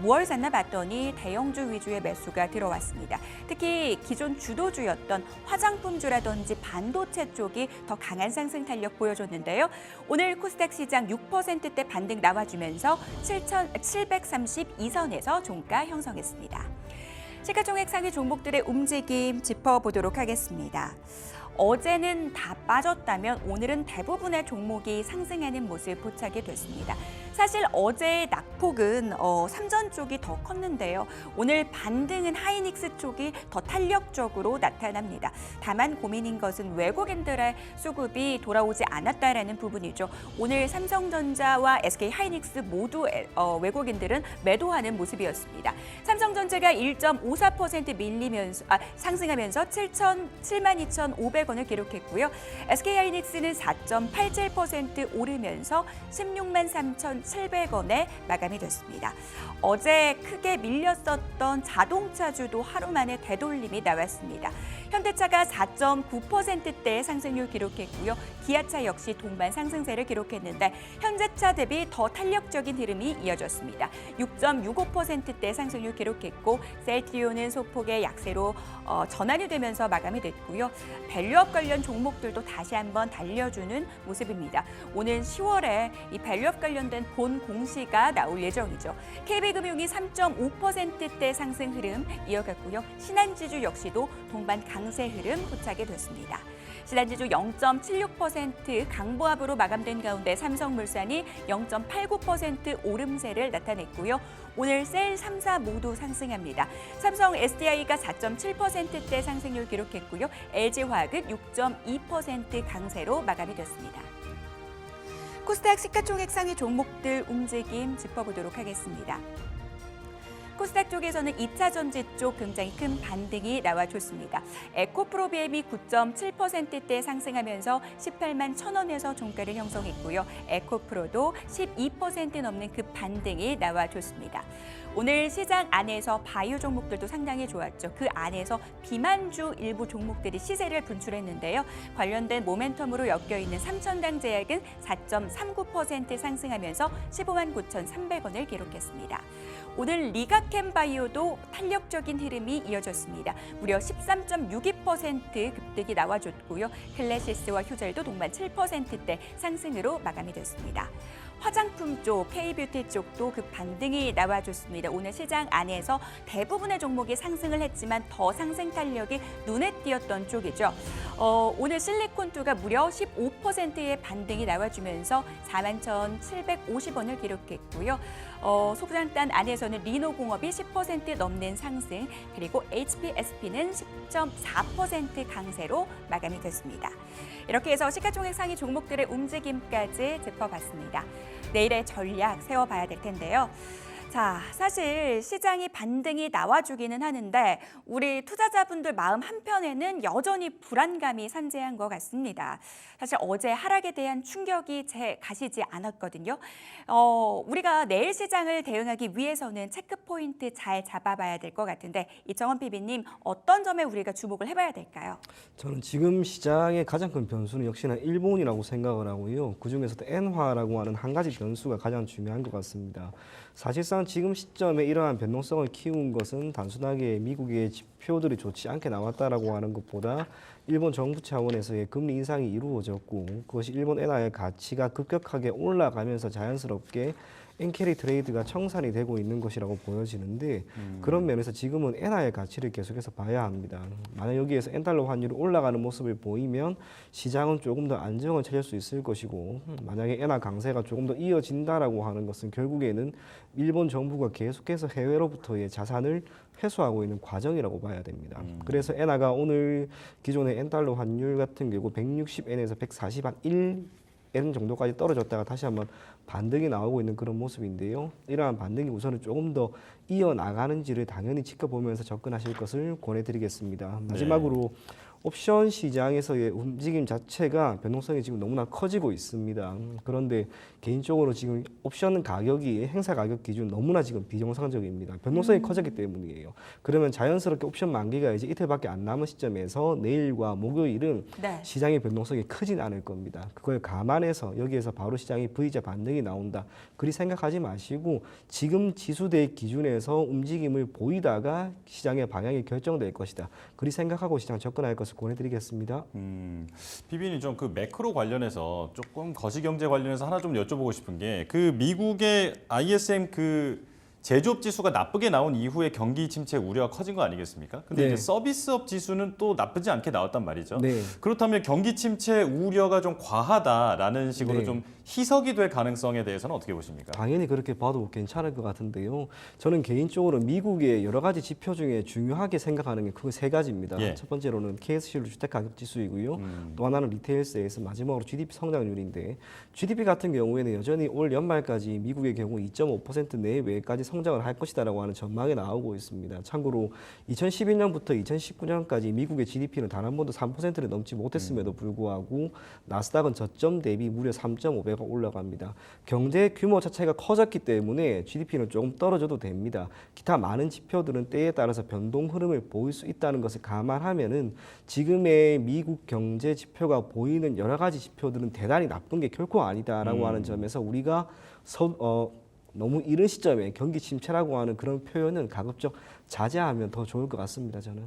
무얼 샀나 봤더니 대형주 위주의 매수가 들어왔습니다. 특히 기존 주도주였던 화장품주라든지 반도체 쪽이 더 강한 상승 탄력 보여줬는데요. 오늘 코스닥 시장 6%대 반등 나와주면서 7,732선에서 종가 형성했습니다. 시가총액 상위 종목들의 움직임 짚어보도록 하겠습니다. 어제는 다 빠졌다면 오늘은 대부분의 종목이 상승하는 모습 포착이 됐습니다. 사실 어제의 낙폭은 삼전 쪽이 더 컸는데요. 오늘 반등은 하이닉스 쪽이 더 탄력적으로 나타납니다. 다만 고민인 것은 외국인들의 수급이 돌아오지 않았다라는 부분이죠. 오늘 삼성전자와 SK하이닉스 모두 외국인들은 매도하는 모습이었습니다. 삼성전자가 1.54% 상승하면서 72,500원을 기록했고요. SK하이닉스는 4.87% 오르면서 163,700원에 마감이 됐습니다. 어제 크게 밀렸었던 자동차주도 하루 만에 되돌림이 나왔습니다. 현대차가 4.9%대의 상승률 기록했고요. 기아차 역시 동반 상승세를 기록했는데 현대차 대비 더 탄력적인 흐름이 이어졌습니다. 6.65%대 상승률 기록했고 셀트리온은 소폭의 약세로 전환이 되면서 마감이 됐고요. 밸류업 관련 종목들도 다시 한번 달려주는 모습입니다. 오는 10월에 이 밸류업 관련된 본 공시가 나올 예정이죠. KB금융이 3.5%대 상승 흐름 이어갔고요. 신한지주 역시도 동반 강세 흐름 포착이 됐습니다. 신한지주 0.76% 강보합으로 마감된 가운데 삼성물산이 0.89% 오름세를 나타냈고요. 오늘 셀 3사 모두 상승합니다. 삼성 SDI가 4.7%대 상승률 기록했고요. LG화학은 6.2% 강세로 마감이 됐습니다. 코스닥 시가총액 상위 종목들 움직임 짚어보도록 하겠습니다. 코스닥 쪽에서는 2차 전지 쪽 굉장히 큰 반등이 나와줬습니다. 에코프로비엠이 9.7%대 상승하면서 18만 1,000원에서 종가를 형성했고요. 에코프로도 12% 넘는 급 반등이 나와줬습니다. 오늘 시장 안에서 바이오 종목들도 상당히 좋았죠. 그 안에서 비만주 일부 종목들이 시세를 분출했는데요. 관련된 모멘텀으로 엮여있는 삼천당제약은 4.39% 상승하면서 15만 9,300원을 기록했습니다. 오늘 리가캠바이오도 탄력적인 흐름이 이어졌습니다. 무려 13.62% 급등이 나와줬고요. 클래시스와 휴젤도 동반 7%대 상승으로 마감이 됐습니다. 화장품 쪽, K뷰티 쪽도 급 반등이 나와줬습니다. 오늘 시장 안에서 대부분의 종목이 상승을 했지만 더 상승 탄력이 눈에 띄었던 쪽이죠. 오늘 실리콘2가 무려 15%의 반등이 나와주면서 41,750원을 기록했고요. 소장단 안에서는 리노공업이 10% 넘는 상승, 그리고 HPSP는 10.4% 강세로 마감이 됐습니다. 이렇게 해서 시가총액 상위 종목들의 움직임까지 짚어봤습니다. 내일의 전략 세워봐야 될 텐데요. 자, 사실 시장이 반등이 나와주기는 하는데 우리 투자자분들 마음 한편에는 여전히 불안감이 산재한 것 같습니다. 사실 어제 하락에 대한 충격이 가시지 않았거든요. 우리가 내일 시장을 대응하기 위해서는 체크포인트 잘 잡아봐야 될 것 같은데 이정원 PB님 어떤 점에 우리가 주목을 해봐야 될까요? 저는 지금 시장의 가장 큰 변수는 역시나 일본이라고 생각을 하고요. 그중에서도 엔화라고 하는 한 가지 변수가 가장 중요한 것 같습니다. 사실상 지금 시점에 이러한 변동성을 키운 것은 단순하게 미국의 지표들이 좋지 않게 나왔다라고 하는 것보다 일본 정부 차원에서의 금리 인상이 이루어졌고 그것이 일본 엔화의 가치가 급격하게 올라가면서 자연스럽게 엔캐리 트레이드가 청산이 되고 있는 것이라고 보여지는데 그런 면에서 지금은 엔화의 가치를 계속해서 봐야 합니다. 만약 여기에서 엔달러 환율이 올라가는 모습을 보이면 시장은 조금 더 안정을 찾을 수 있을 것이고 만약에 엔화 강세가 조금 더 이어진다라고 하는 것은 결국에는 일본 정부가 계속해서 해외로부터의 자산을 회수하고 있는 과정이라고 봐야 됩니다. 그래서 엔화가 오늘 기존의 엔달러 환율 같은 경우 160엔에서 140엔 정도까지 떨어졌다가 다시 한번 반등이 나오고 있는 그런 모습인데요. 이러한 반등이 우선은 조금 더 이어나가는지를 당연히 지켜보면서 접근하실 것을 권해드리겠습니다. 마지막으로 옵션 시장에서의 움직임 자체가 변동성이 지금 너무나 커지고 있습니다. 그런데 개인적으로 지금 옵션 가격이 행사 가격 기준 너무나 지금 비정상적입니다. 변동성이 커졌기 때문이에요. 그러면 자연스럽게 옵션 만기가 이제 이틀밖에 안 남은 시점에서 내일과 목요일은 네. 시장의 변동성이 크진 않을 겁니다. 그걸 감안해서 여기에서 바로 시장이 V자 반등이 나온다. 그리 생각하지 마시고 지금 지수대 기준에서 움직임을 보이다가 시장의 방향이 결정될 것이다. 그리 생각하고 시장 접근할 것을 권해드리겠습니다. 비빈이 좀 그 매크로 관련해서 조금 거시경제 관련해서 하나 좀 여쭤보고 싶은 게 그 미국의 ISM 그 제조업 지수가 나쁘게 나온 이후에 경기 침체 우려가 커진 거 아니겠습니까? 근데 네. 이제 서비스업 지수는 또 나쁘지 않게 나왔단 말이죠. 네. 그렇다면 경기 침체 우려가 좀 과하다라는 식으로 네. 좀 희석이 될 가능성에 대해서는 어떻게 보십니까? 당연히 그렇게 봐도 괜찮을 것 같은데요. 저는 개인적으로 미국의 여러 가지 지표 중에 중요하게 생각하는 게 그 세 가지입니다. 예. 첫 번째로는 KSC로 주택가격지수이고요. 또 하나는 리테일세에서 마지막으로 GDP 성장률인데 GDP 같은 경우에는 여전히 올 연말까지 미국의 경우 2.5% 내외까지 성장을 할 것이다라고 하는 전망이 나오고 있습니다. 참고로 2012년부터 2019년까지 미국의 GDP는 단 한 번도 3%를 넘지 못했음에도 불구하고 나스닥은 저점 대비 무려 3.5배가 올라갑니다. 경제 규모 자체가 커졌기 때문에 GDP는 조금 떨어져도 됩니다. 기타 많은 지표들은 때에 따라서 변동 흐름을 보일 수 있다는 것을 감안하면은 지금의 미국 경제 지표가 보이는 여러 가지 지표들은 대단히 나쁜 게 결코 아니다라고 하는 점에서 우리가 너무 이른 시점에 경기 침체라고 하는 그런 표현은 가급적 자제하면 더 좋을 것 같습니다. 저는.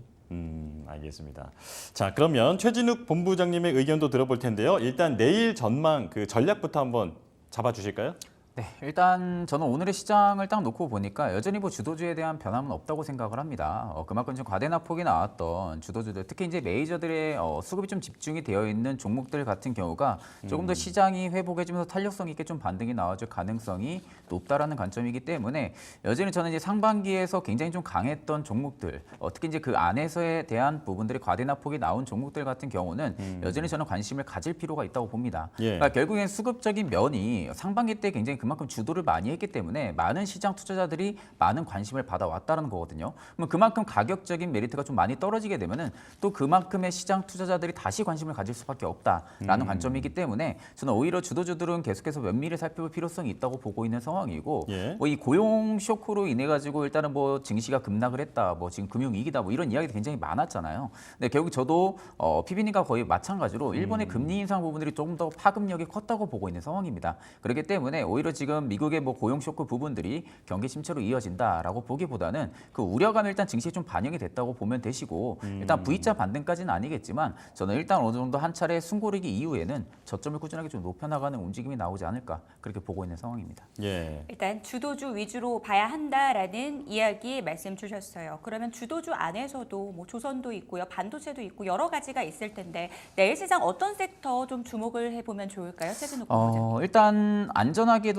알겠습니다. 자, 그러면 최진욱 본부장님의 의견도 들어볼 텐데요. 일단 내일 전망 그 전략부터 한번 잡아주실까요? 네, 일단 저는 오늘의 시장을 딱 놓고 보니까 여전히 뭐 주도주에 대한 변함은 없다고 생각을 합니다. 그만큼 좀 과대납폭이 나왔던 주도주들, 특히 이제 메이저들의 수급이 좀 집중이 되어 있는 종목들 같은 경우가 조금 더 시장이 회복해지면서 탄력성 있게 좀 반등이 나와줄 가능성이 높다라는 관점이기 때문에 여전히 저는 이제 상반기에서 굉장히 좀 강했던 종목들, 특히 이제 그 안에서에 대한 부분들이 과대납폭이 나온 종목들 같은 경우는 여전히 저는 관심을 가질 필요가 있다고 봅니다. 예. 그러니까 결국엔 수급적인 면이 상반기 때 굉장히 그만큼 주도를 많이 했기 때문에 많은 시장 투자자들이 많은 관심을 받아왔다는 거거든요. 그럼 그만큼 가격적인 메리트가 좀 많이 떨어지게 되면은 또 그만큼의 시장 투자자들이 다시 관심을 가질 수밖에 없다라는 관점이기 때문에 저는 오히려 주도주들은 계속해서 면밀히 살펴볼 필요성이 있다고 보고 있는 상황이고 예. 뭐 이 고용 쇼크로 인해 가지고 일단은 뭐 증시가 급락을 했다, 뭐 지금 금융 위기다, 뭐 이런 이야기도 굉장히 많았잖아요. 근데 결국 저도 피비님과 거의 마찬가지로 일본의 금리 인상 부분들이 조금 더 파급력이 컸다고 보고 있는 상황입니다. 그렇기 때문에 오히려 지금 미국의 뭐 고용 쇼크 부분들이 경기 침체로 이어진다라고 보기보다는 그 우려감이 일단 증시에 좀 반영이 됐다고 보면 되시고 일단 V자 반등까지는 아니겠지만 저는 일단 어느 정도 한 차례 숨고르기 이후에는 저점을 꾸준하게 좀 높여나가는 움직임이 나오지 않을까 그렇게 보고 있는 상황입니다. 예. 일단 주도주 위주로 봐야 한다라는 이야기 말씀 주셨어요. 그러면 주도주 안에서도 뭐 조선도 있고요, 반도체도 있고 여러 가지가 있을 텐데 내일 시장 어떤 섹터 좀 주목을 해보면 좋을까요, 최진욱 본부장님? 일단 안전하게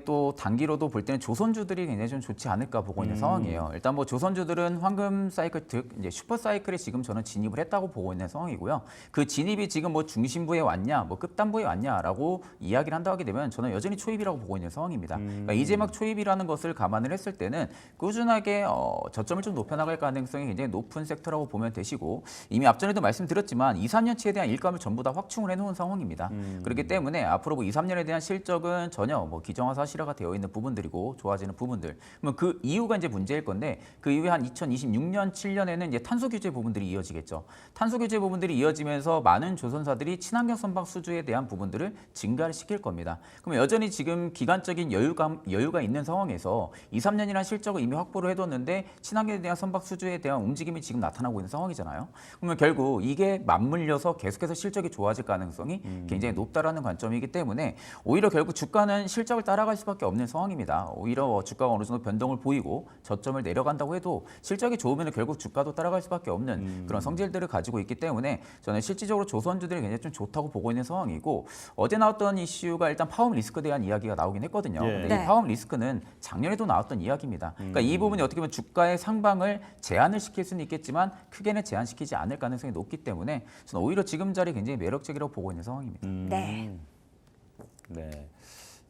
또 단기로도 볼 때는 조선주들이 굉장히 좀 좋지 않을까 보고 있는 상황이에요. 일단 뭐 조선주들은 황금 사이클 즉 이제 슈퍼 사이클에 지금 저는 진입을 했다고 보고 있는 상황이고요. 그 진입이 지금 뭐 중심부에 왔냐, 뭐 끝단부에 왔냐라고 이야기를 한다 하게 되면 저는 여전히 초입이라고 보고 있는 상황입니다. 그러니까 이제 막 초입이라는 것을 감안을 했을 때는 꾸준하게 저점을 좀 높여나갈 가능성이 굉장히 높은 섹터라고 보면 되시고 이미 앞전에도 말씀드렸지만 2, 3년치에 대한 일감을 전부 다 확충을 해놓은 상황입니다. 그렇기 때문에 앞으로 뭐 2, 3년에 대한 실적은 전혀 뭐 기정사실화가 되어 있는 부분들이고 좋아지는 부분들. 그러면 그 이유가 이제 문제일 건데 그 이후에 한 2026년, 7년에는 이제 탄소 규제 부분들이 이어지겠죠. 탄소 규제 부분들이 이어지면서 많은 조선사들이 친환경 선박 수주에 대한 부분들을 증가를 시킬 겁니다. 그러면 여전히 지금 기간적인 여유가 있는 상황에서 2, 3년이라는 실적을 이미 확보를 해뒀는데 친환경에 대한 선박 수주에 대한 움직임이 지금 나타나고 있는 상황이잖아요. 그러면 결국 이게 맞물려서 계속해서 실적이 좋아질 가능성이 굉장히 높다라는 관점이기 때문에 오히려 결국 주가는 실적을 따라갈 수밖에 없는 상황입니다. 오히려 주가가 어느 정도 변동을 보이고 저점을 내려간다고 해도 실적이 좋으면 결국 주가도 따라갈 수밖에 없는 그런 성질들을 가지고 있기 때문에 저는 실질적으로 조선주들이 굉장히 좀 좋다고 보고 있는 상황이고 어제 나왔던 이슈가 일단 파업 리스크에 대한 이야기가 나오긴 했거든요. 예. 근데 네. 이 파업 리스크는 작년에도 나왔던 이야기입니다. 그러니까 이 부분이 어떻게 보면 주가의 상방을 제한을 시킬 수는 있겠지만 크게는 제한시키지 않을 가능성이 높기 때문에 저는 오히려 지금 자리 굉장히 매력적이라고 보고 있는 상황입니다. 네. 네.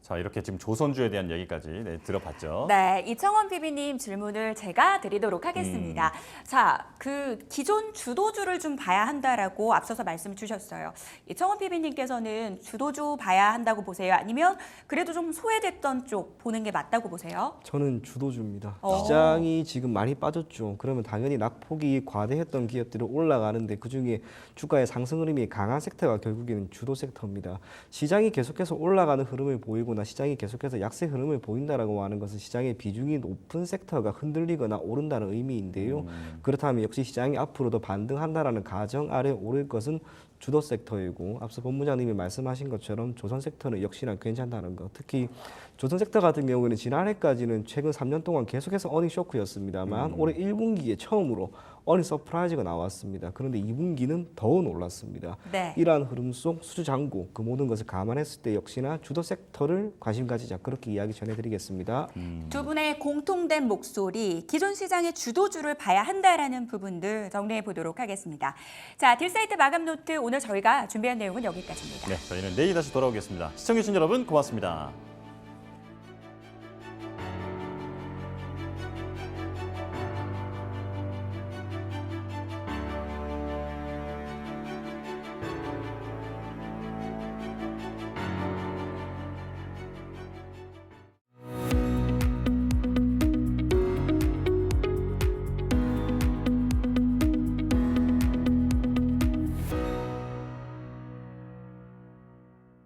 자, 이렇게 지금 조선주에 대한 얘기까지 들어봤죠. 네, 이청원 PB님 질문을 제가 드리도록 하겠습니다. 자, 그 기존 주도주를 좀 봐야 한다라고 앞서서 말씀 주셨어요. 이청원 PB님께서는 주도주 봐야 한다고 보세요? 아니면 그래도 좀 소외됐던 쪽 보는 게 맞다고 보세요? 저는 주도주입니다. 어. 시장이 지금 많이 빠졌죠. 그러면 당연히 낙폭이 과대했던 기업들이 올라가는데 그중에 주가의 상승 흐름이 강한 섹터가 결국에는 주도 섹터입니다. 시장이 계속해서 올라가는 흐름을 보이거나 시장이 계속해서 약세 흐름을 보인다라고 하는 것은 시장의 비중이 높은 섹터가 흔들리거나 오른다는 의미인데요. 그렇다면 역시 시장이 앞으로도 반등한다라는 가정 아래 오를 것은 주도 섹터이고 앞서 본부장님이 말씀하신 것처럼 조선 섹터는 역시나 괜찮다는 것. 특히 조선 섹터 같은 경우에는 지난해까지는 최근 3년 동안 계속해서 어닝 쇼크였습니다만 올해 1분기에 처음으로 어닝 서프라이즈가 나왔습니다. 그런데 2분기는 더 놀랐습니다. 네. 이러한 흐름 속 수주 잔고 그 모든 것을 감안했을 때 역시나 주도 섹터를 관심 가지자 그렇게 이야기 전해드리겠습니다. 두 분의 공통된 목소리, 기존 시장의 주도주를 봐야 한다라는 부분들 정리해 보도록 하겠습니다. 자, 딜사이트 마감 노트 오늘 저희가 준비한 내용은 여기까지입니다. 네, 저희는 내일 다시 돌아오겠습니다. 시청해주신 여러분 고맙습니다.